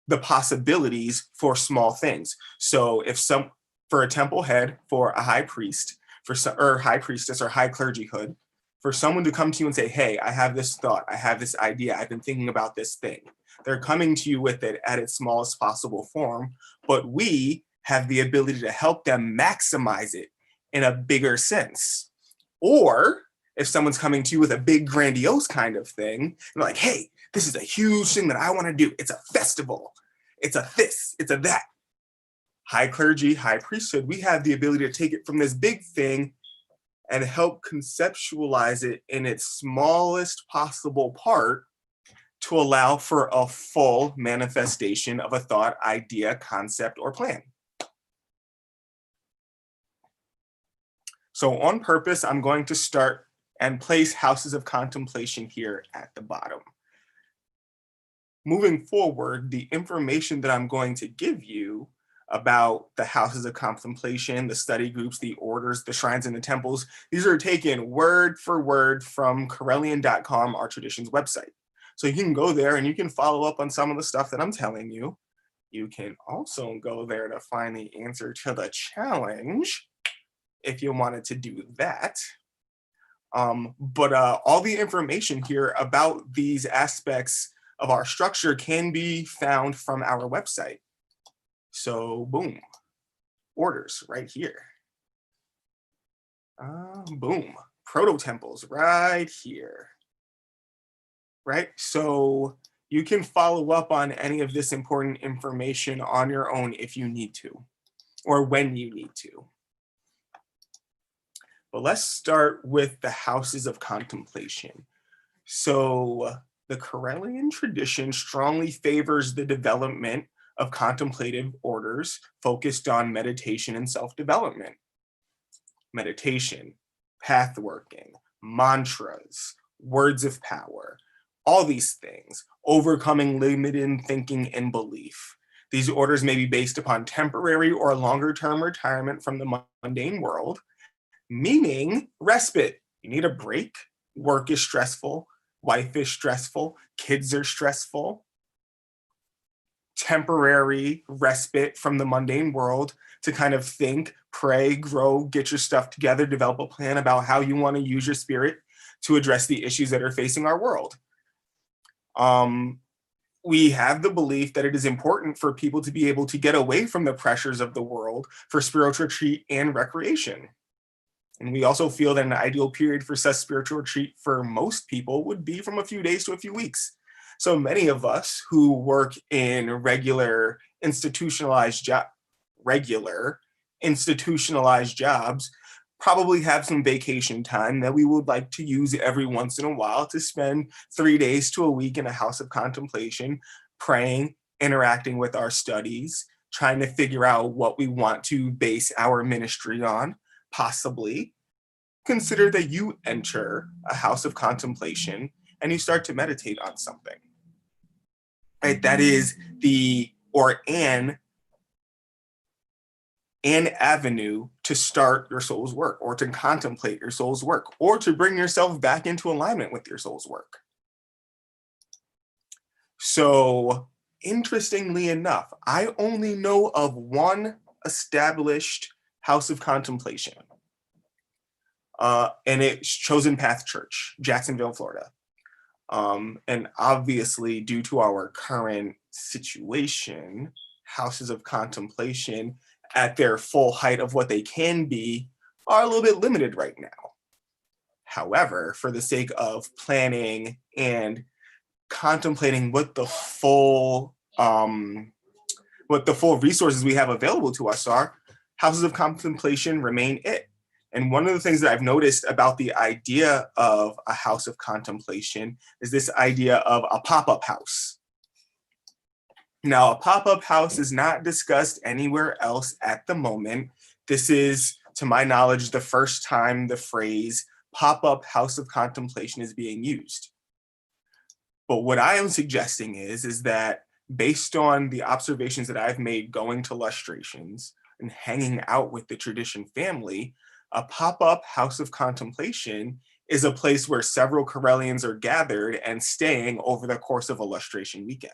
the possibilities for small things. So if for a temple head, for a high priest, or high priestess or high clergyhood, for someone to come to you and say, hey, I have this thought, I have this idea, I've been thinking about this thing. They're coming to you with it at its smallest possible form, but we have the ability to help them maximize it in a bigger sense. Or if someone's coming to you with a big grandiose kind of thing, and they're like, hey, this is a huge thing that I want to do. It's a festival. It's a this, it's a that. High clergy, high priesthood, we have the ability to take it from this big thing and help conceptualize it in its smallest possible part to allow for a full manifestation of a thought, idea, concept, or plan. So on purpose, I'm going to start and place houses of contemplation here at the bottom. Moving forward, the information that I'm going to give you about the houses of contemplation, the study groups, the orders, the shrines, and the temples, these are taken word for word from Correllian.com, our tradition's website. So you can go there and you can follow up on some of the stuff that I'm telling you. You can also go there to find the answer to the challenge if you wanted to do that. But all the information here about these aspects of our structure can be found from our website. So boom, orders right here. Boom, proto-temples right here. Right, so you can follow up on any of this important information on your own if you need to, or when you need to. But let's start with the houses of contemplation. So the Correllian tradition strongly favors the development of contemplative orders focused on meditation and self-development. Meditation, path working, mantras, words of power, all these things, overcoming limited thinking and belief. These orders may be based upon temporary or longer-term retirement from the mundane world, meaning respite. You need a break. Work is stressful. Wife is stressful. Kids are stressful. Temporary respite from the mundane world to kind of think, pray, grow, get your stuff together, develop a plan about how you want to use your spirit to address the issues that are facing our world. We have the belief that it is important for people to be able to get away from the pressures of the world for spiritual retreat and recreation. And we also feel that an ideal period for such spiritual retreat for most people would be from a few days to a few weeks. So many of us who work in regular institutionalized jobs probably have some vacation time that we would like to use every once in a while to spend 3 days to a week in a house of contemplation, praying, interacting with our studies, trying to figure out what we want to base our ministry on, possibly. Consider that you enter a house of contemplation and you start to meditate on something. Right? That is an avenue to start your soul's work, or to contemplate your soul's work, or to bring yourself back into alignment with your soul's work. So interestingly enough, I only know of one established house of contemplation. And it's Chosen Path Church, Jacksonville, Florida. And obviously, due to our current situation, houses of contemplation at their full height of what they can be are a little bit limited right now. However, for the sake of planning and contemplating what the full resources we have available to us are, houses of contemplation remain it. And one of the things that I've noticed about the idea of a house of contemplation is this idea of a pop-up house. Now, a pop-up house is not discussed anywhere else at the moment. This is, to my knowledge, the first time the phrase pop-up house of contemplation is being used. But what I am suggesting is that based on the observations that I've made going to lustrations and hanging out with the tradition family, a pop-up house of contemplation is a place where several Corellians are gathered and staying over the course of a lustration weekend.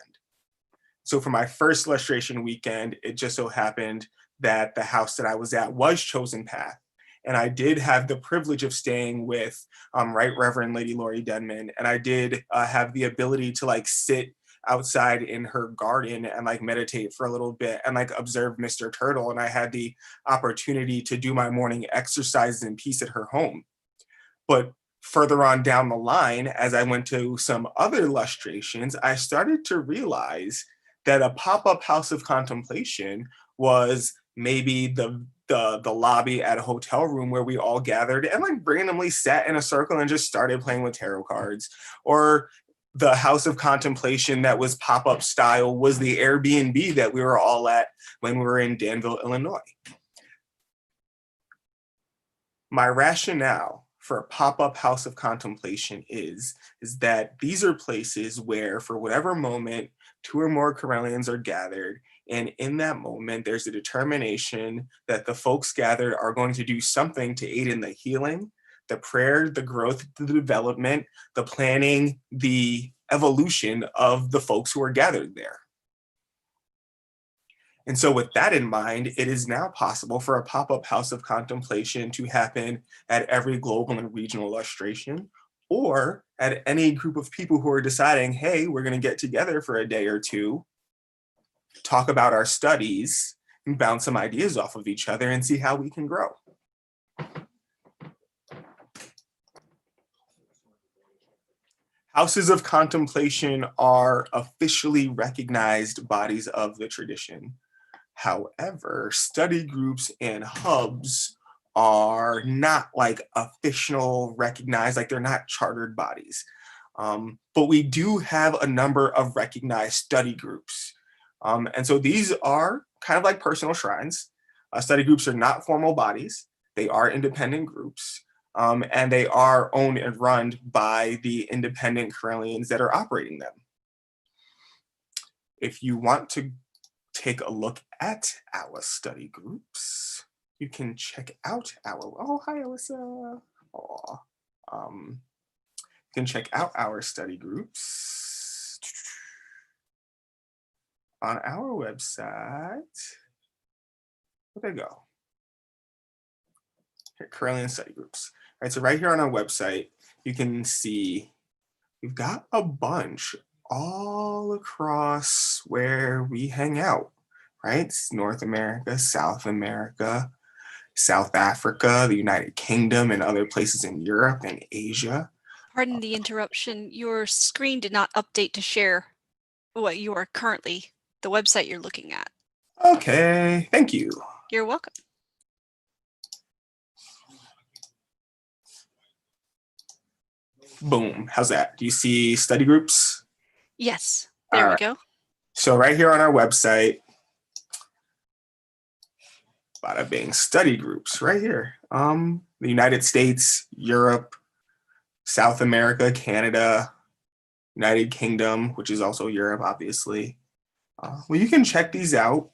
So for my first lustration weekend, it just so happened that the house that I was at was Chosen Path. And I did have the privilege of staying with Right Reverend Lady Lori Denman. And I did have the ability to like sit outside in her garden and like meditate for a little bit and like observe Mr. Turtle. And I had the opportunity to do my morning exercises in peace at her home. But further on down the line, as I went to some other lustrations, I started to realize that a pop-up house of contemplation was maybe the lobby at a hotel room where we all gathered and like randomly sat in a circle and just started playing with tarot cards. Or the house of contemplation that was pop-up style was the Airbnb that we were all at when we were in Danville, Illinois. My rationale for a pop-up house of contemplation is that these are places where, for whatever moment, 2 or more Corellians are gathered, and in that moment, there's a determination that the folks gathered are going to do something to aid in the healing, the prayer, the growth, the development, the planning, the evolution of the folks who are gathered there. And so with that in mind, it is now possible for a pop-up house of contemplation to happen at every global and regional lustration, or at any group of people who are deciding, hey, we're going to get together for a day or two, talk about our studies, and bounce some ideas off of each other and see how we can grow. Houses of contemplation are officially recognized bodies of the tradition. However, study groups and hubs are not like official recognized, like they're not chartered bodies. But we do have a number of recognized study groups. And so these are kind of like personal shrines. Study groups are not formal bodies. They are independent groups. And they are owned and run by the independent Corellians that are operating them. If you want to take a look at our study groups, you can check out our, oh, hi, Alyssa. Oh, you can check out our study groups on our website. Where'd they go? Here, Corellian study groups. All right, so right here on our website, you can see we've got a bunch all across where we hang out, right? It's North America, South Africa, the United Kingdom, and other places in Europe and Asia. Pardon the interruption. Your screen did not update to share what you are currently, the website you're looking at. Okay, thank you. You're welcome. Boom, how's that? Do you see study groups? Yes, there we go. So right here on our website, bada bing, study groups right here. The United States, Europe, South America, Canada, United Kingdom, which is also Europe, obviously. Well, you can check these out.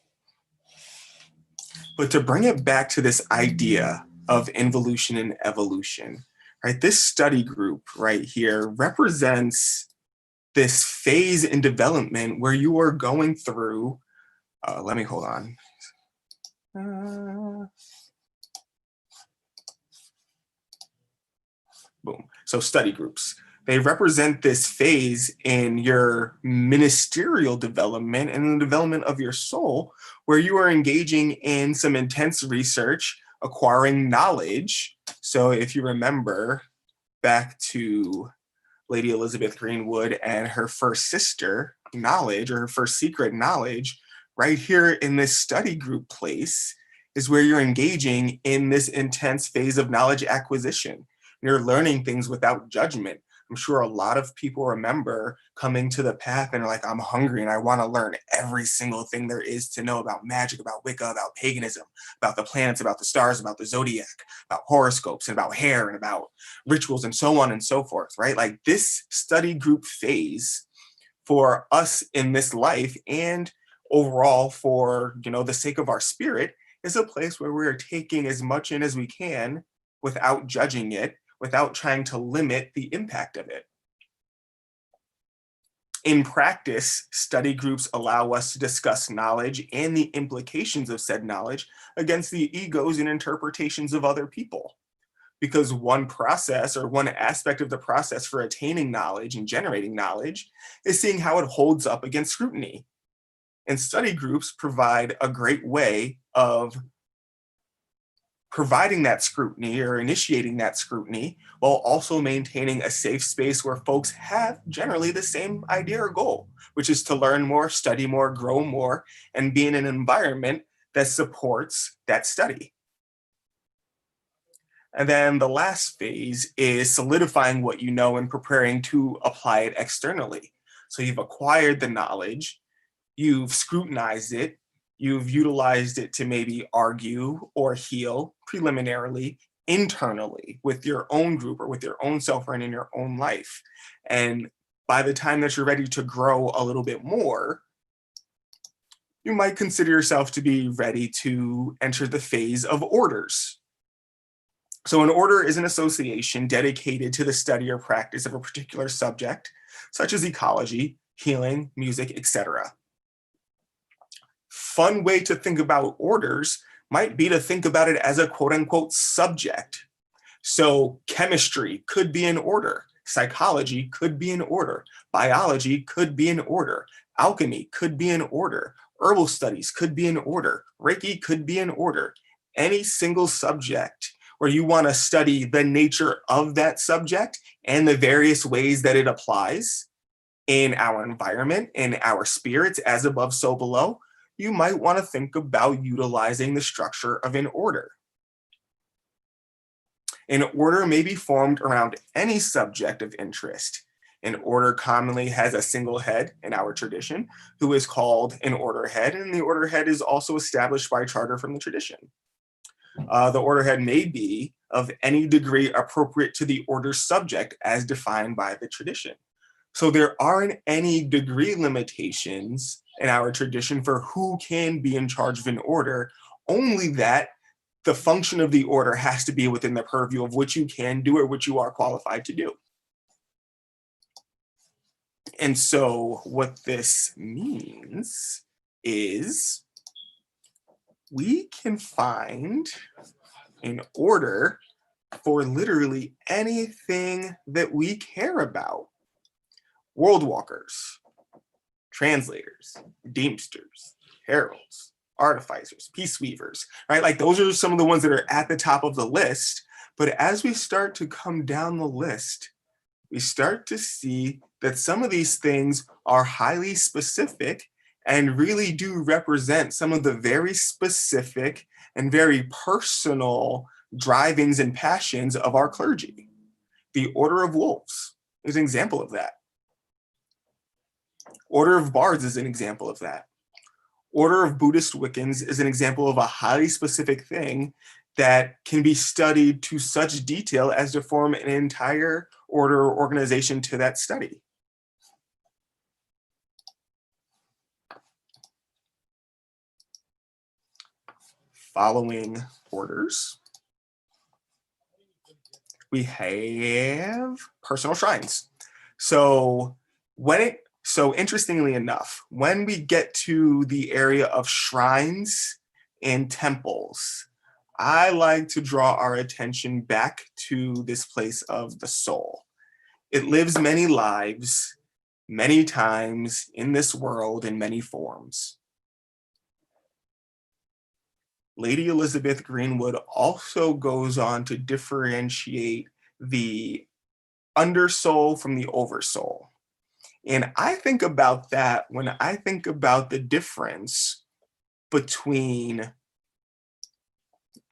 But to bring it back to this idea of involution and evolution, right? This study group right here represents this phase in development where you are going through, let me hold on. Boom. So study groups. They represent this phase in your ministerial development and the development of your soul, where you are engaging in some intense research, acquiring knowledge. So if you remember back to Lady Elizabeth Greenwood and her first sister knowledge, or her first secret knowledge, right here in this study group place is where you're engaging in this intense phase of knowledge acquisition. You're learning things without judgment. I'm sure a lot of people remember coming to the path and are like, I'm hungry and I want to learn every single thing there is to know about magic, about Wicca, about paganism, about the planets, about the stars, about the zodiac, about horoscopes and about hair and about rituals and so on and so forth, right? Like this study group phase for us in this life and overall for, the sake of our spirit is a place where we're taking as much in as we can without judging it, without trying to limit the impact of it. In practice, study groups allow us to discuss knowledge and the implications of said knowledge against the egos and interpretations of other people. Because one process or one aspect of the process for attaining knowledge and generating knowledge is seeing how it holds up against scrutiny. And study groups provide a great way of providing that scrutiny or initiating that scrutiny while also maintaining a safe space where folks have generally the same idea or goal, which is to learn more, study more, grow more, and be in an environment that supports that study. And then the last phase is solidifying what you know and preparing to apply it externally. So you've acquired the knowledge, you've scrutinized it, you've utilized it to maybe argue or heal preliminarily, internally with your own group or with your own self and in your own life. And by the time that you're ready to grow a little bit more, you might consider yourself to be ready to enter the phase of orders. So an order is an association dedicated to the study or practice of a particular subject, such as ecology, healing, music, etc. Fun way to think about orders might be to think about it as a quote unquote subject. So chemistry could be an order, psychology could be an order, biology could be an order, alchemy could be an order, herbal studies could be an order, Reiki could be an order. Any single subject where you want to study the nature of that subject and the various ways that it applies in our environment, in our spirits, as above, so below, you might want to think about utilizing the structure of an order. An order may be formed around any subject of interest. An order commonly has a single head in our tradition, who is called an order head, and the order head is also established by charter from the tradition. The order head may be of any degree appropriate to the order subject as defined by the tradition. So there aren't any degree limitations in our tradition for who can be in charge of an order, only that the function of the order has to be within the purview of what you can do or what you are qualified to do. And so what this means is we can find an order for literally anything that we care about. World walkers, translators, deemsters, heralds, artificers, peace weavers, right? Like those are some of the ones that are at the top of the list. But as we start to come down the list, we start to see that some of these things are highly specific and really do represent some of the very specific and very personal drivings and passions of our clergy. The Order of Wolves is an example of that. Order of Bards is an example of that. Order of Buddhist Wiccans is an example of a highly specific thing that can be studied to such detail as to form an entire order or organization to that study. Following orders, we have personal shrines. So So interestingly enough, when we get to the area of shrines and temples, I like to draw our attention back to this place of the soul. It lives many lives, many times in this world in many forms. Lady Elizabeth Greenwood also goes on to differentiate the undersoul from the oversoul. And I think about that when I think about the difference between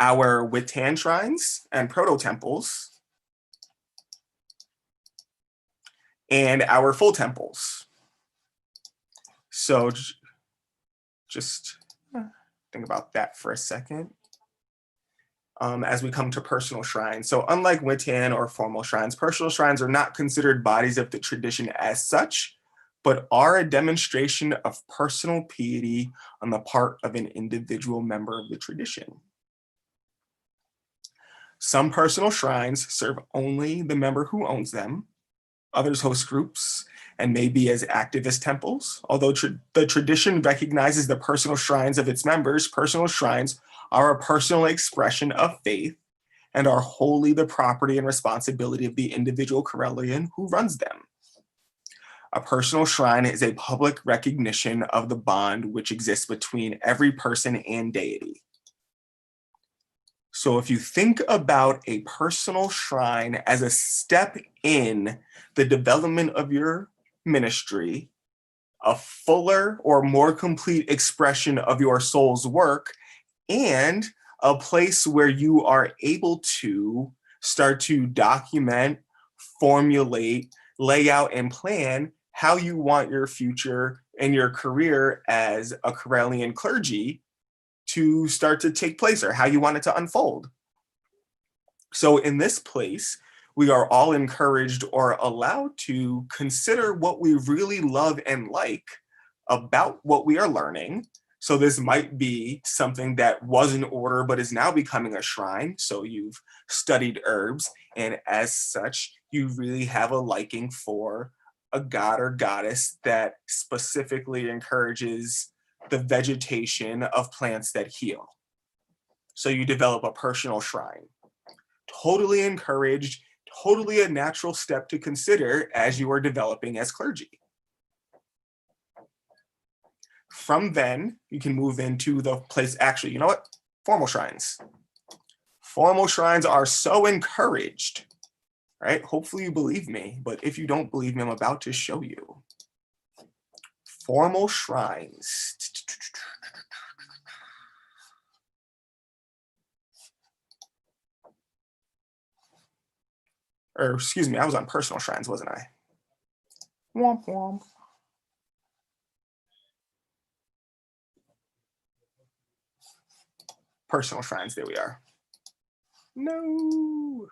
our Witan shrines and proto-temples and our full temples. So just think about that for a second. As we come to personal shrines. So unlike Witan or formal shrines, personal shrines are not considered bodies of the tradition as such, but are a demonstration of personal piety on the part of an individual member of the tradition. Some personal shrines serve only the member who owns them. Others host groups and may be as active as temples. Although the tradition recognizes the personal shrines of its members, personal shrines are a personal expression of faith and are wholly the property and responsibility of the individual Corellian who runs them. A personal shrine is a public recognition of the bond which exists between every person and deity. So if you think about a personal shrine as a step in the development of your ministry, a fuller or more complete expression of your soul's work, and a place where you are able to start to document, formulate, lay out, and plan how you want your future and your career as a Corellian clergy to start to take place, or how you want it to unfold. So in this place, we are all encouraged or allowed to consider what we really love and like about what we are learning. So this might be something that was in order, but is now becoming a shrine. So you've studied herbs, and as such, you really have a liking for a god or goddess that specifically encourages the vegetation of plants that heal. So you develop a personal shrine. Totally encouraged, totally a natural step to consider as you are developing as clergy. From then, you can move into the place, actually, you know what? Formal shrines. Formal shrines are so encouraged, right? Hopefully you believe me, but if you don't believe me, I'm about to show you. Formal shrines. Or excuse me, I was on personal shrines, wasn't I? Womp womp. Personal shrines, there we are. No.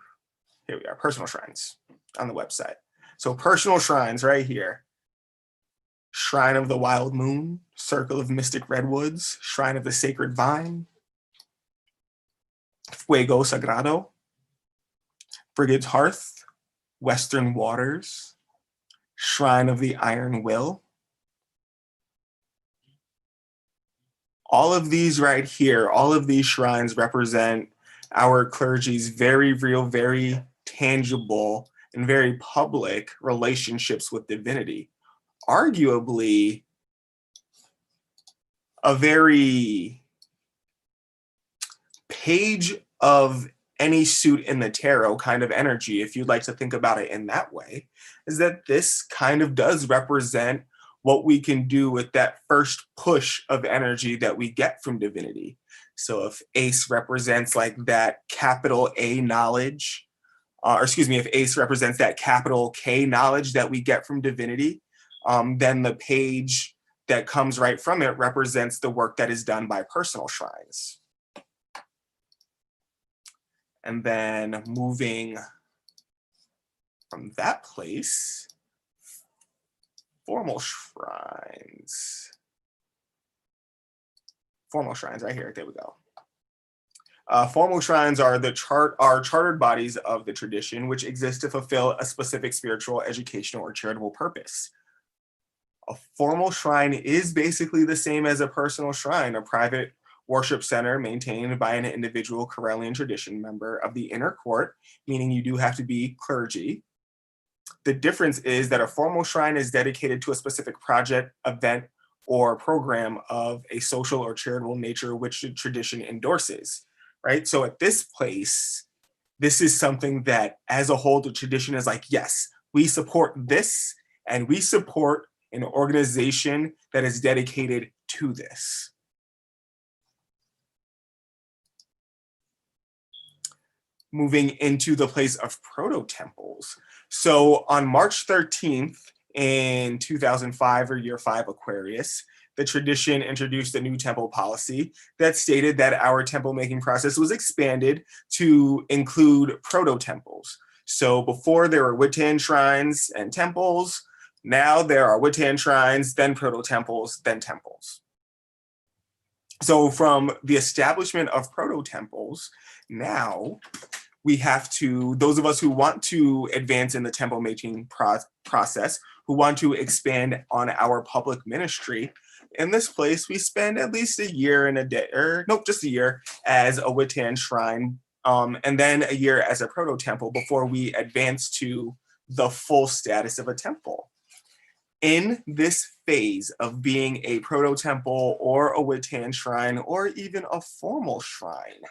Here we are, personal shrines on the website. So personal shrines right here. Shrine of the Wild Moon, Circle of Mystic Redwoods, Shrine of the Sacred Vine, Fuego Sagrado, Brigade's Hearth, Western Waters, Shrine of the Iron Will. All of these right here, all of these shrines represent our clergy's very real, very tangible, and very public relationships with divinity. Arguably, a very page of any suit in the tarot kind of energy, if you'd like to think about it in that way, is that this kind of does represent what we can do with that first push of energy that we get from divinity. So if ace represents like that capital A knowledge, or excuse me, if ace represents that capital K knowledge that we get from divinity, then the page that comes right from it represents the work that is done by personal shrines. And then moving from that place, formal shrines. Formal shrines right here, there we go. Formal shrines are chartered bodies of the tradition which exist to fulfill a specific spiritual, educational, or charitable purpose. A formal shrine is basically the same as a personal shrine, a private worship center maintained by an individual Karelian tradition member of the inner court, meaning you do have to be clergy. The difference is that a formal shrine is dedicated to a specific project, event, or program of a social or charitable nature which the tradition endorses, right? So at this place, this is something that as a whole, the tradition is like, yes, we support this and we support an organization that is dedicated to this. Moving into the place of proto-temples. So on March 13th in 2005, or year 5 Aquarius, the tradition introduced a new temple policy that stated that our temple making process was expanded to include proto-temples. So before there were Wittan shrines and temples, now there are Wittan shrines, then proto-temples, then temples. So from the establishment of proto-temples, now we have to, those of us who want to advance in the temple making process, who want to expand on our public ministry, in this place, we spend at least a year and a day, or nope, just a year as a Wittan shrine, and then a year as a proto-temple before we advance to the full status of a temple. In this phase of being a proto-temple or a Wittan shrine or even a formal shrine,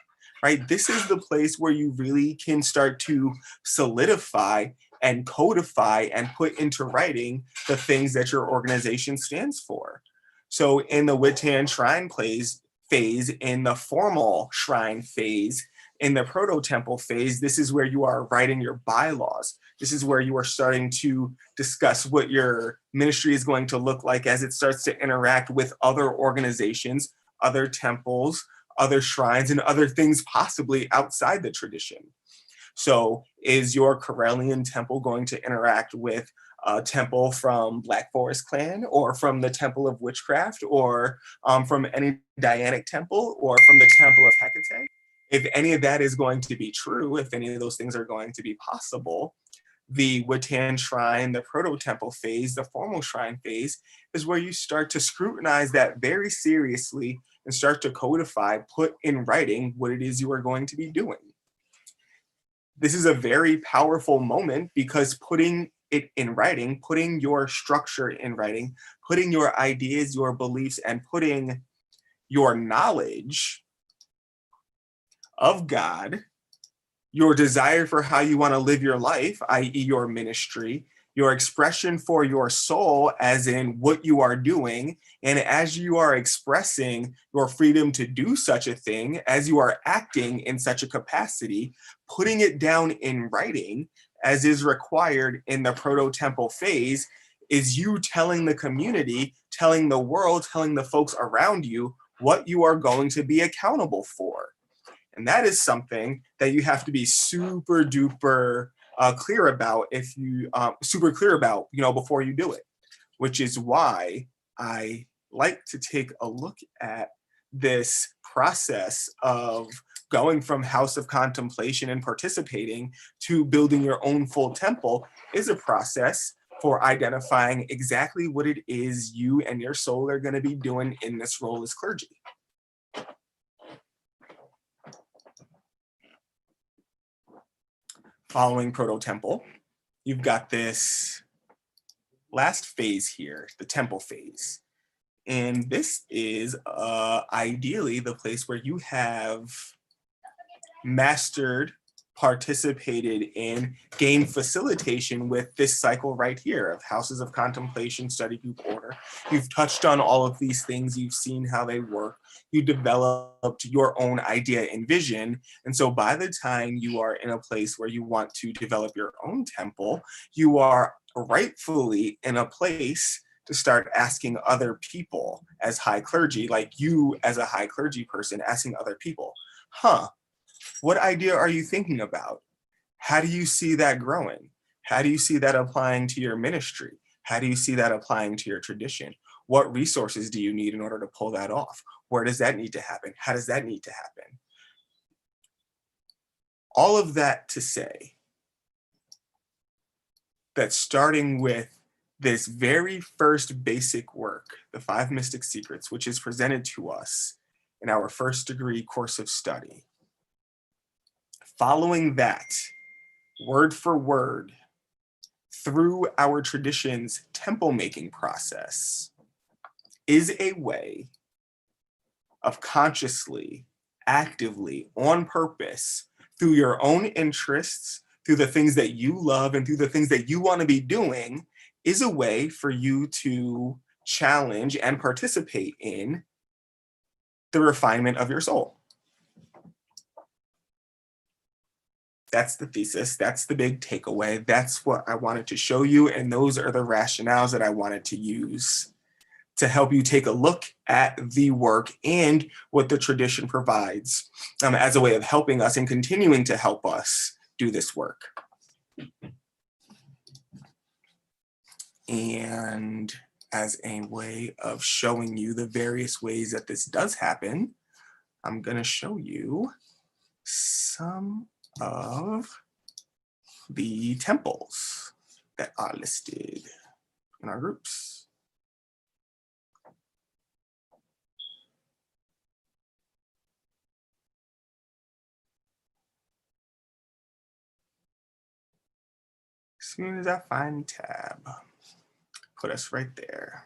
right? This is the place where you really can start to solidify and codify and put into writing the things that your organization stands for. So in the Wittan shrine phase, in the formal shrine phase, in the proto-temple phase, this is where you are writing your bylaws. This is where you are starting to discuss what your ministry is going to look like as it starts to interact with other organizations, other temples, other shrines, and other things possibly outside the tradition. So is your Karelian temple going to interact with a temple from Black Forest Clan, or from the Temple of Witchcraft, or from any Dianic temple, or from the Temple of Hecate? If any of that is going to be true, if any of those things are going to be possible, the Wittan shrine, the proto-temple phase, the formal shrine phase, is where you start to scrutinize that very seriously and start to codify, put in writing what it is you are going to be doing. This is a very powerful moment because putting it in writing, putting your structure in writing, putting your ideas, your beliefs, and putting your knowledge of God, your desire for how you want to live your life, i.e. your ministry, your expression for your soul, as in what you are doing, and as you are expressing your freedom to do such a thing, as you are acting in such a capacity, putting it down in writing, as is required in the proto-temple phase, is you telling the community, telling the world, telling the folks around you what you are going to be accountable for. And that is something that you have to be super duper clear about before you do it, which is why I like to take a look at this process of going from house of contemplation and participating to building your own full temple is a process for identifying exactly what it is you and your soul are going to be doing in this role as clergy. Following proto-temple, you've got this last phase here, the temple phase. And this is ideally the place where you have mastered, participated in, gained facilitation with this cycle right here of houses of contemplation, study group, order. You've touched on all of these things. You've seen how they work. You developed your own idea and vision. And so by the time you are in a place where you want to develop your own temple, you are rightfully in a place to start asking other people as high clergy, like you as a high clergy person, asking other people, what idea are you thinking about? How do you see that growing? How do you see that applying to your ministry? How do you see that applying to your tradition? What resources do you need in order to pull that off? Where does that need to happen? How does that need to happen? All of that to say that starting with this very first basic work, the 5 Mystic Secrets, which is presented to us in our first degree course of study. Following that, word for word, through our tradition's temple making process, is a way of consciously, actively, on purpose, through your own interests, through the things that you love and through the things that you want to be doing, is a way for you to challenge and participate in the refinement of your soul. That's the thesis. That's the big takeaway. That's what I wanted to show you. And those are the rationales that I wanted to use to help you take a look at the work and what the tradition provides as a way of helping us and continuing to help us do this work. And as a way of showing you the various ways that this does happen, I'm going to show you some of the temples that are listed in our groups. As soon as I find tab, put us right there.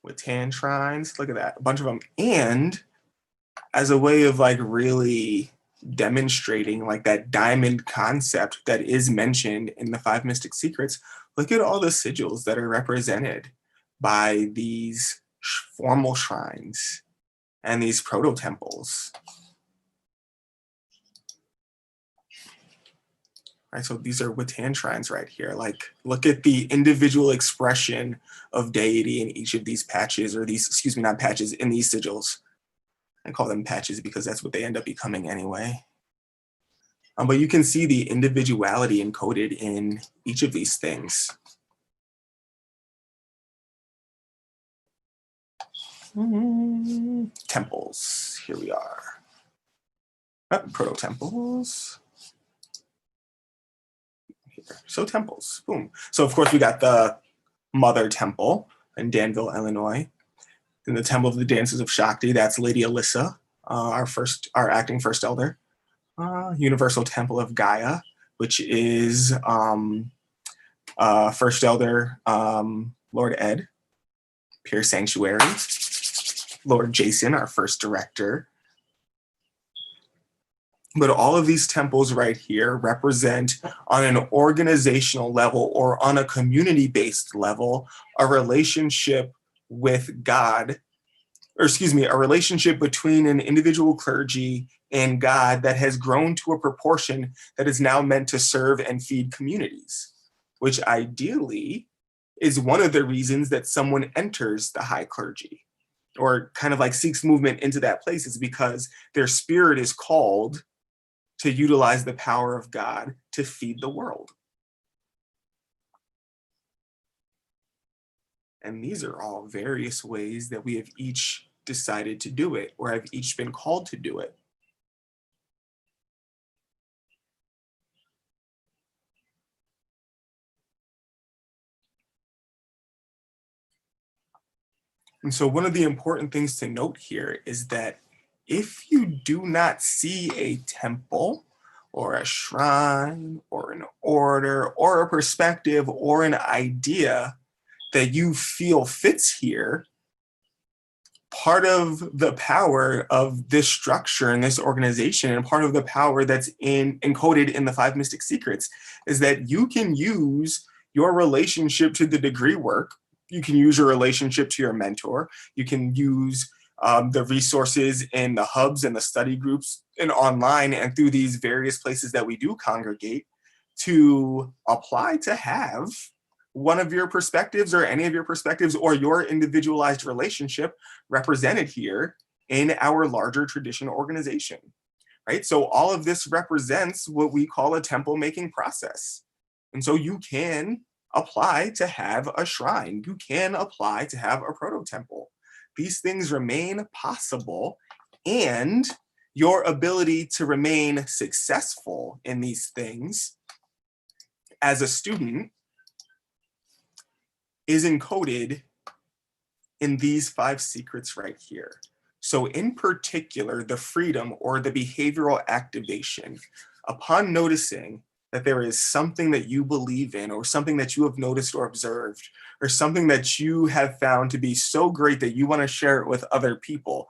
With 10 shrines, look at that, a bunch of them. And as a way of like really demonstrating like that diamond concept that is mentioned in the 5 Mystic Secrets, look at all the sigils that are represented by these formal shrines and these proto-temples. Right, so these are Watan shrines right here. Like, look at the individual expression of deity in each of these patches, or these, excuse me, not patches, in these sigils. I call them patches because that's what they end up becoming anyway. But you can see the individuality encoded in each of these things. Temples, here we are. Proto-temples. So temples, boom. So of course we got the Mother Temple in Danville, Illinois. Then the Temple of the Dances of Shakti, that's Lady Alyssa, our acting first elder. Universal Temple of Gaia, which is first elder Lord Ed, Pure Sanctuary. Lord Jason, our first director. But all of these temples right here represent, on an organizational level or on a community-based level, a relationship with God, or excuse me, a relationship between an individual clergy and God that has grown to a proportion that is now meant to serve and feed communities, which ideally is one of the reasons that someone enters the high clergy or kind of like seeks movement into that place, is because their spirit is called to utilize the power of God to feed the world. And these are all various ways that we have each decided to do it, or have each been called to do it. And so one of the important things to note here is that if you do not see a temple or a shrine or an order or a perspective or an idea that you feel fits here, part of the power of this structure and this organization, and part of the power that's encoded in the 5 Mystic Secrets, is that you can use your relationship to the degree work. You can use your relationship to your mentor. You can use the resources in the hubs and the study groups and online and through these various places that we do congregate to apply to have one of your perspectives or any of your perspectives or your individualized relationship represented here in our larger tradition organization, right? So all of this represents what we call a temple making process. And so you can apply to have a shrine. You can apply to have a proto-temple. These things remain possible and your ability to remain successful in these things as a student is encoded in these 5 secrets right here. So in particular, the freedom or the behavioral activation, upon noticing that there is something that you believe in, or something that you have noticed or observed, or something that you have found to be so great that you want to share it with other people,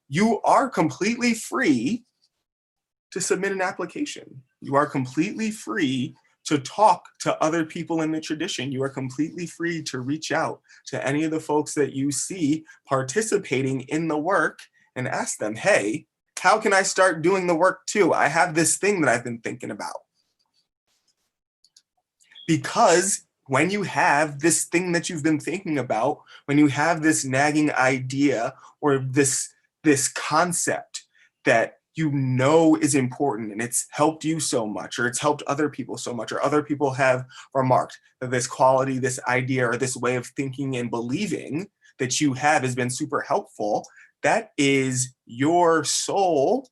you are completely free to submit an application. You are completely free to talk to other people in the tradition. You are completely free to reach out to any of the folks that you see participating in the work and ask them, hey, how can I start doing the work too? I have this thing that I've been thinking about. Because when you have this thing that you've been thinking about, when you have this nagging idea or this concept that you know is important and it's helped you so much, or it's helped other people so much, or other people have remarked that this quality, this idea, or this way of thinking and believing that you have has been super helpful, that is your soul,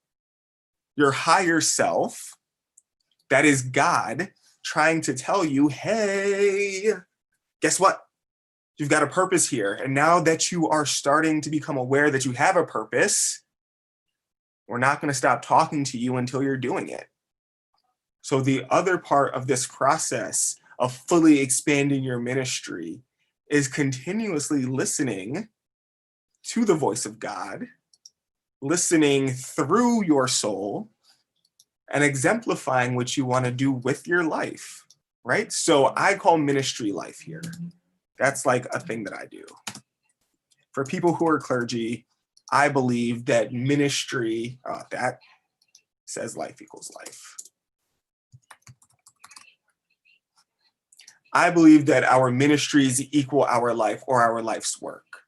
your higher self, that is God trying to tell you, hey, guess what? You've got a purpose here. And now that you are starting to become aware that you have a purpose, we're not going to stop talking to you until you're doing it. So the other part of this process of fully expanding your ministry is continuously listening to the voice of God, listening through your soul, and exemplifying what you want to do with your life, right? So I call ministry life here. That's like a thing that I do. For people who are clergy, I believe that ministry, that says life equals life. I believe that our ministries equal our life or our life's work,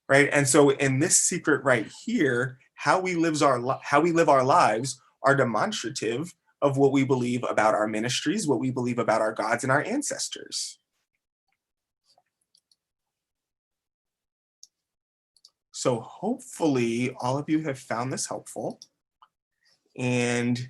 right? And so in this secret right here, how we live our lives are demonstrative of what we believe about our ministries, what we believe about our gods and our ancestors. So hopefully all of you have found this helpful, and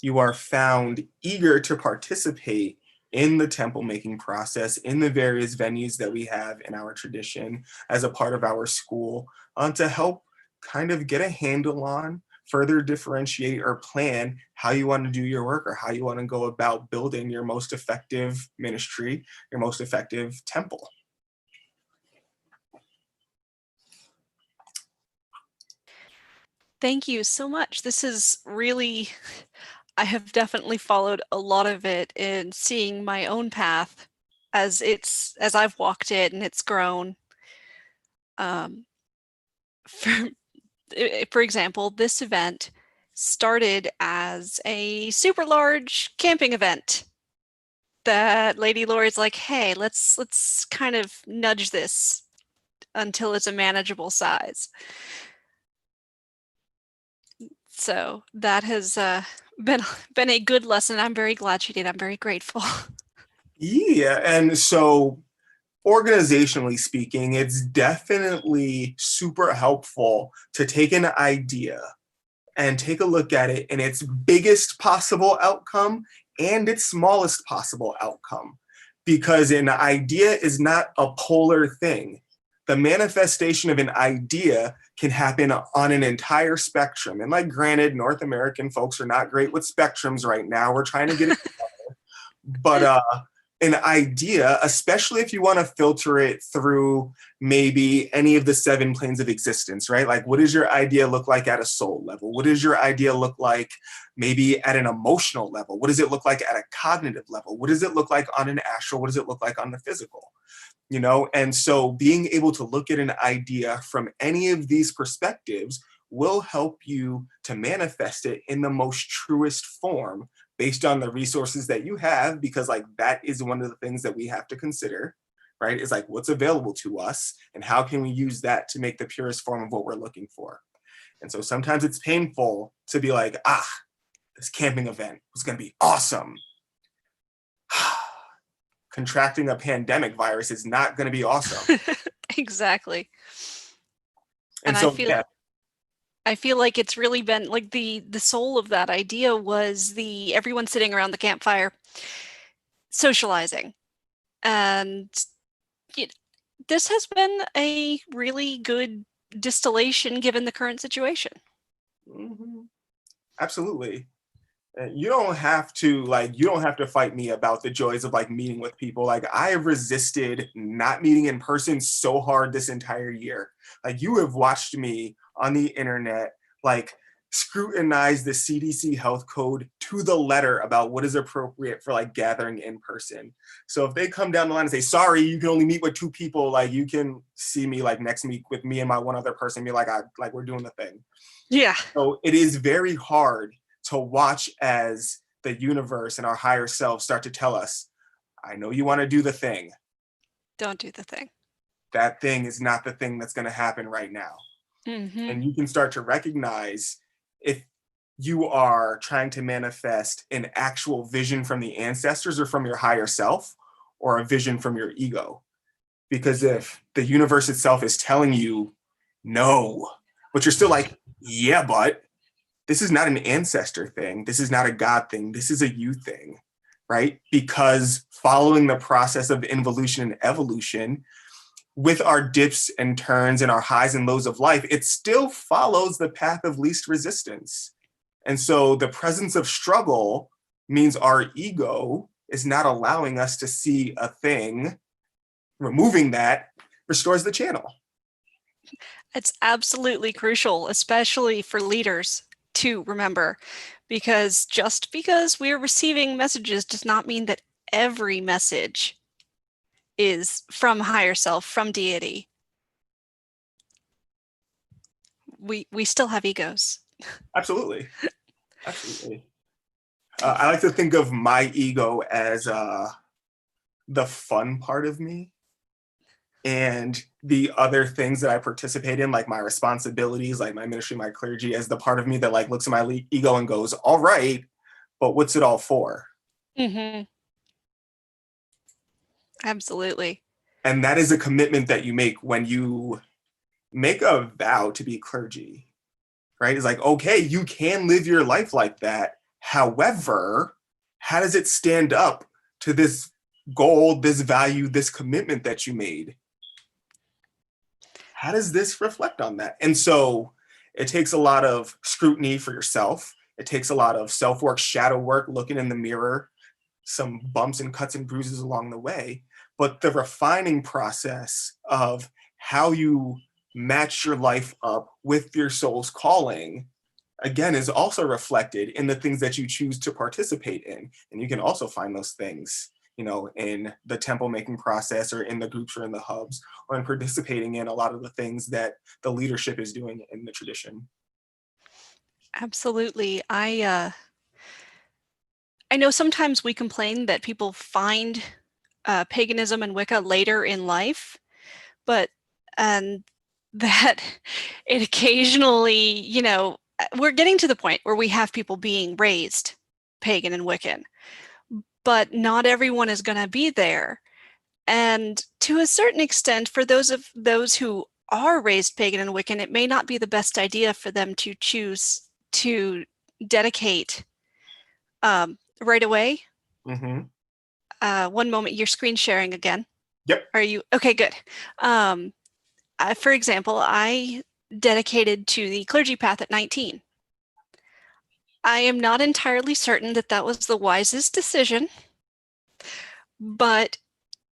you are found eager to participate in the temple making process, in the various venues that we have in our tradition as a part of our school, to help kind of get a handle on, further differentiate or plan how you want to do your work, or how you want to go about building your most effective ministry, your most effective temple. Thank you so much. This is really, I have definitely followed a lot of it in seeing my own path as I've walked it and it's grown. For example, this event started as a super large camping event that Lady Lori's like, hey, let's kind of nudge this until it's a manageable size. So that has been a good lesson. I'm very glad she did. I'm very grateful. Yeah, and so organizationally speaking, it's definitely super helpful to take an idea and take a look at it in its biggest possible outcome and its smallest possible outcome, because an idea is not a polar thing. The manifestation of an idea can happen on an entire spectrum. And like, granted, North American folks are not great with spectrums right now. We're trying to get it together. But an idea, especially if you want to filter it through maybe any of the 7 planes of existence, right? Like, what does your idea look like at a soul level? What does your idea look like maybe at an emotional level? What does it look like at a cognitive level? What does it look like on an astral? What does it look like on the physical? You know, and so being able to look at an idea from any of these perspectives will help you to manifest it in the most truest form based on the resources that you have, because like, that is one of the things that we have to consider, right? Is like, what's available to us and how can we use that to make the purest form of what we're looking for. And so sometimes it's painful to be like, this camping event was going to be awesome. Contracting a pandemic virus is not going to be awesome. Exactly. And I so, feel, yeah. I feel like it's really been like the soul of that idea was the everyone sitting around the campfire socializing. And this has been a really good distillation given the current situation. Mm-hmm. Absolutely. You don't have to fight me about the joys of like meeting with people. Like I have resisted not meeting in person so hard this entire year. Like you have watched me on the internet like scrutinize the CDC health code to the letter about what is appropriate for like gathering in person. So if they come down the line and say, sorry, you can only meet with 2 people, like you can see me like next week with me and my one other person, be like, we're doing the thing. Yeah. So it is very hard to watch as the universe and our higher self start to tell us, I know you want to do the thing. Don't do the thing. That thing is not the thing that's going to happen right now. Mm-hmm. And you can start to recognize if you are trying to manifest an actual vision from the ancestors or from your higher self, or a vision from your ego. Because if the universe itself is telling you no, but you're still like, yeah, but this is not an ancestor thing. This is not a God thing. This is a you thing, right? Because following the process of involution and evolution, with our dips and turns and our highs and lows of life, it still follows the path of least resistance. And so the presence of struggle means our ego is not allowing us to see a thing. Removing that restores the channel. It's absolutely crucial, especially for leaders, to remember, because just because we're receiving messages does not mean that every message is from higher self, from deity. We still have egos. Absolutely. Absolutely. I like to think of my ego as the fun part of me, and the other things that I participate in, like my responsibilities, like my ministry, my clergy, as the part of me that like looks at my ego and goes, all right, but what's it all for? Mm-hmm. Absolutely. And that is a commitment that you make when you make a vow to be clergy, right? It's like, okay, you can live your life like that. However, how does it stand up to this goal, this value, this commitment that you made? How does this reflect on that? And so it takes a lot of scrutiny for yourself. It takes a lot of self-work, shadow work, looking in the mirror, some bumps and cuts and bruises along the way. But the refining process of how you match your life up with your soul's calling, again, is also reflected in the things that you choose to participate in. And you can also find those things, in the temple making process, or in the groups, or in the hubs, or in participating in a lot of the things that the leadership is doing in the tradition. Absolutely. I know sometimes we complain that people find paganism and Wicca later in life, but that it occasionally, we're getting to the point where we have people being raised pagan and Wiccan, but not everyone is going to be there. And to a certain extent, for those who are raised pagan and Wiccan, it may not be the best idea for them to choose to dedicate right away. Mm-hmm. One moment, you're screen sharing again. Yep. Are you? Okay, good. For example, I dedicated to the clergy path at 19. I am not entirely certain that that was the wisest decision, but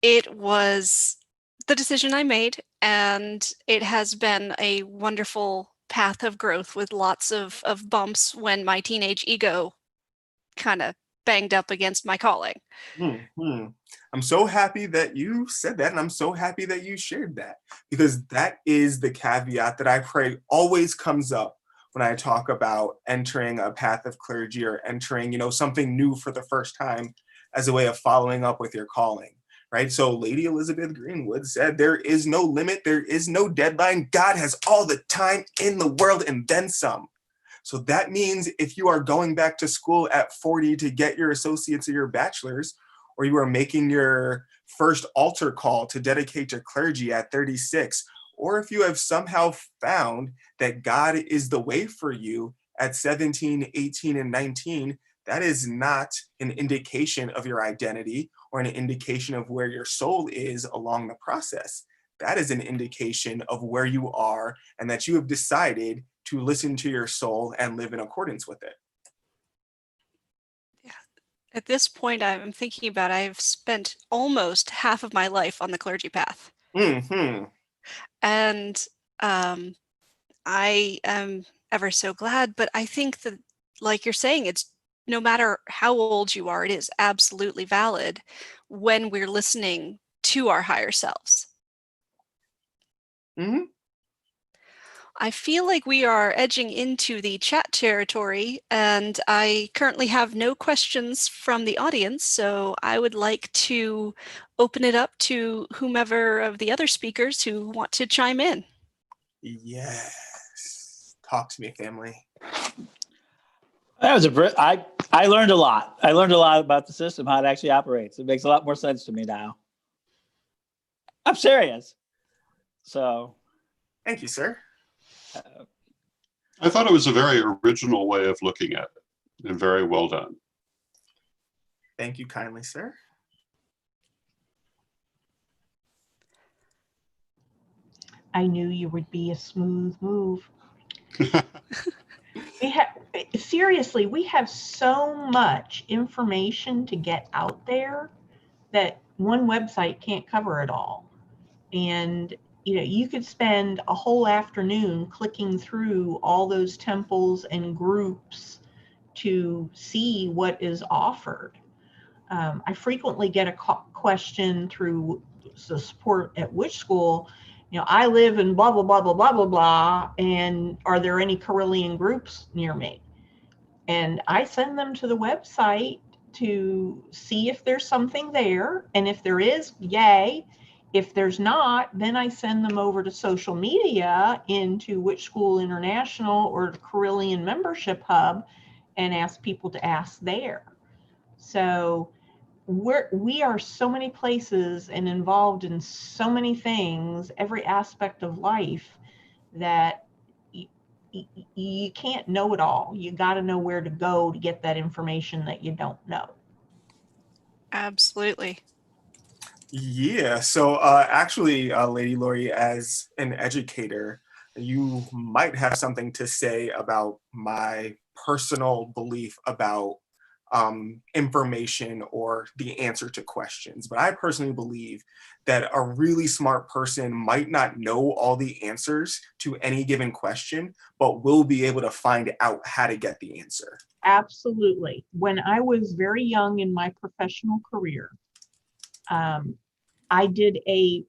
it was the decision I made, and it has been a wonderful path of growth with lots of bumps when my teenage ego kind of banged up against my calling. Mm-hmm. I'm so happy that you said that, and I'm so happy that you shared that, because that is the caveat that I pray always comes up when I talk about entering a path of clergy, or entering, something new for the first time as a way of following up with your calling, right? So Lady Elizabeth Greenwood said, there is no limit, there is no deadline. God has all the time in the world and then some. So that means if you are going back to school at 40 to get your associates or your bachelor's, or you are making your first altar call to dedicate to clergy at 36, or if you have somehow found that God is the way for you at 17, 18, and 19, that is not an indication of your identity or an indication of where your soul is along the process. That is an indication of where you are and that you have decided to listen to your soul and live in accordance with it. Yeah. At this point, I'm thinking about I've spent almost half of my life on the clergy path. Mm-hmm. And I am ever so glad, but I think that, like you're saying, it's no matter how old you are, it is absolutely valid when we're listening to our higher selves. Mm-hmm. I feel like we are edging into the chat territory, and I currently have no questions from the audience, so I would like to open it up to whomever of the other speakers who want to chime in. Yes. Talk to me, family. That was I learned a lot. I learned a lot about the system, how it actually operates. It makes a lot more sense to me now. I'm serious. So. Thank you, sir. I thought it was a very original way of looking at it, and very well done. Thank you kindly, sir. I knew you would be a smooth move. Seriously, we have so much information to get out there that one website can't cover it all. And you could spend a whole afternoon clicking through all those temples and groups to see what is offered. I frequently get a question through the support at which school, I live in blah, blah, blah, blah, blah, blah, blah, and are there any Carillion groups near me? And I send them to the website to see if there's something there. And if there is, yay. If there's not, then I send them over to social media into Which School International or the Carillion Membership Hub and ask people to ask there. So we are so many places and involved in so many things, every aspect of life, that you can't know it all. You got to know where to go to get that information that you don't know. Absolutely. Yeah, so actually, Lady Lori, as an educator, you might have something to say about my personal belief about information or the answer to questions. But I personally believe that a really smart person might not know all the answers to any given question, but will be able to find out how to get the answer. Absolutely. When I was very young in my professional career, I did a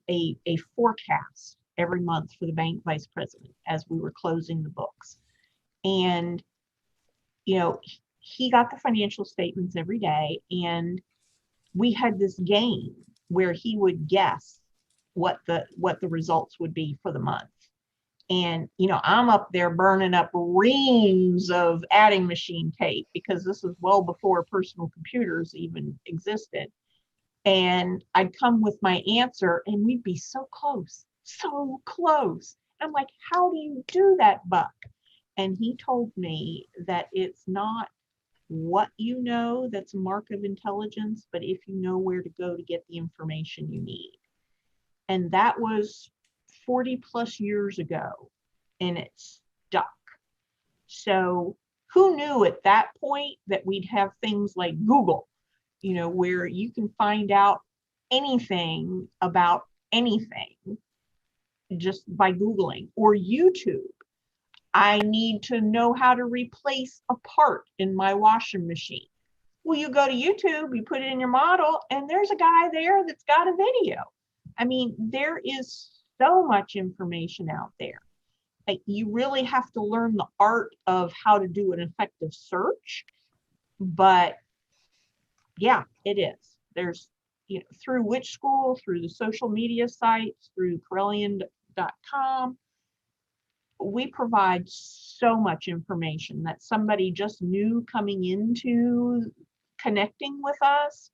forecast every month for the bank vice president as we were closing the books. And, he got the financial statements every day, and we had this game where he would guess what the results would be for the month. And, I'm up there burning up reams of adding machine tape because this was well before personal computers even existed. And I'd come with my answer and we'd be so close, so close. I'm like, how do you do that, Buck? And he told me that it's not what you know that's a mark of intelligence, but if you know where to go to get the information you need. And that was 40 plus years ago, and it stuck. So who knew at that point that we'd have things like Google, where you can find out anything about anything just by Googling, or YouTube. I need to know how to replace a part in my washing machine. Well, you go to YouTube, you put it in your model, and there's a guy there that's got a video. I mean, there is so much information out there. Like, you really have to learn the art of how to do an effective search. But yeah, it is. There's, through Which School, through the social media sites, through Carillion.com, we provide so much information that somebody just new coming into connecting with us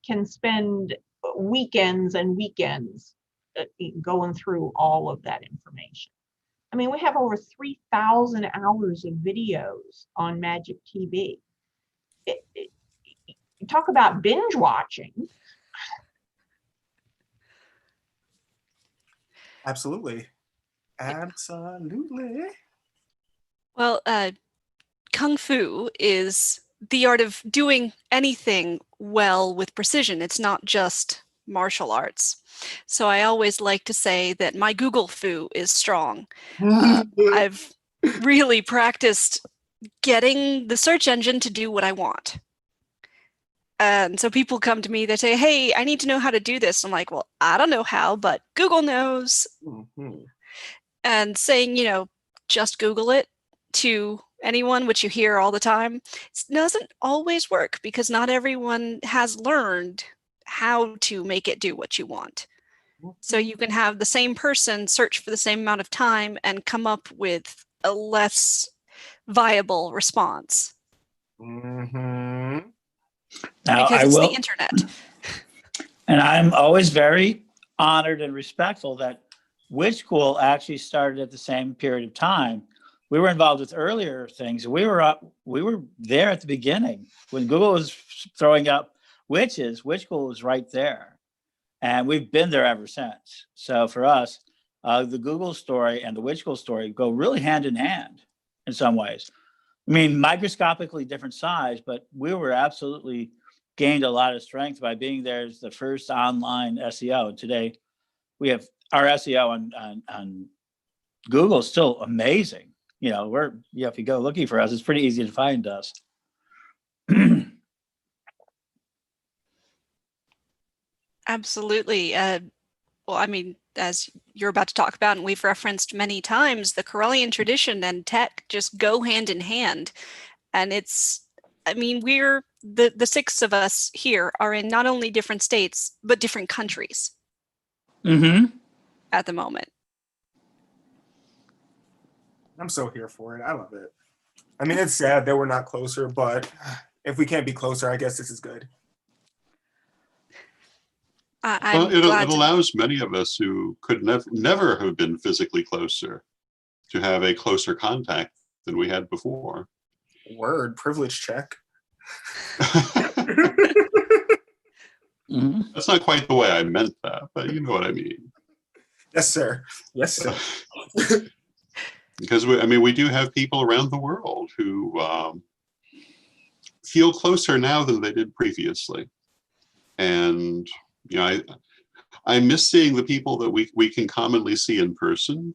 can spend weekends and weekends going through all of that information. I mean, we have over 3,000 hours of videos on Magic TV. Talk about binge watching. Absolutely. Absolutely. Well, Kung Fu is the art of doing anything well with precision. It's not just martial arts. So I always like to say that my Google Fu is strong. I've really practiced getting the search engine to do what I want. And so people come to me, they say, hey, I need to know how to do this. I'm like, well, I don't know how, but Google knows. Mhm. And saying, just Google it to anyone, which you hear all the time, it doesn't always work because not everyone has learned how to make it do what you want. So you can have the same person search for the same amount of time and come up with a less viable response. Mhm. Now, Because I it's the will, internet. and I'm always very honored and respectful that Witch School actually started at the same period of time. We were involved with earlier things. We were there at the beginning when Google was throwing up witches. Witch School was right there, and we've been there ever since. So for us, the Google story and the Witch School story go really hand in hand in some ways. I mean, microscopically different size, but we were absolutely gained a lot of strength by being there as the first online SEO. Today, we have our SEO on Google is still amazing. If you go looking for us, it's pretty easy to find us. Absolutely. Well, I mean, as you're about to talk about, and we've referenced many times, the Corellian tradition and tech just go hand in hand. And we're the six of us here are in not only different states, but different countries at the moment. I'm so here for it. I love it. I mean, it's sad that we're not closer, but if we can't be closer, I guess this is good. I'm it glad allows many of us who could never have been physically closer to have a closer contact than we had before. Word, privilege check. That's not quite the way I meant that, but you know what I mean. Yes, sir. Yes, sir. Because we do have people around the world who feel closer now than they did previously. And I miss seeing the people that we can commonly see in person,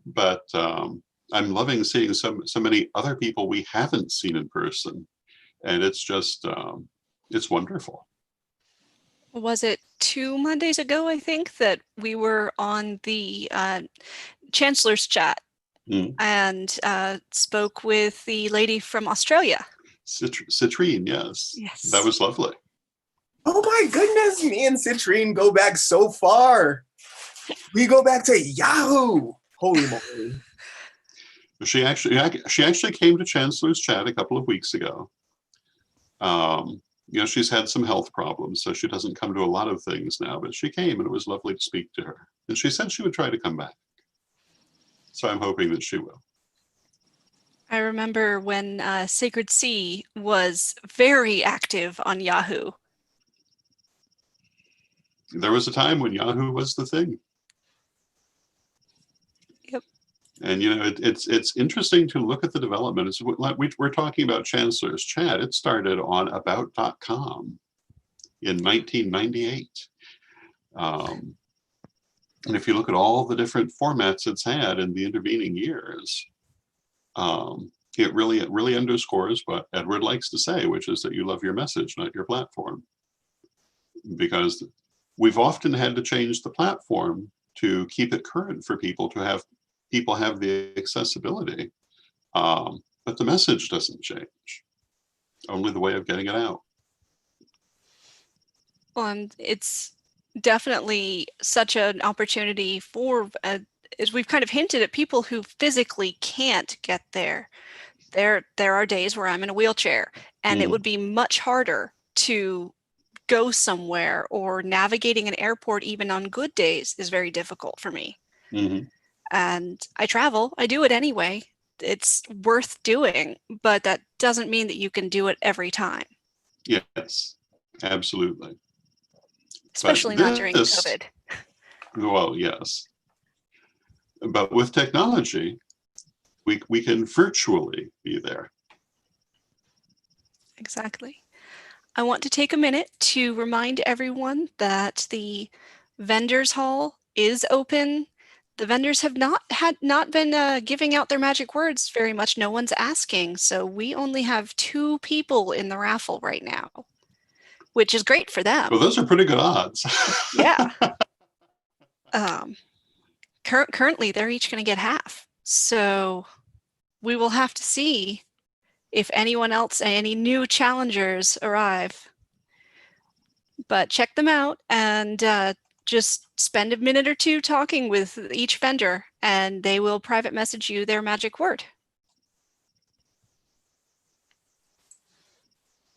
but I'm loving seeing so many other people we haven't seen in person. And it's just, it's wonderful. Was it 2 Mondays ago, I think, that we were on the Chancellor's chat and spoke with the lady from Australia. Citrine, yes. Yes. That was lovely. Oh my goodness, me and Citrine go back so far. We go back to Yahoo. Holy moly. She actually came to Chancellor's chat a couple of weeks ago. She's had some health problems, so she doesn't come to a lot of things now, but she came and it was lovely to speak to her. And she said she would try to come back. So I'm hoping that she will. I remember when Sacred Sea was very active on Yahoo. There was a time when Yahoo was the thing. Yep. And it's interesting to look at the development. It's like we're talking about Chancellor's chat. It started on about.com in 1998. And if you look at all the different formats it's had in the intervening years, it really underscores what Edward likes to say, which is that you love your message, not your platform. Because we've often had to change the platform to keep it current for people, to have people have the accessibility. But the message doesn't change, only the way of getting it out. Well, and it's definitely such an opportunity for, as we've kind of hinted, at people who physically can't get there. There are days where I'm in a wheelchair, and it would be much harder to go somewhere, or navigating an airport even on good days is very difficult for me. Mm-hmm. And I travel, I do it anyway. It's worth doing, but that doesn't mean that you can do it every time. Yes, absolutely. Especially But not during this, COVID. well, yes. But with technology, we can virtually be there. Exactly. I want to take a minute to remind everyone that the vendors hall is open. The vendors have not been giving out their magic words very much. No one's asking, so we only have 2 people in the raffle right now, which is great for them. Well, those are pretty good odds. Yeah. Currently, they're each going to get half. So we will have to see if anyone else, any new challengers arrive. But check them out and just spend a minute or 2 talking with each vendor, and they will private message you their magic word.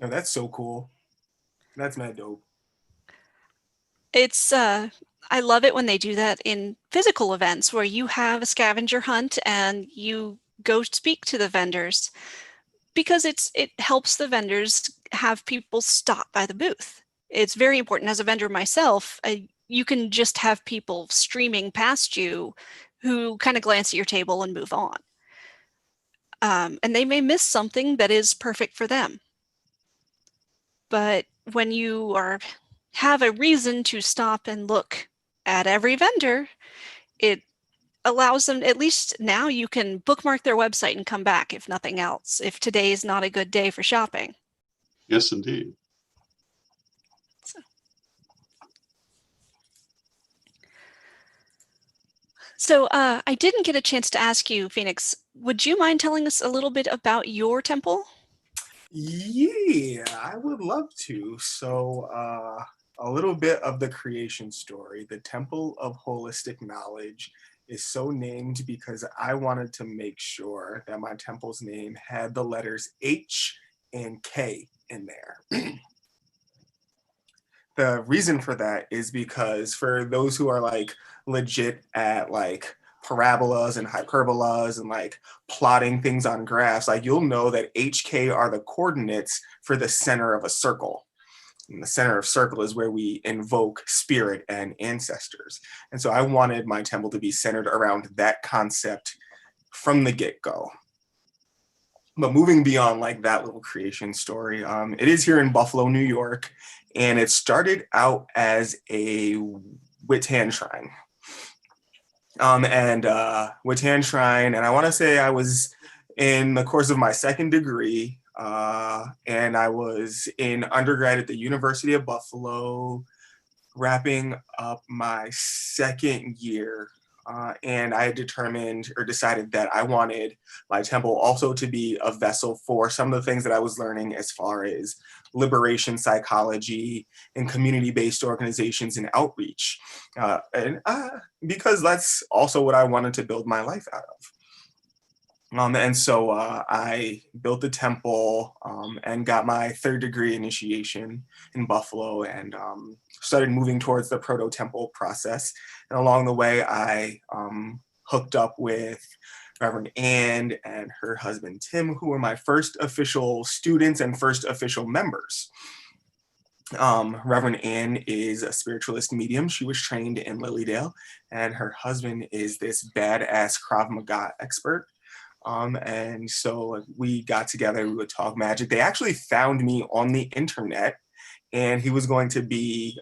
No, that's so cool. That's mad dope. It's I love it when they do that in physical events where you have a scavenger hunt and you go speak to the vendors, because it helps the vendors have people stop by the booth. It's very important. As a vendor myself, you can just have people streaming past you who kind of glance at your table and move on. And they may miss something that is perfect for them. But when you have a reason to stop and look at every vendor, it allows them, at least now you can bookmark their website and come back if nothing else, if today is not a good day for shopping. Yes, indeed. So I didn't get a chance to ask you, Phoenix, would you mind telling us a little bit about your temple? Yeah, I would love to. So, a little bit of the creation story. The Temple of Holistic Knowledge is so named because I wanted to make sure that my temple's name had the letters H and K in there. The reason for that is because for those who are like legit at like parabolas and hyperbolas and like plotting things on graphs, like you'll know that HK are the coordinates for the center of a circle. And the center of circle is where we invoke spirit and ancestors. And so I wanted my temple to be centered around that concept from the get-go. But moving beyond like that little creation story, it is here in Buffalo, New York, and it started out as a Wittan shrine. Wittan shrine, and I want to say I was in the course of my second degree, and I was in undergrad at the University of Buffalo, wrapping up my second year. And I determined or decided that I wanted my temple also to be a vessel for some of the things that I was learning as far as liberation psychology and community-based organizations and outreach. Because that's also what I wanted to build my life out of. And so I built the temple and got my third degree initiation in Buffalo and started moving towards the proto-temple process. And along the way, I hooked up with Reverend Ann and her husband, Tim, who were my first official students and first official members. Reverend Ann is a spiritualist medium. She was trained in Lilydale, and her husband is this badass Krav Maga expert. And so we got together, we would talk magic. They actually found me on the internet, and he was going to be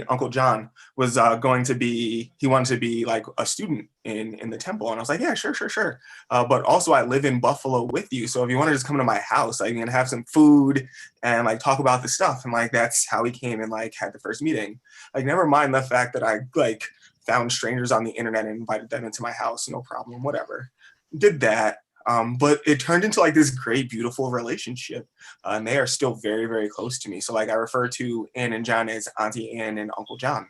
Uncle John was going to be, he wanted to be like a student in the temple. And I was like, yeah, sure. But also I live in Buffalo with you. So if you want to just come to my house, I can have some food and like talk about the stuff. And like, that's how he came and like had the first meeting. Like, never mind the fact that I like found strangers on the internet and invited them into my house, no problem, whatever. Did that. But it turned into like this great, beautiful relationship. And they are still very, very close to me. So like I refer to Ann and John as Auntie Ann and Uncle John.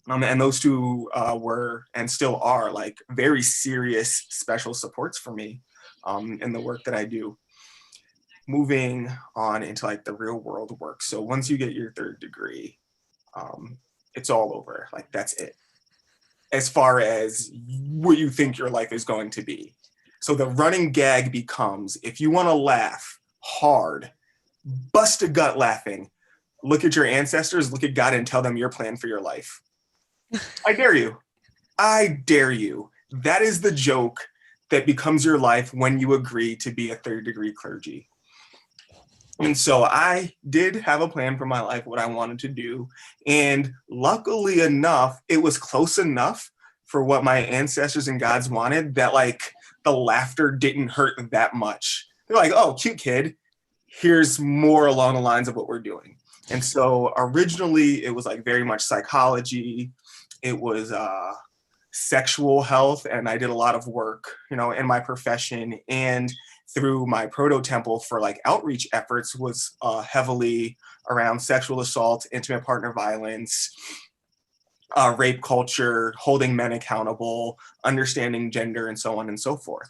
And those two were and still are like very serious, special supports for me in the work that I do. moving on into like the real world work. So once you get your third degree, it's all over. Like that's it. As far as what you think your life is going to be. So the running gag becomes, if you want to laugh hard, bust a gut laughing, look at your ancestors, look at God and tell them your plan for your life. I dare you. I dare you. That is the joke that becomes your life when you agree to be a third degree clergy. And so I did have a plan for my life, what I wanted to do. And luckily enough, it was close enough for what my ancestors and gods wanted that like the laughter didn't hurt that much. They're like, oh, cute kid. Here's more along the lines of what we're doing. And so originally it was like very much psychology. It was sexual health. And I did a lot of work, in my profession and through my proto temple for like outreach efforts was heavily around sexual assault, intimate partner violence, rape culture, holding men accountable, understanding gender, and so on and so forth.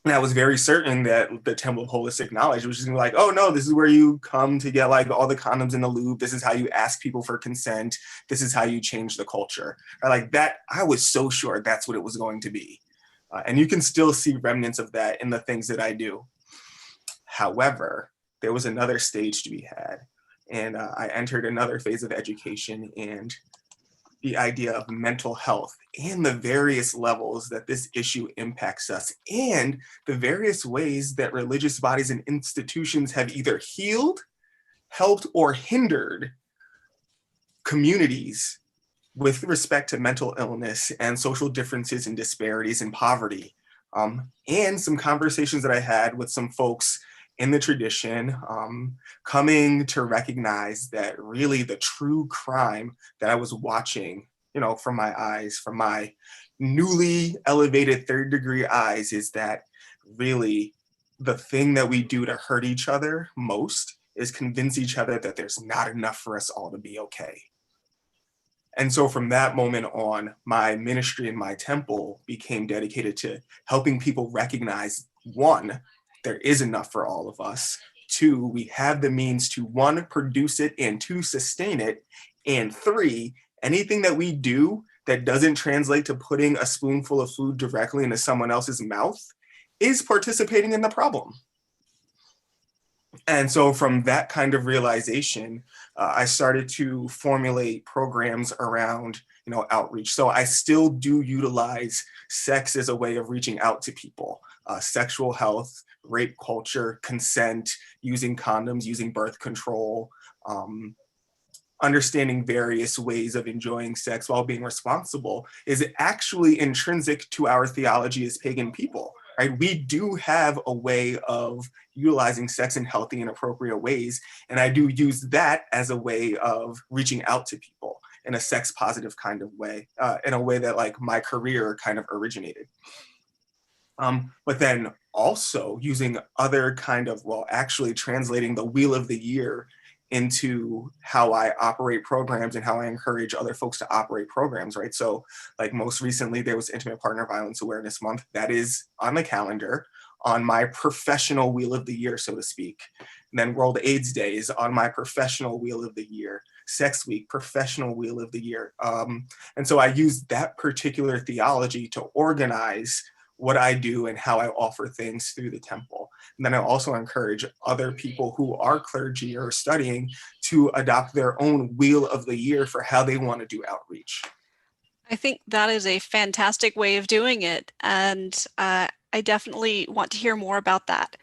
And I was very certain that the Temple of Holistic Knowledge was just gonna be like, oh no, this is where you come to get like all the condoms in the lube. This is how you ask people for consent. This is how you change the culture. Like that, I was so sure that's what it was going to be. And you can still see remnants of that in the things that I do. However, there was another stage to be had. And I entered another phase of education and the idea of mental health and the various levels that this issue impacts us and the various ways that religious bodies and institutions have either healed, helped, or hindered communities with respect to mental illness and social differences and disparities and poverty. And some conversations that I had with some folks in the tradition, coming to recognize that really the true crime that I was watching, from my eyes, from my newly elevated third degree eyes, is that really the thing that we do to hurt each other most is convince each other that there's not enough for us all to be okay. And so from that moment on, my ministry and my temple became dedicated to helping people recognize, one, there is enough for all of us. Two, we have the means to, one, produce it, and two, sustain it. And three, anything that we do that doesn't translate to putting a spoonful of food directly into someone else's mouth is participating in the problem. And so from that kind of realization, I started to formulate programs around, outreach. So I still do utilize sex as a way of reaching out to people, sexual health, rape culture, consent, using condoms, using birth control, understanding various ways of enjoying sex while being responsible is actually intrinsic to our theology as pagan people. Right? We do have a way of utilizing sex in healthy and appropriate ways. And I do use that as a way of reaching out to people in a sex positive kind of way, in a way that like my career kind of originated. But then also using other kind of, actually translating the wheel of the year into how I operate programs and how I encourage other folks to operate programs, right? So like most recently, there was Intimate Partner Violence Awareness Month. That is on the calendar on my professional wheel of the year, so to speak. And then World AIDS Day is on my professional wheel of the year. Sex Week, professional wheel of the year. And so I use that particular theology to organize what I do and how I offer things through the temple. And then I also encourage other people who are clergy or studying to adopt their own wheel of the year for how they want to do outreach. I think that is a fantastic way of doing it. And I definitely want to hear more about that.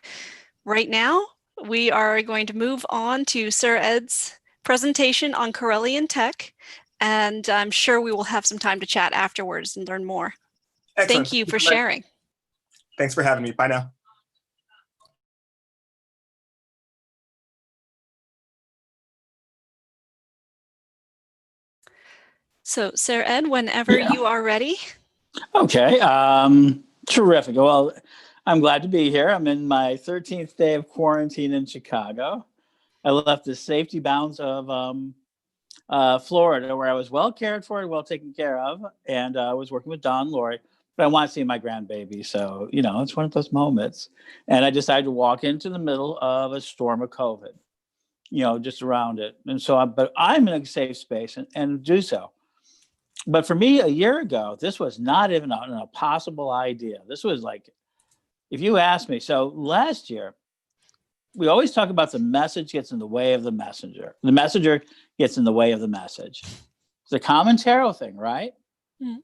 Right now, we are going to move on to Sir Ed's presentation on Corellian tech. And I'm sure we will have some time to chat afterwards and learn more. Excellent. Thank you for sharing. Thanks for having me. Bye now. So, Sir Ed, whenever you are ready. Okay. Terrific. Well, I'm glad to be here. I'm in my 13th day of quarantine in Chicago. I left the safety bounds of Florida, where I was well cared for and well taken care of, and I was working with Don Laurie. but I want to see my grandbaby. So, it's one of those moments. And I decided to walk into the middle of a storm of COVID, just around it. And so, but I'm in a safe space and do so. But for me, a year ago, this was not even a possible idea. This was like, if you ask me, so last year, we always talk about the message gets in the way of the messenger. The messenger gets in the way of the message. It's a common tarot thing, right? Mm-hmm.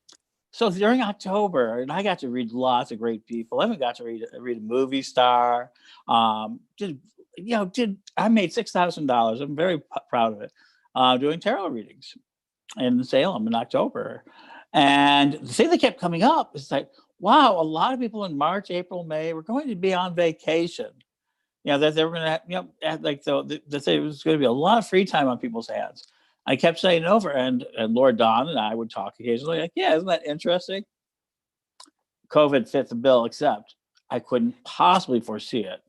So during October, and I got to read lots of great people. I even got to read a movie star. I made $6,000. I'm very proud of it. Doing tarot readings in Salem in October. And the thing that kept coming up is like, wow, a lot of people in March, April, May were going to be on vacation. That they were going to have, that there was going to be a lot of free time on people's hands. I kept saying it over, and Lord Don and I would talk occasionally, like, yeah, isn't that interesting? COVID fit the bill, except I couldn't possibly foresee it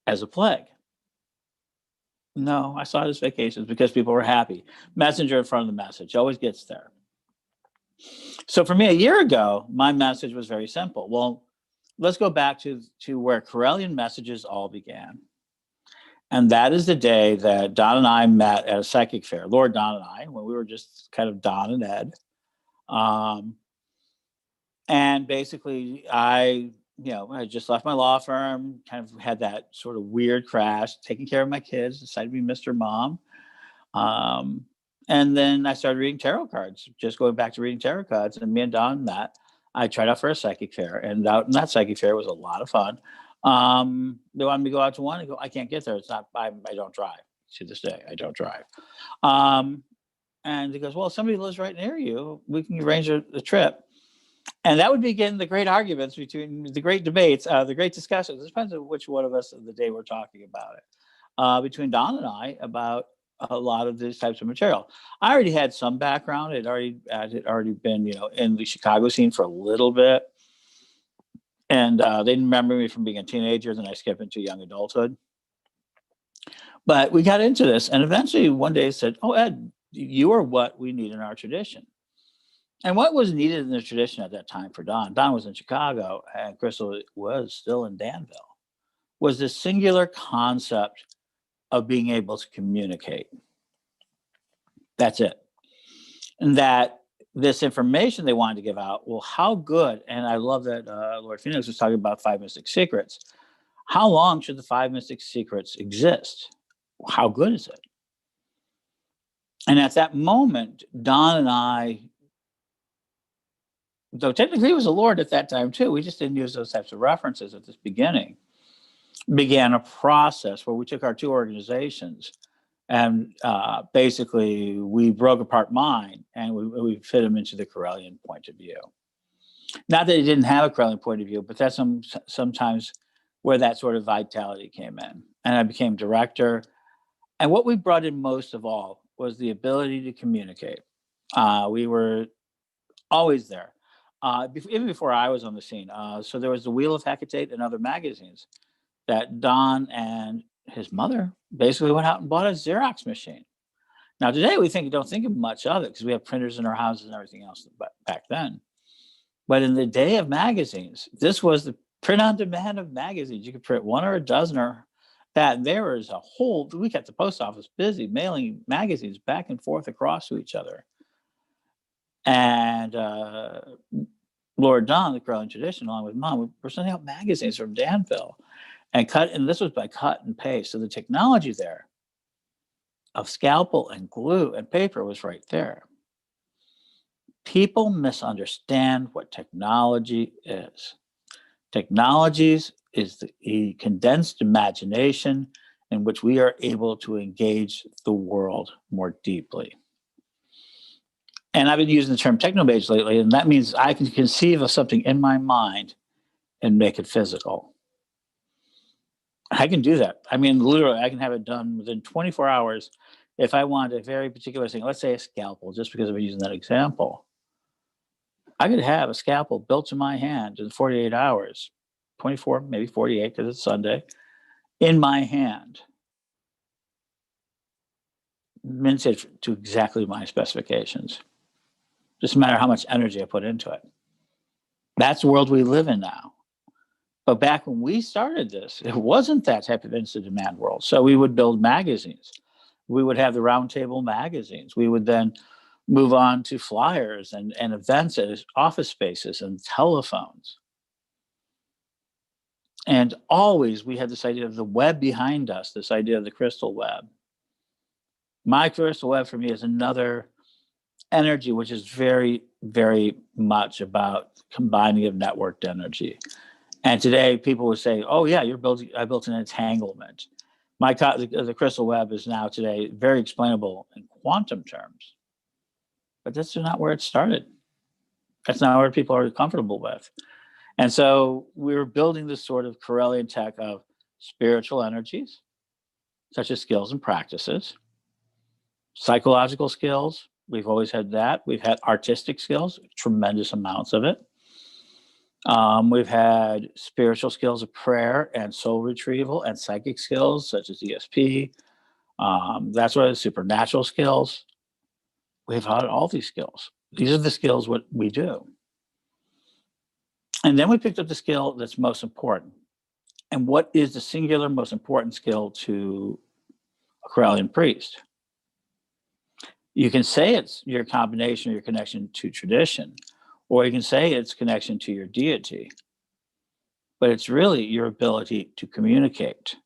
as a plague. No, I saw it as vacations because people were happy. Messenger in front of the message always gets there. So for me, a year ago, my message was very simple. Well, let's go back to where Correllian messages all began. And that is the day that Don and I met at a psychic fair, Lord Don and I, when we were just kind of Don and Ed. And basically, I just left my law firm, kind of had that sort of weird crash, taking care of my kids, decided to be Mr. Mom. And then I started reading tarot cards, just going back to reading tarot cards. And me and Don, I tried out for a psychic fair. And out in that psychic fair was a lot of fun. They wanted me to go out to one. I go, I can't get there. It's not, I don't drive. To this day, I don't drive. And he goes, well, if somebody lives right near you, we can arrange a trip. And that would begin the great arguments between the great debates, the great discussions. It depends on which one of us of the day we're talking about it. Between Don and I about a lot of these types of material. I already had some background. It had already been, in the Chicago scene for a little bit. And they didn't remember me from being a teenager. Then I skipped into young adulthood. But we got into this. And eventually one day said, oh, Ed, you are what we need in our tradition. And what was needed in the tradition at that time for Don was in Chicago and Crystal was still in Danville, was this singular concept of being able to communicate. That's it. And that this information they wanted to give out, well, how good, and I love that Lord Phoenix was talking about 5 Mystic Secrets. How long should the 5 Mystic Secrets exist? How good is it? And at that moment, Don and I, though technically he was a Lord at that time too, we just didn't use those types of references at this beginning, began a process where we took our two organizations and basically we broke apart mine and we fit them into the Correllian point of view. Not that it didn't have a Correllian point of view, but that's sometimes where that sort of vitality came in. And I became director. And what we brought in most of all was the ability to communicate. We were always there, even before I was on the scene. So there was the Wheel of Hecate and other magazines that Don and his mother basically went out and bought a Xerox machine. Now today we don't think much of it because we have printers in our houses and everything else back then. But in the day of magazines, this was the print on demand of magazines. You could print one or a dozen or that. And there was a whole, we kept the post office busy mailing magazines back and forth across to each other. And Lord Don, the Correllian tradition, along with Mom, we were sending out magazines from Danville. And this was by cut and paste. So the technology there of scalpel and glue and paper was right there. People misunderstand what technology is. Technologies is the condensed imagination in which we are able to engage the world more deeply. And I've been using the term technomage lately, and that means I can conceive of something in my mind and make it physical. I can do that. I mean, literally, I can have it done within 24 hours if I want a very particular thing. Let's say a scalpel, just because I'm using that example. I could have a scalpel built to my hand in 48 hours, 24, maybe 48 because it's Sunday, in my hand, minted to exactly my specifications. Just a matter how much energy I put into it. That's the world we live in now. But back when we started this, it wasn't that type of instant demand world. So we would build magazines. We would have the roundtable magazines. We would then move on to flyers and events at office spaces and telephones. And always we had this idea of the web behind us, this idea of the crystal web. My crystal web for me is another energy, which is very, very much about combining of networked energy. And today people would say, oh yeah, I built an entanglement. The crystal web is now today very explainable in quantum terms, but that's not where it started. That's not where people are comfortable with. And so we're building this sort of Correllian tech of spiritual energies, such as skills and practices, psychological skills. We've always had that. We've had artistic skills, tremendous amounts of it. We've had spiritual skills of prayer and soul retrieval and psychic skills such as ESP. That's what supernatural skills. We've had all these skills. These are the skills what we do. And then we picked up the skill that's most important. And what is the singular most important skill to a Correllian priest? You can say it's your combination, your connection to tradition, or you can say it's connection to your deity. But it's really your ability to communicate.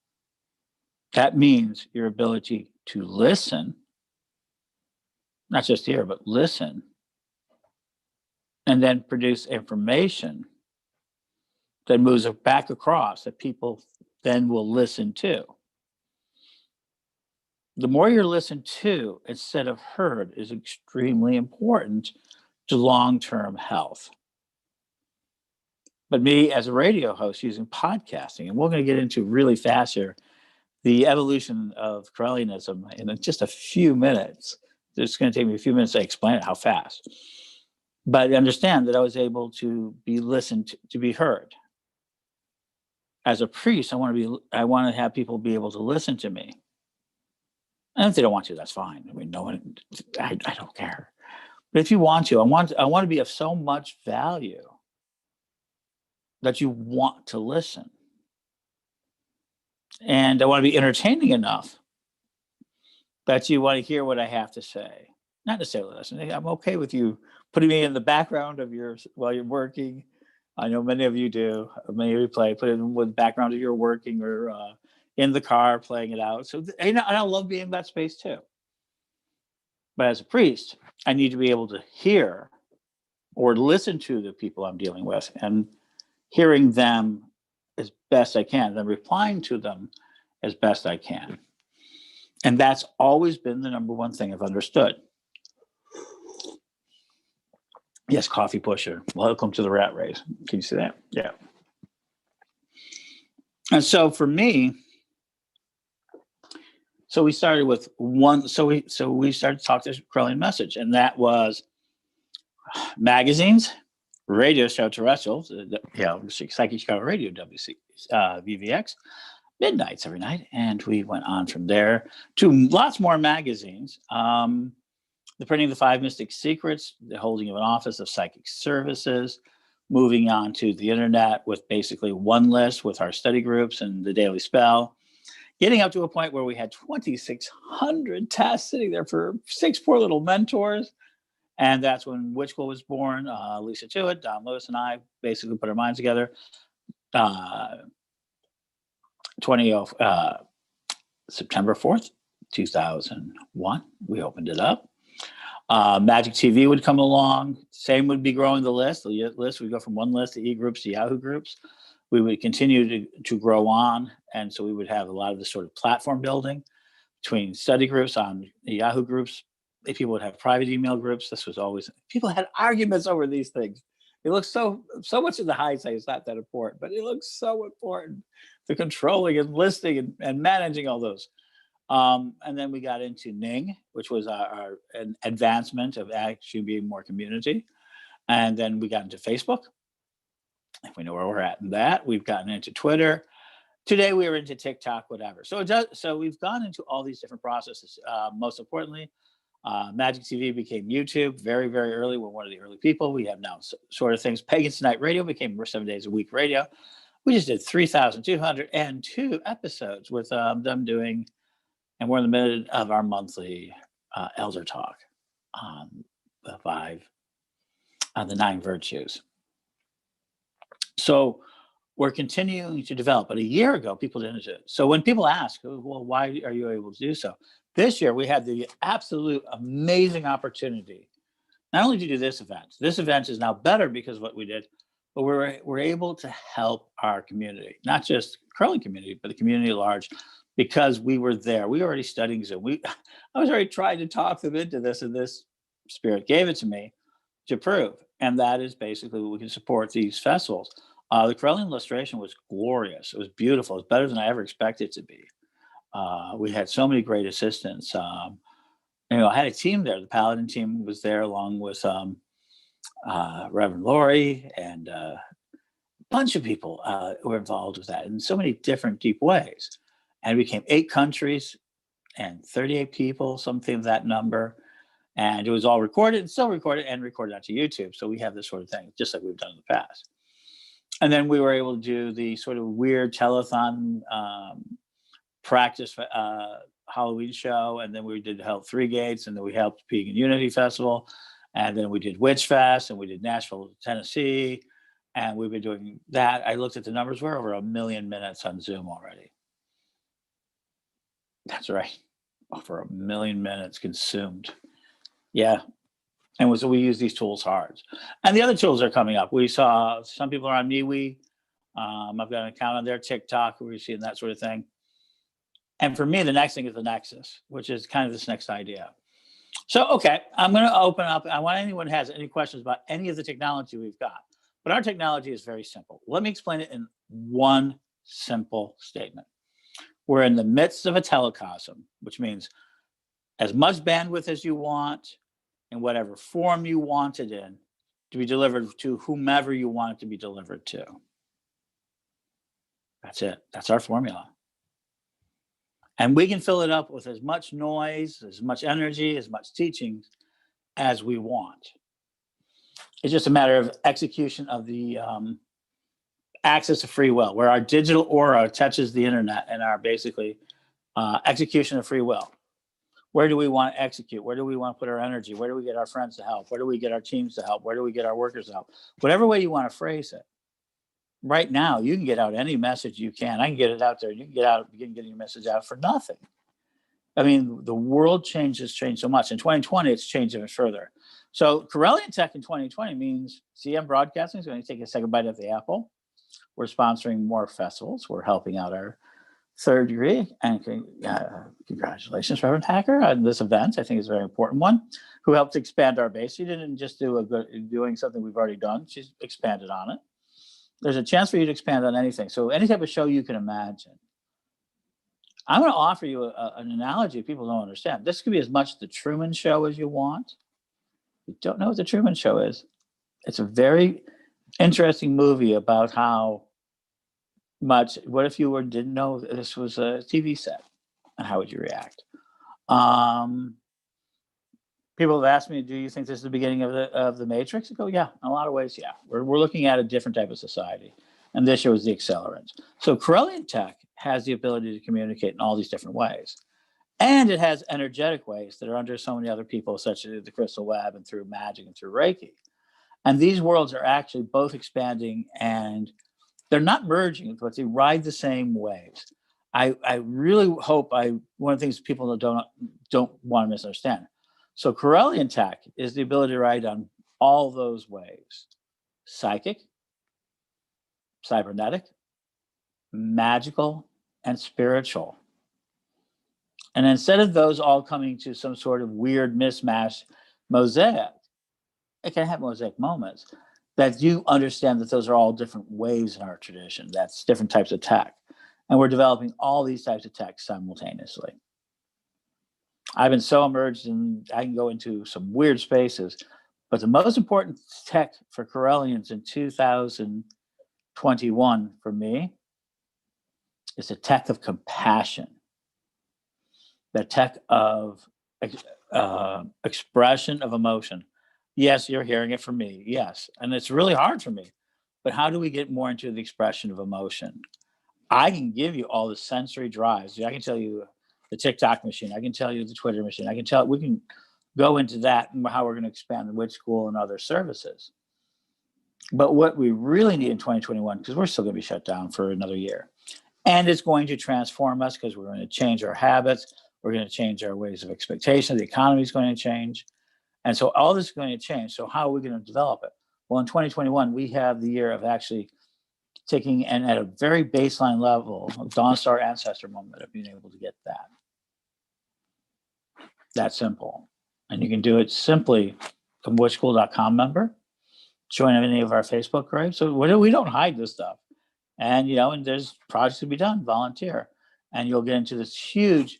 That means your ability to listen, not just hear, but listen, and then produce information that moves back across that people then will listen to. The more you're listened to instead of heard is extremely important to long-term health. But me as a radio host using podcasting, and we're going to get into really fast here, the evolution of Correllianism in just a few minutes. It's going to take me a few minutes to explain it, how fast. But understand that I was able to be listened to be heard. As a priest, I want to have people be able to listen to me. And if they don't want to, that's fine. I mean, no one, I don't care. But if you want to, I want to be of so much value that you want to listen. And I want to be entertaining enough that you want to hear what I have to say. Not necessarily listening. I'm okay with you putting me in the background of yours while you're working. I know many of you do. Many of you put it in with the background of your working or in the car playing it out. So and I love being in that space too. But as a priest, I need to be able to hear or listen to the people I'm dealing with and hearing them as best I can, then replying to them as best I can. And that's always been the number one thing I've understood. Yes, coffee pusher. Welcome to the rat race. Can you see that? Yeah. And so for me, so we started with one. So we started to talk this Correllian message, and that was magazines, radio show terrestrials, Psychic Chicago Radio, VVX, midnights every night, and we went on from there to lots more magazines. The printing of the 5 Mystic Secrets, the holding of an office of psychic services, moving on to the internet with basically one list with our study groups and the daily spell, getting up to a point where we had 2,600 tests sitting there for 6 poor little mentors. And that's when Witch School was born. Lisa Tewitt, Don Lewis, and I basically put our minds together. September 4th, 2001, we opened it up. Magic TV would come along. Same would be growing the list. The list would go from one list to e-groups to Yahoo groups. We would continue to grow on. And so we would have a lot of this sort of platform building between study groups on the Yahoo groups. People would have private email groups. This was always, people had arguments over these things. It looks so much in the hindsight, it's not that important, but it looks so important. The controlling and listing and managing all those. And then we got into Ning, which was an advancement of actually being more community. And then we got into Facebook. If we know where we're at in that, we've gotten into Twitter. Today we are into TikTok, whatever. So we've gone into all these different processes. Most importantly, Magic TV became YouTube very, very early. We're one of the early people. We have now sort of things. Pagans Tonight Radio became 7 days a week radio. We just did 3,202 episodes with them doing, and we're in the middle of our monthly Elder Talk on the 9 virtues. So we're continuing to develop. But a year ago, people didn't do it. So when people ask, well, why are you able to do so? This year, we had the absolute amazing opportunity not only to do this event. This event is now better because of what we did, but we're able to help our community, not just curling community, but the community at large, because we were there. We were already studying Zoom. I was already trying to talk them into this, and this spirit gave it to me to prove. And that is basically we can support these festivals. The Corellian illustration was glorious. It was beautiful. It was better than I ever expected it to be. We had so many great assistants. I had a team there. The Paladin team was there along with Reverend Laurie and a bunch of people who were involved with that in so many different deep ways. And it became 8 countries and 38 people, something of that number. And it was all recorded and still recorded and recorded onto YouTube. So we have this sort of thing, just like we've done in the past. And then we were able to do the sort of weird telethon practice Halloween show. And then we did Help 3 Gates, and then we helped Pagan Unity Festival. And then we did Witch Fest, and we did Nashville, Tennessee. And we've been doing that. I looked at the numbers. We're over 1 million minutes on Zoom already. That's right. Over 1 million minutes consumed. Yeah. And so we use these tools hard. And the other tools are coming up. We saw some people are on MeWe. I've got an account on their TikTok where we're seeing that sort of thing. And for me, the next thing is the Nexus, which is kind of this next idea. So, okay, I'm going to open up. I want anyone who has any questions about any of the technology we've got. But our technology is very simple. Let me explain it in one simple statement. We're in the midst of a telecosm, which means as much bandwidth as you want, in whatever form you want it in, to be delivered to whomever you want it to be delivered to. That's it. That's our formula. And we can fill it up with as much noise, as much energy, as much teaching as we want. It's just a matter of execution of the access to free will, where our digital aura touches the internet and our basically execution of free will. Where do we want to execute? Where do we want to put our energy? Where do we get our friends to help? Where do we get our teams to help? Where do we get our workers to help? Whatever way you want to phrase it. Right now, you can get out any message you can. I can get it out there. You can begin getting your message out for nothing. I mean, the world has changed so much. In 2020, it's changed even further. So Corellian Tech in 2020 means CM Broadcasting is going to take a second bite at the apple. We're sponsoring more festivals. We're helping out our third degree. And congratulations, Rev Haecker, on this event. I think it's a very important one, who helped expand our base. She didn't just doing something we've already done. She's expanded on it. There's a chance for you to expand on anything. So any type of show you can imagine. I'm going to offer you an analogy people don't understand. This could be as much the Truman Show as you want. You don't know what the Truman Show is. It's a very interesting movie about how much, what if you didn't know this was a TV set, and how would you react? People have asked me, do you think this is the beginning of the Matrix? I go, yeah, in a lot of ways, yeah. We're looking at a different type of society, and this shows the accelerant. So Corellian Tech has the ability to communicate in all these different ways. And it has energetic ways that are under so many other people, such as the Crystal Web and through magic and through Reiki. And these worlds are actually both expanding, and they're not merging, but they ride the same waves. I really hope one of the things people don't want to misunderstand. So Corellian Tech is the ability to ride on all those waves: psychic, cybernetic, magical, and spiritual. And instead of those all coming to some sort of weird mismatch mosaic, it can have mosaic moments that you understand that those are all different waves in our tradition. That's different types of tech. And we're developing all these types of tech simultaneously. I've been so immersed in, I can go into some weird spaces, but the most important tech for Corellians in 2021 for me is the tech of compassion, the tech of expression of emotion. Yes, you're hearing it from me. Yes. And it's really hard for me. But how do we get more into the expression of emotion? I can give you all the sensory drives. I can tell you the TikTok machine. I can tell you the Twitter machine. We can go into that and how we're going to expand the Wit School and other services. But what we really need in 2021, because we're still going to be shut down for another year, and it's going to transform us because we're going to change our habits. We're going to change our ways of expectation. The economy is going to change. And so all this is going to change. So how are we going to develop it? Well, in 2021, we have the year of actually taking, and at a very baseline level, a Dawn Star ancestor moment of being able to get that. That simple. And you can do it simply, become witschool.com member, join any of our Facebook groups. So we don't hide this stuff. And, and there's projects to be done, volunteer. And you'll get into this huge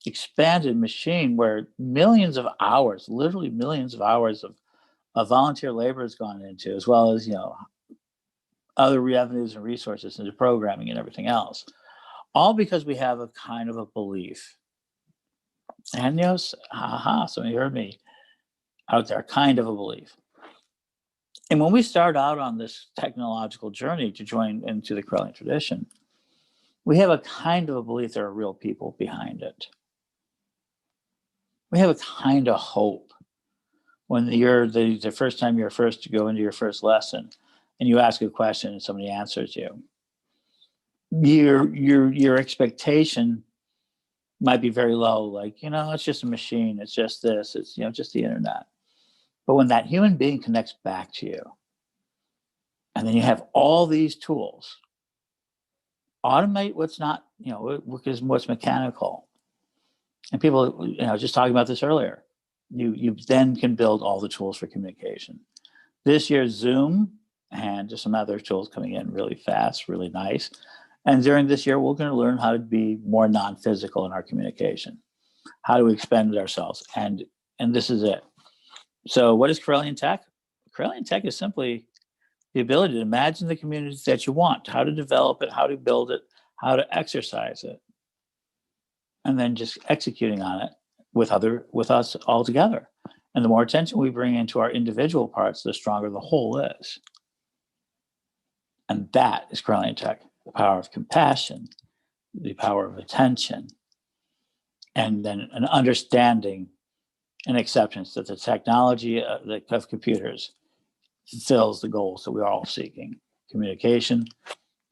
expanded machine where millions of hours, literally millions of hours of volunteer labor has gone into, as well as, other revenues and resources into programming and everything else. All because we have a kind of a belief. And somebody heard me out there, kind of a belief. And when we start out on this technological journey to join into the Correllian tradition, we have a kind of a belief there are real people behind it. We have a kind of hope when you're the first time you're first to go into your first lesson and you ask a question and somebody answers you. Your expectation might be very low, like, it's just a machine, it's just this, it's just the internet. But when that human being connects back to you, and then you have all these tools, automate what's not, what's mechanical. And people, just talking about this earlier, you then can build all the tools for communication. This year, Zoom and just some other tools coming in really fast, really nice. And during this year, we're going to learn how to be more non-physical in our communication. How do we expend ourselves? And this is it. So what is Correllian Tech? Correllian Tech is simply the ability to imagine the communities that you want, how to develop it, how to build it, how to exercise it, and then just executing on it with us all together. And the more attention we bring into our individual parts, the stronger the whole is. And that is Correllian Tech, the power of compassion, the power of attention, and then an understanding and acceptance that the technology of computers fulfills the goals that we're all seeking: communication,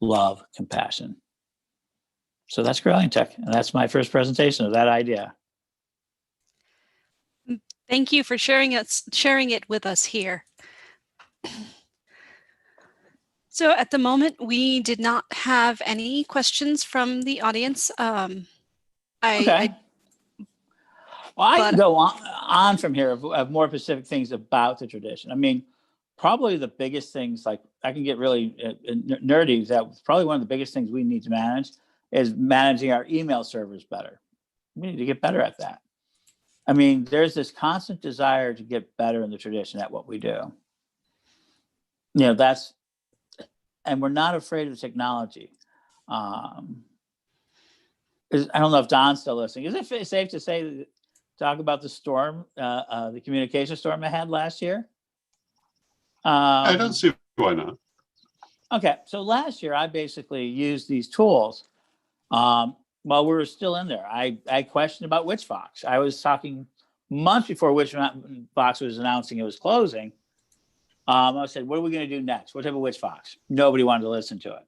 love, compassion. So that's Correllian Tech, and that's my first presentation of that idea. Thank you for sharing it with us here. So at the moment, we did not have any questions from the audience. Okay. I can go on from here of more specific things about the tradition. I mean, probably the biggest things, like I can get really nerdy, that probably one of the biggest things we need to manage is managing our email servers better. We need to get better at that. I mean, there's this constant desire to get better in the tradition at what we do. And we're not afraid of technology. I don't know if Don's still listening. Is it safe to say, talk about the storm, the communication storm I had last year? I don't see why not. Okay, so last year I basically used these tools while we were still in there. I questioned about Witchfox. I was talking months before Witchfox was announcing it was closing. I said, what are we going to do next? What type of Witchfox? Nobody wanted to listen to it.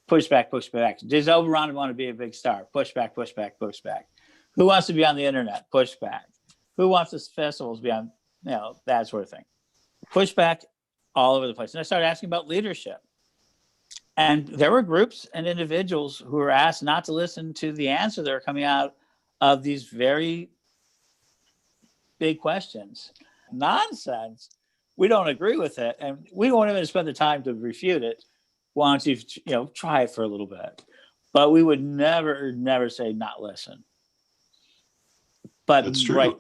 Push back. Does Oberon want to be a big star? Push back. Who wants to be on the internet? Push back. Who wants the festivals to be on, that sort of thing. Push back all over the place. And I started asking about leadership. And there were groups and individuals who were asked not to listen to the answer that were coming out of these very big questions. Nonsense. We don't agree with it, and we won't even spend the time to refute it. Why don't you, try it for a little bit? But we would never say not listen. But that's true.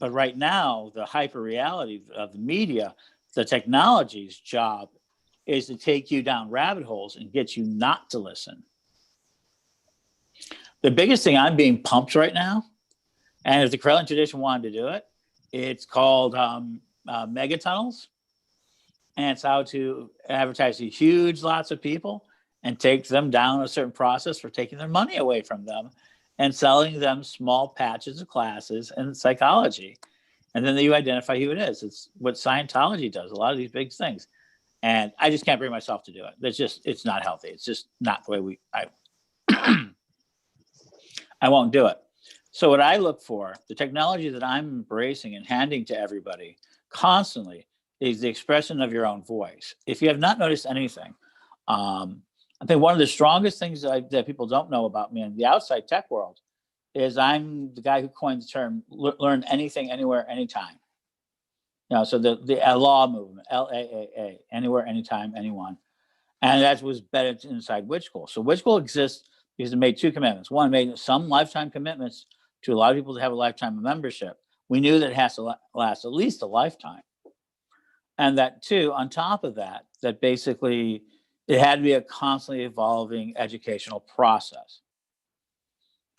Right now, the hyper reality of the media, the technology's job is to take you down rabbit holes and get you not to listen. The biggest thing I'm being pumped right now, And if the Corellian tradition wanted to do it, it's called megatunnels. And it's how to advertise to huge lots of people and take them down a certain process for taking their money away from them and selling them small patches of classes in psychology. And then you identify who it is. It's what Scientology does, a lot of these big things. And I just can't bring myself to do it. It's not healthy. It's just not the way I won't do it. So what I look for, the technology that I'm embracing and handing to everybody constantly, is the expression of your own voice. If you have not noticed anything, I think one of the strongest things that people don't know about me in the outside tech world is I'm the guy who coined the term learn anything, anywhere, anytime. So the law movement, LAAA, anywhere, anytime, anyone. And that was bedded inside Witch School. So Witch School exists because it made two commitments. One, made some lifetime commitments to allow people to have a lifetime of membership. We knew that it has to last at least a lifetime. And that two, on top of that, that basically it had to be a constantly evolving educational process.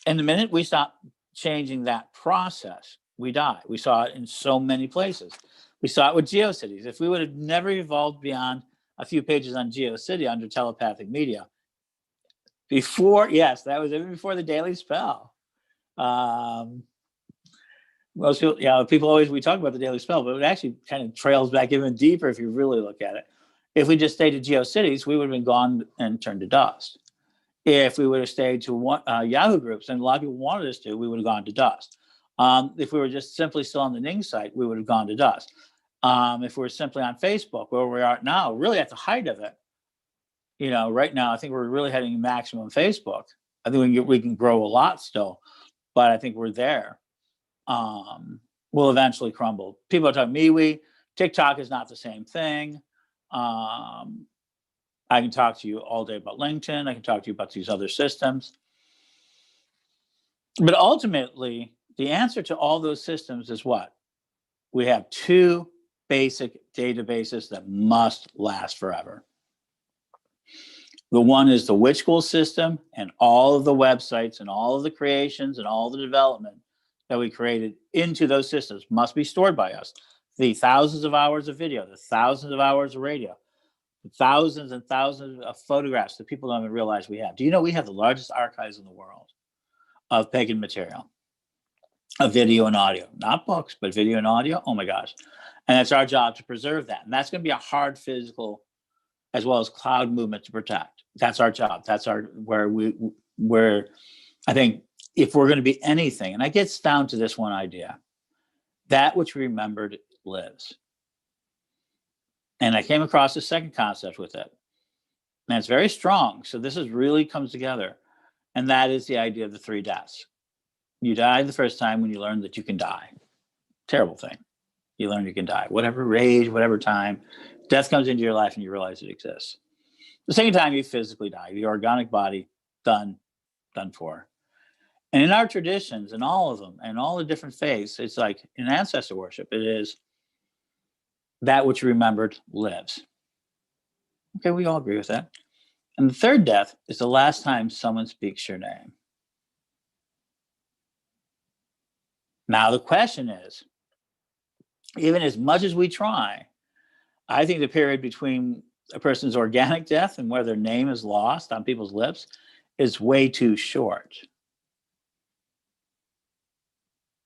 And the minute we stopped changing that process, we die. We saw it in so many places. We saw it with GeoCities. If we would have never evolved beyond a few pages on GeoCity under telepathic media, that was even before the Daily Spell. Most people always, we talk about the Daily Spell, but it actually kind of trails back even deeper if you really look at it. If we just stayed at GeoCities, we would have been gone and turned to dust. If we would have stayed to Yahoo groups, and a lot of people wanted us to, we would have gone to dust. If we were just simply still on the Ning site, we would have gone to dust. If we were simply on Facebook, where we are now, really at the height of it, right now, I think we're really heading maximum Facebook. I think we can grow a lot still, but I think we're there. Will eventually crumble. People are talking MeWe. TikTok is not the same thing. I can talk to you all day about LinkedIn. I can talk to you about these other systems. But ultimately, the answer to all those systems is what? We have two basic databases that must last forever. The one is the Witch School system, and all of the websites and all of the creations and all the development that we created into those systems must be stored by us. The thousands of hours of video, the thousands of hours of radio, the thousands and thousands of photographs that people don't even realize we have. Do you know we have the largest archives in the world of pagan material, of video and audio? Not books, but video and audio. Oh my gosh. And it's our job to preserve that. And that's going to be a hard physical as well as cloud movement to protect. That's our job. That's where I think if we're going to be anything, and it gets down to this one idea, that which we remembered lives. And I came across a second concept with it. And it's very strong. So this really comes together. And that is the idea of the three deaths. You die the first time when you learn that you can die. Terrible thing. You learn you can die. Whatever age, whatever time, death comes into your life and you realize it exists. The second time you physically die, your organic body, done for. And in our traditions, in all of them, and all the different faiths, it's like in ancestor worship, it is that which you remembered lives. Okay, we all agree with that. And the third death is the last time someone speaks your name. Now the question is, even as much as we try, I think the period between a person's organic death and where their name is lost on people's lips is way too short.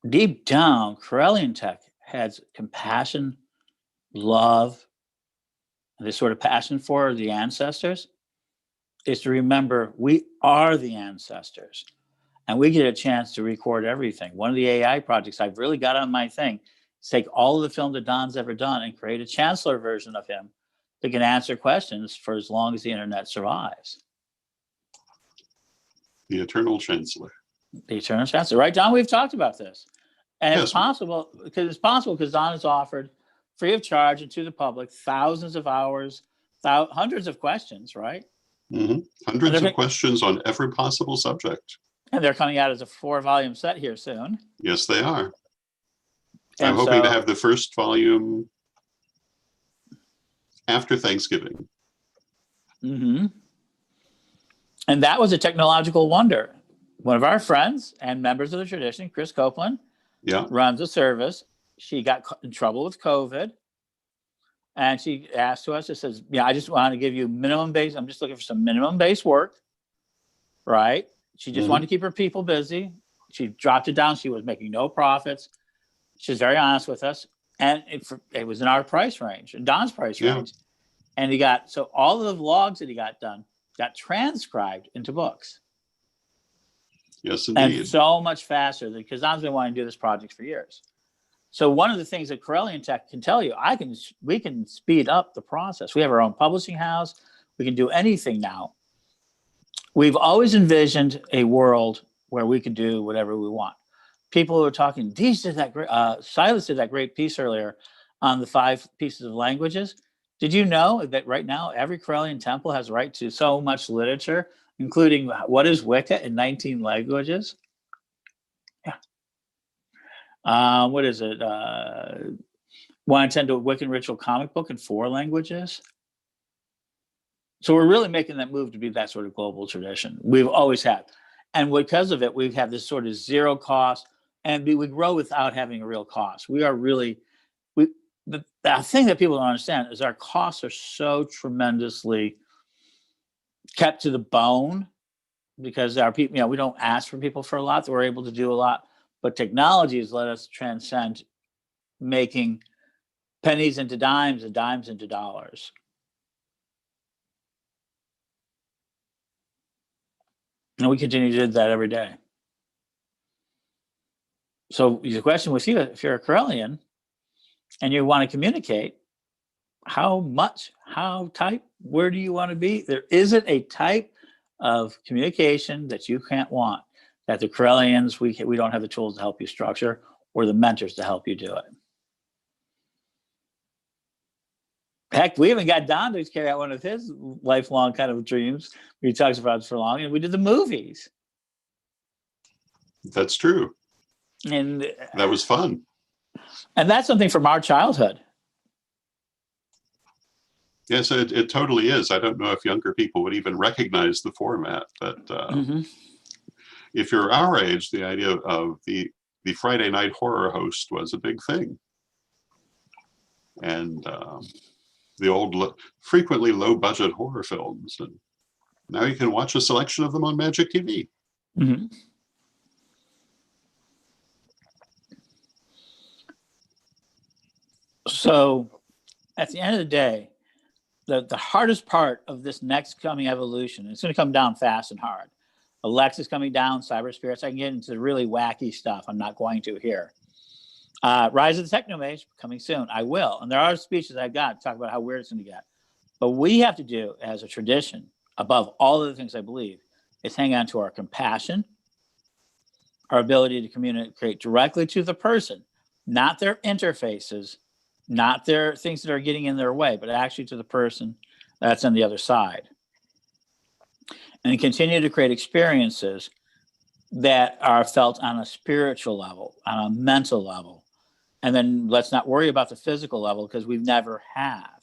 Deep down, Corellian tech has compassion, love, and this sort of passion for the ancestors is to remember we are the ancestors and we get a chance to record everything. One of the AI projects I've really got on my thing is take all of the film that Don's ever done and create a Chancellor version of him that can answer questions for as long as the internet survives. The Eternal Chancellor. The Eternal Chancellor, right, Don? We've talked about this. And Yes. it's possible because Don has offered free of charge and to the public thousands of hours, hundreds of questions, right? Mm-hmm. Hundreds of questions on every possible subject. And they're coming out as a 4-volume set here soon. Yes, they are. And I'm hoping to have the first volume after Thanksgiving. Mm-hmm. And that was a technological wonder. One of our friends and members of the tradition, Chris Copeland, Yeah. runs a service. She got in trouble with COVID. And she asked to us, it says, yeah, I just want to give you minimum base. I'm just looking for some minimum base work, right? She just wanted to keep her people busy. She dropped it down. She was making no profits. She was very honest with us. And it was in our price range, in Don's price range. And so all of the logs that he got done got transcribed into books. Yes, indeed. And so much faster because Don's been wanting to do this project for years. So one of the things that Corellian Tech can tell you, we can speed up the process. We have our own publishing house. We can do anything now. We've always envisioned a world where we could do whatever we want. People who are talking, Silas did that great piece earlier on the 5 pieces of languages. Did you know that right now every Corellian temple has right to so much literature, including what is Wicca in 19 languages? What is it? 1 in 10 to a Wiccan ritual comic book in 4 languages. So we're really making that move to be that sort of global tradition. We've always had. And because of it, we've had this sort of zero cost, and we grow without having a real cost. We are really, the thing that people don't understand is our costs are so tremendously kept to the bone because our people, we don't ask for people for a lot, we're able to do a lot. But technology has let us transcend making pennies into dimes and dimes into dollars. And we continue to do that every day. So the question was, if you're a Corellian and you want to communicate, how much, how type, where do you want to be? There isn't a type of communication that you can't want, that the Corellians, we don't have the tools to help you structure or the mentors to help you do it. Heck, we haven't got Don to carry out one of his lifelong kind of dreams. He talks about it for long, and we did the movies. That's true. And that was fun. And that's something from our childhood. Yes, it totally is. I don't know if younger people would even recognize the format, but if you're our age, the idea of the Friday night horror host was a big thing. And the old, frequently low-budget horror films. And now you can watch a selection of them on Magic TV. Mm-hmm. So at the end of the day, the hardest part of this next coming evolution, it's going to come down fast and hard. Alexa's coming down, cyber spirits. I can get into the really wacky stuff. I'm not going to here. Rise of the Technomage coming soon. I will. And there are speeches I've got to talk about how weird it's going to get. But what we have to do as a tradition, above all of the things I believe, is hang on to our compassion, our ability to communicate directly to the person, not their interfaces, not their things that are getting in their way, but actually to the person that's on the other side. And continue to create experiences that are felt on a spiritual level, on a mental level. And then let's not worry about the physical level because we never have.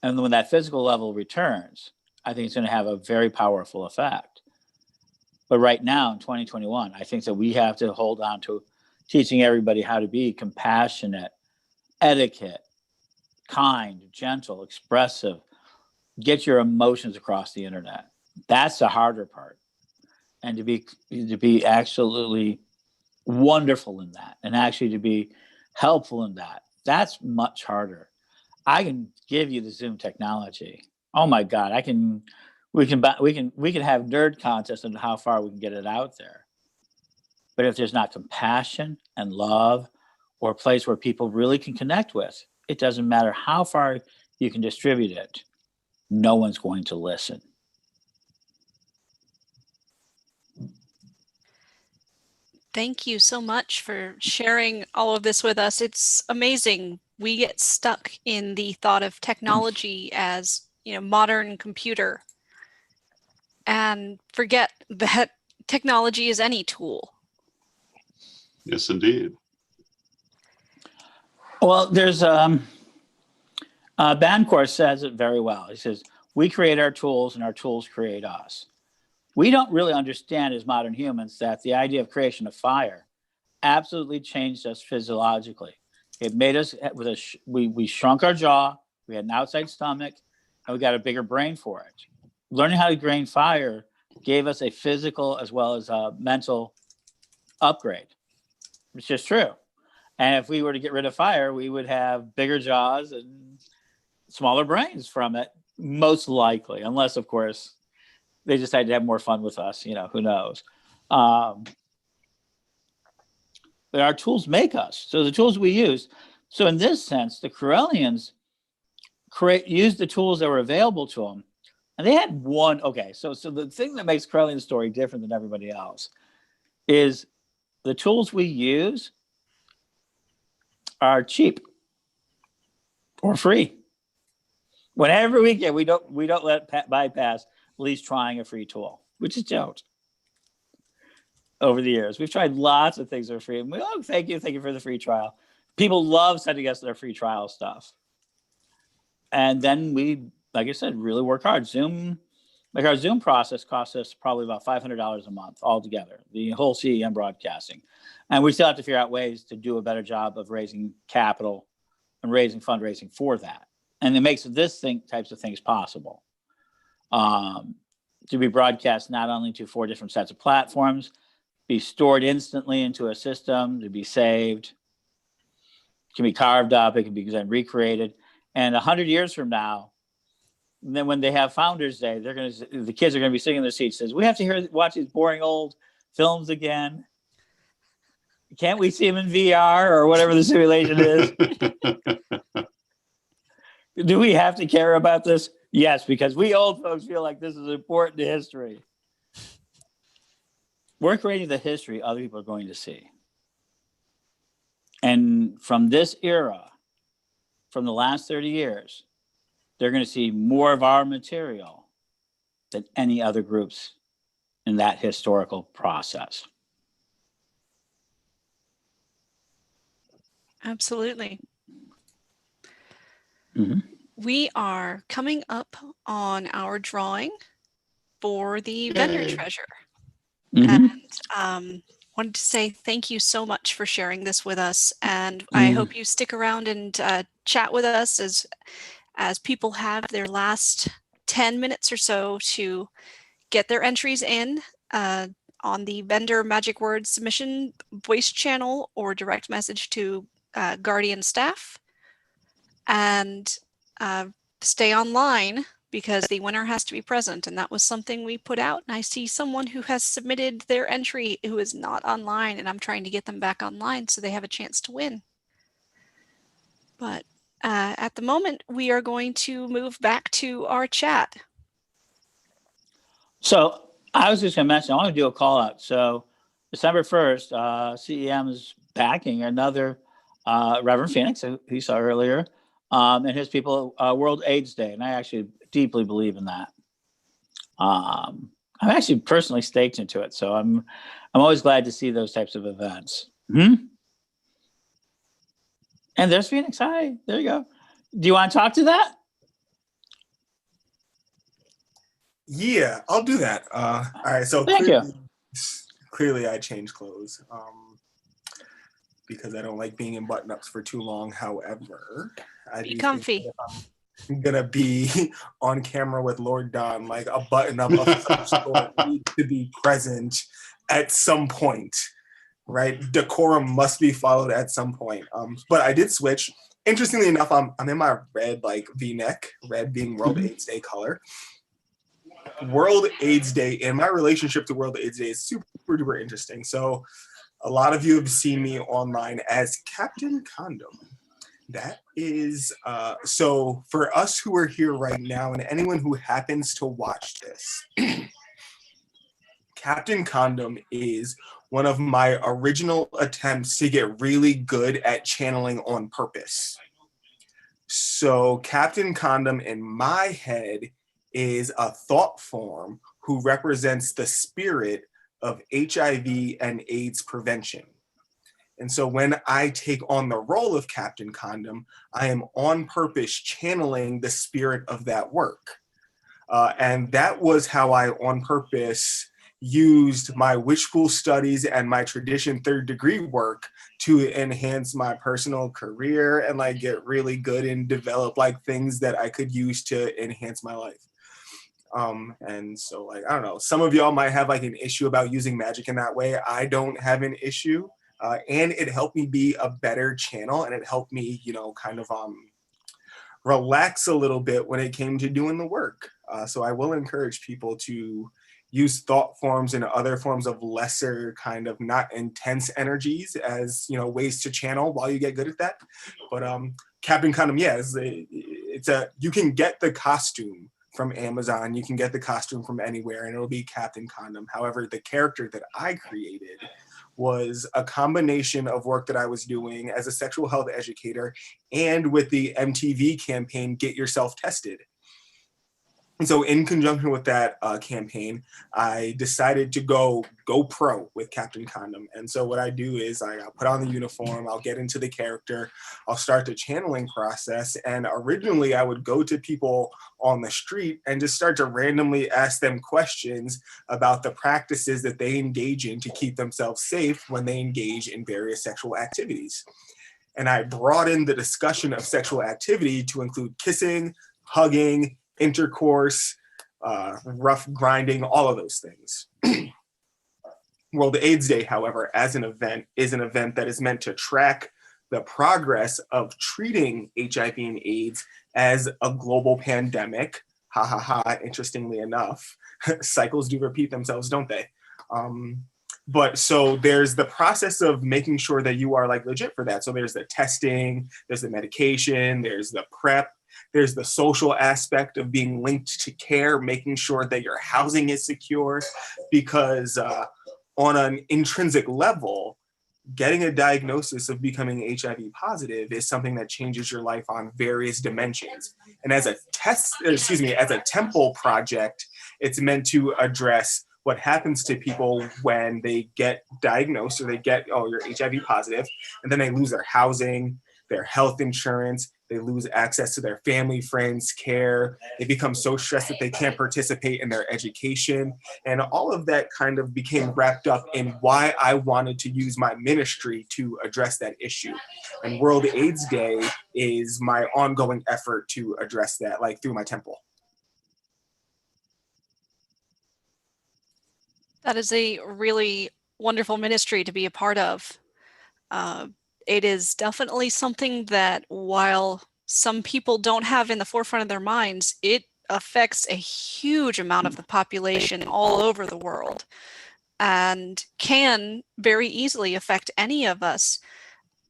And when that physical level returns, I think it's going to have a very powerful effect. But right now in 2021, I think that we have to hold on to teaching everybody how to be compassionate, etiquette, kind, gentle, expressive, get your emotions across the internet. That's the harder part. And to be absolutely wonderful in that, and actually to be helpful in that, that's much harder. I can give you the Zoom technology. Oh my God, we can have nerd contests on how far we can get it out there. But if there's not compassion and love, or a place where people really can connect with, it doesn't matter how far you can distribute it. No one's going to listen. Thank you so much for sharing all of this with us. It's amazing. We get stuck in the thought of technology as, modern computer, and forget that technology is any tool. Yes, indeed. Well, there's Bancourt says it very well. He says, we create our tools and our tools create us. We don't really understand as modern humans that the idea of creation of fire absolutely changed us physiologically. It made us we shrunk our jaw. We had an outside stomach, and we got a bigger brain for it. Learning how to drain fire gave us a physical as well as a mental upgrade. It's just true. And if we were to get rid of fire, we would have bigger jaws and smaller brains from it, most likely, unless, of course, they decide to have more fun with us. Who knows? But our tools make us. So the tools we use. So in this sense, the Corellians used the tools that were available to them. And they had one. Okay, so the thing that makes Corellian's story different than everybody else is the tools we use are cheap or free. Whenever we can, we don't let bypass at least trying a free tool. We just don't. Over the years, we've tried lots of things that are free. And thank you for the free trial. People love sending us their free trial stuff. And then we, like I said, really work hard. Our Zoom process costs us probably about $500 a month altogether, the whole CEM broadcasting. And we still have to figure out ways to do a better job of raising capital and raising fundraising for that. And it makes types of things possible. To be broadcast not only to 4 different sets of platforms, be stored instantly into a system, to be saved. It can be carved up, it can be then recreated. And 100 years from now, and then when they have Founders Day, the kids are going to be sitting in their seats, says, we have to watch these boring old films again. Can't we see them in VR or whatever the simulation is? Do we have to care about this? Yes, because we old folks feel like this is important to history. We're creating the history other people are going to see. And from this era, from the last 30 years, they're going to see more of our material than any other groups in that historical process. Absolutely. Mm-hmm. We are coming up on our drawing for the vendor treasure. Mm-hmm. And wanted to say thank you so much for sharing this with us. And I hope you stick around and chat with us as people have their last 10 minutes or so to get their entries in on the vendor magic word submission voice channel or direct message to Guardian staff. And stay online because the winner has to be present. And that was something we put out. And I see someone who has submitted their entry who is not online, and I'm trying to get them back online so they have a chance to win. But at the moment, we are going to move back to our chat. So I was just going to mention, I want to do a call out. So December 1st, CEM is backing another Reverend Phoenix, who you saw earlier, and his people, World AIDS Day. And I actually deeply believe in that. I'm actually personally staked into it. So I'm always glad to see those types of events. Mm-hmm. And there's Phoenix. Hi, there you go. Do you want to talk to that? Yeah, I'll do that. All right, so clearly I changed clothes because I don't like being in button-ups for too long. However, I be comfy. I'm gonna be on camera with Lord Don, like a button-up of some sort needs to be present at some point, right? Decorum must be followed at some point. But I did switch. Interestingly enough, I'm in my red V-neck, red being World AIDS Day color. World AIDS Day and my relationship to World AIDS Day is super duper interesting. So a lot of you have seen me online as Captain Condom. That is, so for us who are here right now and anyone who happens to watch this, Captain Condom is one of my original attempts to get really good at channeling on purpose. So Captain Condom in my head is a thought form who represents the spirit of HIV and AIDS prevention. And so when I take on the role of Captain Condom, I am on purpose channeling the spirit of that work. And that was how I on purpose used my witch school studies and my tradition third degree work to enhance my personal career and like get really good and develop like things that I could use to enhance my life. And so like, I don't know, some of y'all might have like an issue about using magic in that way. I don't have an issue. And it helped me be a better channel, and it helped me, you know, kind of relax a little bit when it came to doing the work. So I will encourage people to use thought forms and other forms of lesser kind of not intense energies as, you know, ways to channel while you get good at that. But Captain Condom, yeah, you can get the costume from Amazon, you can get the costume from anywhere, and it'll be Captain Condom. However, the character that I created was a combination of work that I was doing as a sexual health educator and with the MTV campaign, Get Yourself Tested. And so in conjunction with that campaign, I decided to go pro with Captain Condom. And so what I do is I'll put on the uniform, I'll get into the character, I'll start the channeling process. And originally I would go to people on the street and just start to randomly ask them questions about the practices that they engage in to keep themselves safe when they engage in various sexual activities. And I brought in the discussion of sexual activity to include kissing, hugging, intercourse, rough grinding, all of those things. World AIDS Day, however, as an event, is an event that is meant to track the progress of treating HIV and AIDS as a global pandemic. Ha ha ha, interestingly enough. Cycles do repeat themselves, don't they? But so there's the process of making sure that you are like legit for that. So there's the testing, there's the medication, there's the PrEP, there's the social aspect of being linked to care, making sure that your housing is secure, because on an intrinsic level, getting a diagnosis of becoming HIV positive is something that changes your life on various dimensions. And as a temple project, it's meant to address what happens to people when they get diagnosed or they get, oh, you're HIV positive, and then they lose their housing, their health insurance, they lose access to their family, friends, care. They become so stressed that they can't participate in their education. And all of that kind of became wrapped up in why I wanted to use my ministry to address that issue. And World AIDS Day is my ongoing effort to address that, like through my temple. That is a really wonderful ministry to be a part of. It is definitely something that, while some people don't have in the forefront of their minds, it affects a huge amount of the population all over the world and can very easily affect any of us.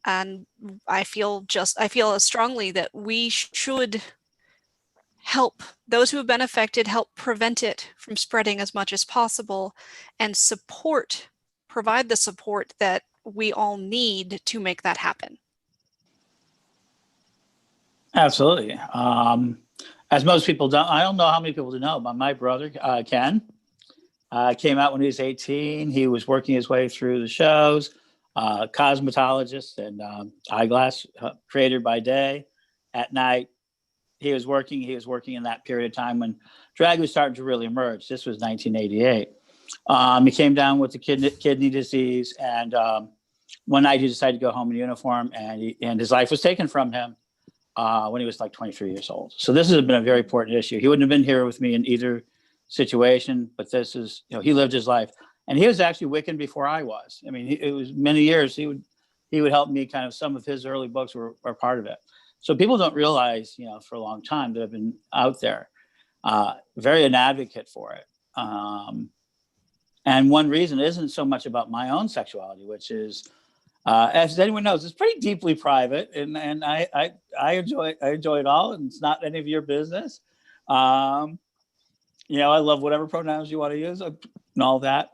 And I feel as strongly that we should help those who have been affected, help prevent it from spreading as much as possible, and provide the support that we all need to make that happen. Absolutely. As most people don't, I don't know how many people know, but my brother, Ken, came out when he was 18. He was working his way through the shows, cosmetologist and eyeglass creator by day. At night, he was working in that period of time when drag was starting to really emerge. This was 1988. He came down with the kidney disease, and one night he decided to go home in uniform, and his life was taken from him when he was like 23 years old. So this has been a very important issue. He wouldn't have been here with me in either situation, but this is, he lived his life, and he was actually Wiccan before I was. I mean, it was many years. He would help me. Kind of some of his early books were part of it. So people don't realize, for a long time that I've been out there, very an advocate for it. And one reason isn't so much about my own sexuality, which is, as anyone knows, it's pretty deeply private, and I enjoy it all, and it's not any of your business. I love whatever pronouns you want to use and all that.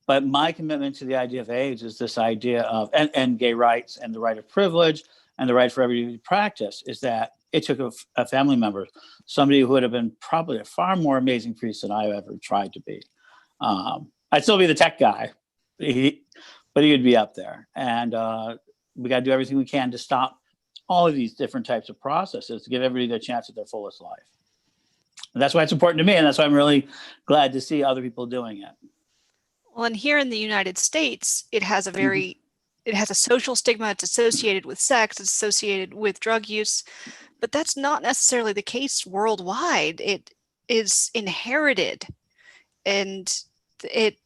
But my commitment to the idea of AIDS is this idea of, and gay rights and the right of privilege and the right for everybody to practice, is that it took a family member, somebody who would have been probably a far more amazing priest than I ever tried to be. I'd still be the tech guy, but he would be up there. And we got to do everything we can to stop all of these different types of processes to give everybody their chance at their fullest life. And that's why it's important to me. And that's why I'm really glad to see other people doing it. Well, and here in the United States, it has a social stigma. It's associated with sex, it's associated with drug use, but that's not necessarily the case worldwide. It is inherited, and it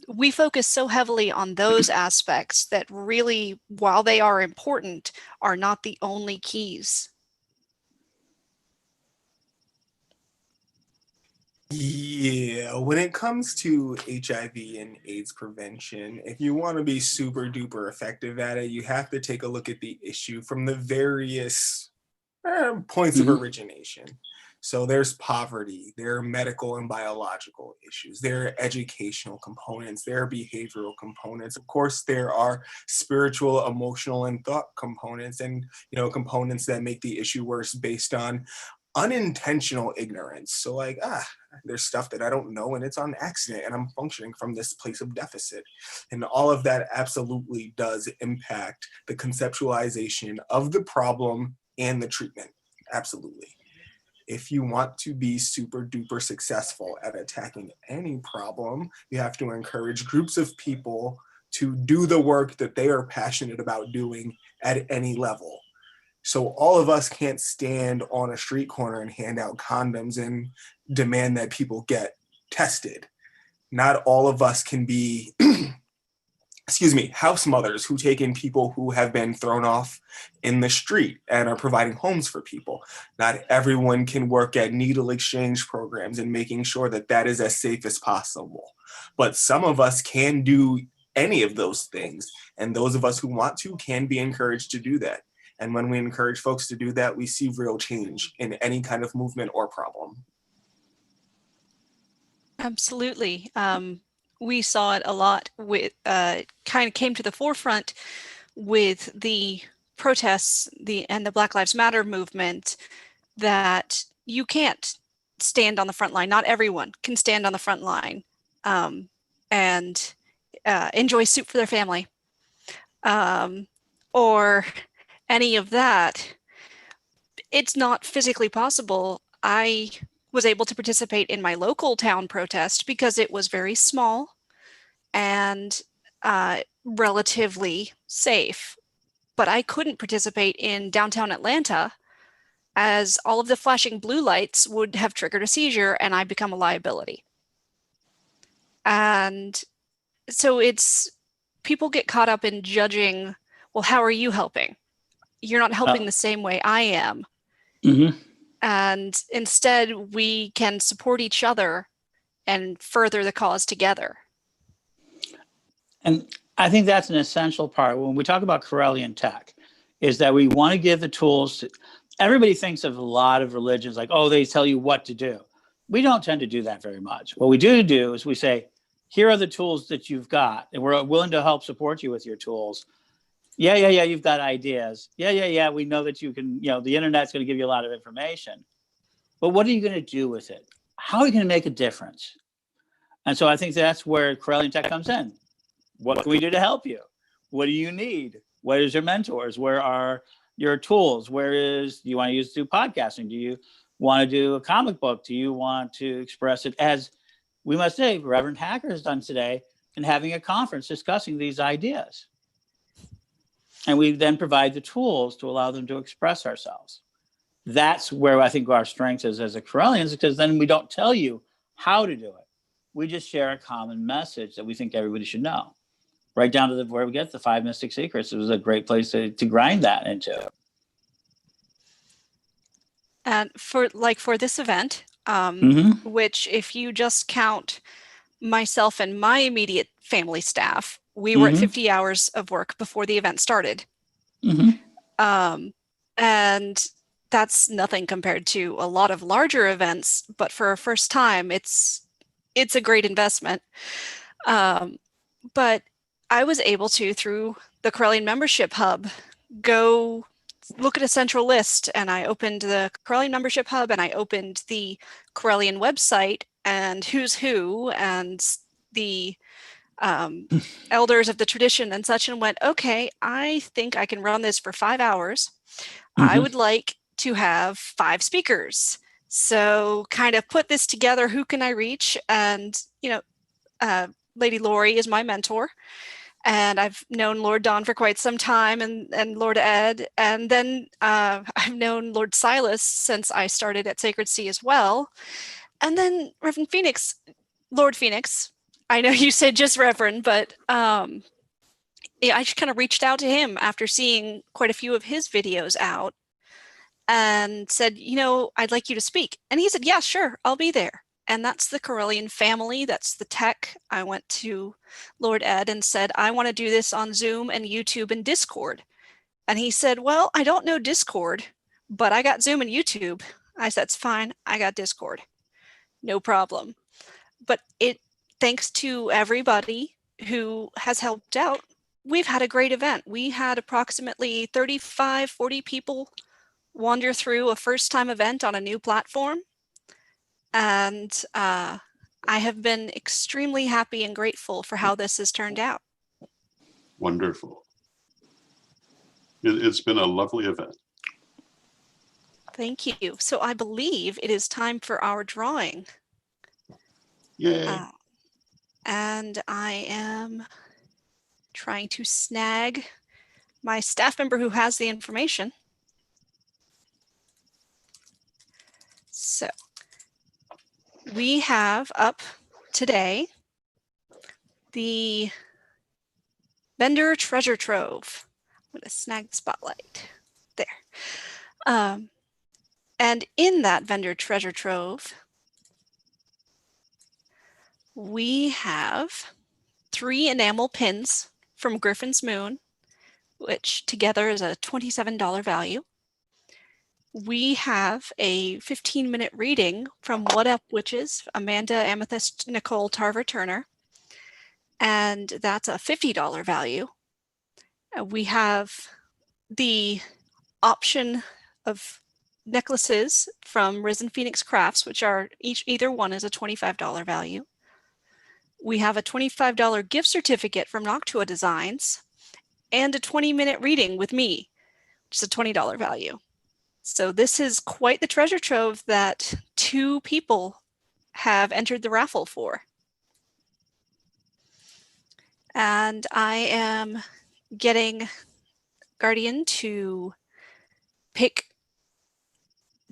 we focus so heavily on those aspects that really, while they are important, are not the only keys. Yeah, when it comes to HIV and AIDS prevention, if you want to be super duper effective at it, you have to take a look at the issue from the various points of origination. So there's poverty, there are medical and biological issues, there are educational components, there are behavioral components. Of course, there are spiritual, emotional, and thought components, and components that make the issue worse based on unintentional ignorance. So like, there's stuff that I don't know and it's on accident and I'm functioning from this place of deficit. And all of that absolutely does impact the conceptualization of the problem and the treatment. Absolutely. If you want to be super duper successful at attacking any problem, you have to encourage groups of people to do the work that they are passionate about doing at any level. So all of us can't stand on a street corner and hand out condoms and demand that people get tested. Not all of us can be, house mothers who take in people who have been thrown off in the street and are providing homes for people. Not everyone can work at needle exchange programs and making sure that that is as safe as possible. But some of us can do any of those things. And those of us who want to can be encouraged to do that. And when we encourage folks to do that, we see real change in any kind of movement or problem. Absolutely. We saw it a lot with, kind of came to the forefront with the protests and the Black Lives Matter movement, that you can't stand on the front line. Not everyone can stand on the front line and enjoy soup for their family or any of that. It's not physically possible. I was able to participate in my local town protest because it was very small and relatively safe. But I couldn't participate in downtown Atlanta, as all of the flashing blue lights would have triggered a seizure and I become a liability. And so people get caught up in judging, well, how are you helping? You're not helping the same way I am. And instead, we can support each other and further the cause together. And I think that's an essential part when we talk about Correllian tech, is that we want to give the tools to, everybody thinks of a lot of religions like, oh, they tell you what to do. We don't tend to do that very much. What we do is we say, here are the tools that you've got, and we're willing to help support you with your tools. Yeah, you've got ideas. Yeah, we know that you can, the internet's going to give you a lot of information. But what are you going to do with it? How are you going to make a difference? And so I think that's where Correllian Tech comes in. What can we do to help you? What do you need? What is your mentors? Where are your tools? Do you want to do podcasting? Do you want to do a comic book? Do you want to express it as, we must say, Rev Haecker has done today in having a conference discussing these ideas? And we then provide the tools to allow them to express ourselves. That's where I think our strength is as a Correllians, because then we don't tell you how to do it. We just share a common message that we think everybody should know. Right down to where we get the 5 Mystic Secrets. It was a great place to grind that into. And for this event, which if you just count myself and my immediate family staff, we were at 50 hours of work before the event started. And that's nothing compared to a lot of larger events, but for a first time, it's a great investment. But I was able to, through the Correllian Membership Hub, go look at a central list, and I opened the Correllian Membership Hub and I opened the Correllian website and who's who and the elders of the tradition and such, and went, okay, I think I can run this for 5 hours. I would like to have 5 speakers. So kind of put this together, who can I reach? And, Lady Lori is my mentor. And I've known Lord Don for quite some time, and Lord Ed. And then I've known Lord Silas since I started at Sacred Sea as well. And then Reverend Phoenix, Lord Phoenix. I know you said just Reverend, but yeah, I just kind of reached out to him after seeing quite a few of his videos out and said, I'd like you to speak. And he said, yeah, sure, I'll be there. And that's the Corellian family. That's the tech. I went to Lord Ed and said, I want to do this on Zoom and YouTube and Discord. And he said, well, I don't know Discord, but I got Zoom and YouTube. I said, it's fine. I got Discord. No problem. But thanks to everybody who has helped out, we've had a great event. We had approximately 35, 40 people wander through a first-time event on a new platform. And I have been extremely happy and grateful for how this has turned out. Wonderful. It's been a lovely event. Thank you. So I believe it is time for our drawing. Yay. And I am trying to snag my staff member who has the information. So we have up today the vendor treasure trove. I'm going to snag the spotlight there. And in that vendor treasure trove, we have 3 enamel pins from Griffin's Moon, which together is a $27 value. We have a 15-minute reading from What Up Witches, Amanda Amethyst Nicole Tarver Turner, and that's a $50 value. We have the option of necklaces from Risen Phoenix Crafts, which are either one is a $25 value. We have a $25 gift certificate from Noctua Designs and a 20-minute reading with me, which is a $20 value. So this is quite the treasure trove that 2 people have entered the raffle for. And I am getting Guardian to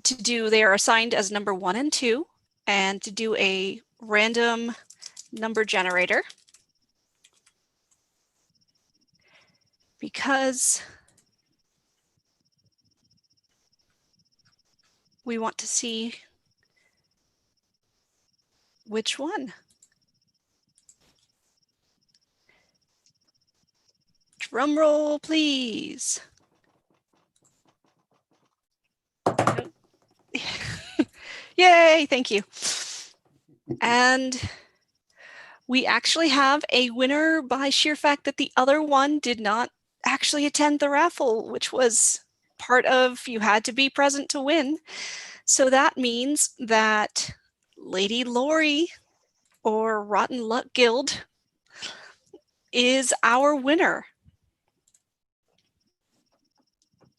they are assigned as number 1 and 2, and to do a random number generator. Because we want to see which one. Drum roll, please. Yay, thank you. And we actually have a winner by sheer fact that the other one did not actually attend the raffle, which was part of you had to be present to win. So that means that Lady Lori or Rotten Luck Guild is our winner.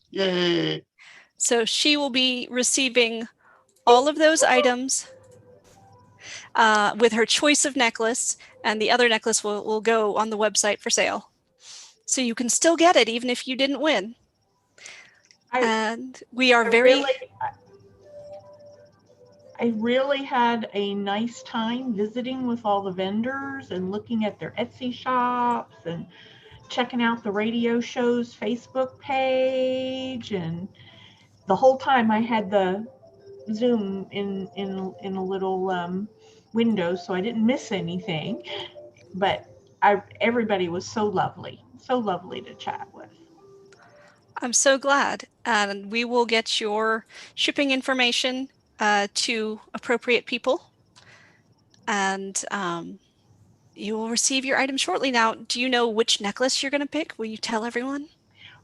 Yay. So she will be receiving all of those items with her choice of necklace, and the other necklace will go on the website for sale. So you can still get it even if you didn't win. And we are I really had a nice time visiting with all the vendors and looking at their Etsy shops and checking out the radio show's Facebook page. And the whole time I had the Zoom in a little window, so I didn't miss anything. But everybody was so lovely to chat with. I'm so glad. And we will get your shipping information to appropriate people. And you will receive your item shortly. Now, do you know which necklace you're going to pick? Will you tell everyone?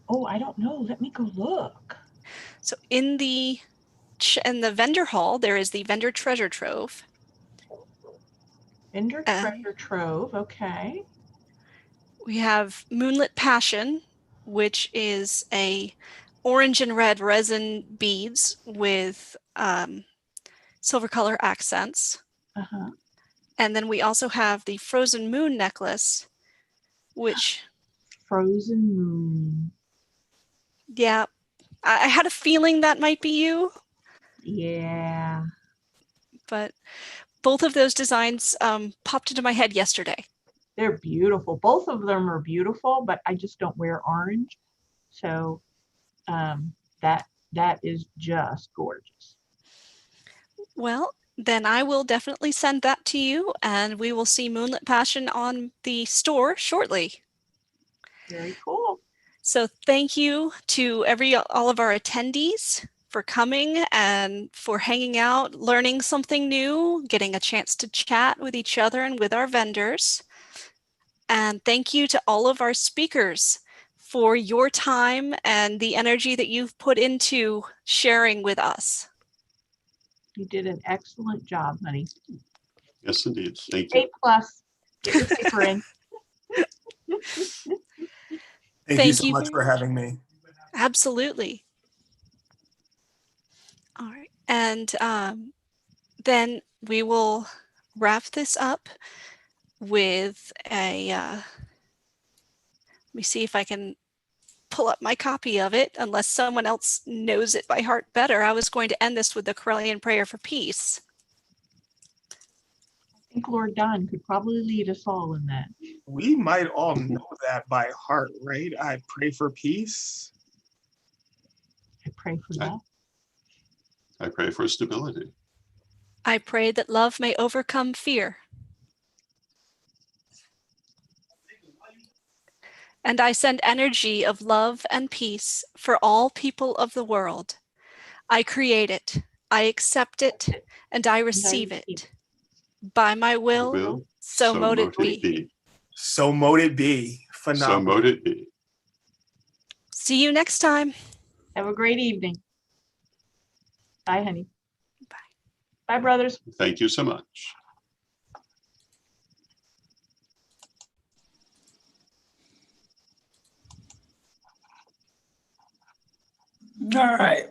Oh, I don't know. Let me go look. So in the vendor hall, there is the vendor treasure trove. Vendor treasure trove, okay. We have Moonlit Passion, which is a orange and red resin beads with silver color accents. Uh-huh. And then we also have the Frozen Moon necklace, which... Frozen Moon. Yeah, I had a feeling that might be you. Yeah. But both of those designs popped into my head yesterday. They're beautiful. Both of them are beautiful, but I just don't wear orange. So that is just gorgeous. Well, then I will definitely send that to you, and we will see Moonlit Passion on the store shortly. Very cool. So thank you to all of our attendees for coming and for hanging out, learning something new, getting a chance to chat with each other and with our vendors. And thank you to all of our speakers for your time and the energy that you've put into sharing with us. You did an excellent job, honey. Yes, indeed. Thank you. A+. Get your paper in. Thank you so much for having me. Absolutely. All right. And then we will wrap this up with let me see if I can pull up my copy of it, unless someone else knows it by heart better. I was going to end this with the Corellian prayer for peace. I think Lord Don could probably lead us all in that. We might all know that by heart, right? I pray for peace. I pray for that. I pray for stability. I pray that love may overcome fear. And I send energy of love and peace for all people of the world. I create it, I accept it, and I receive it. By my will, so mote it be. So mote it be. Phenomenal. So mote it be. See you next time. Have a great evening. Bye, honey. Bye. Bye, brothers. Thank you so much. All right.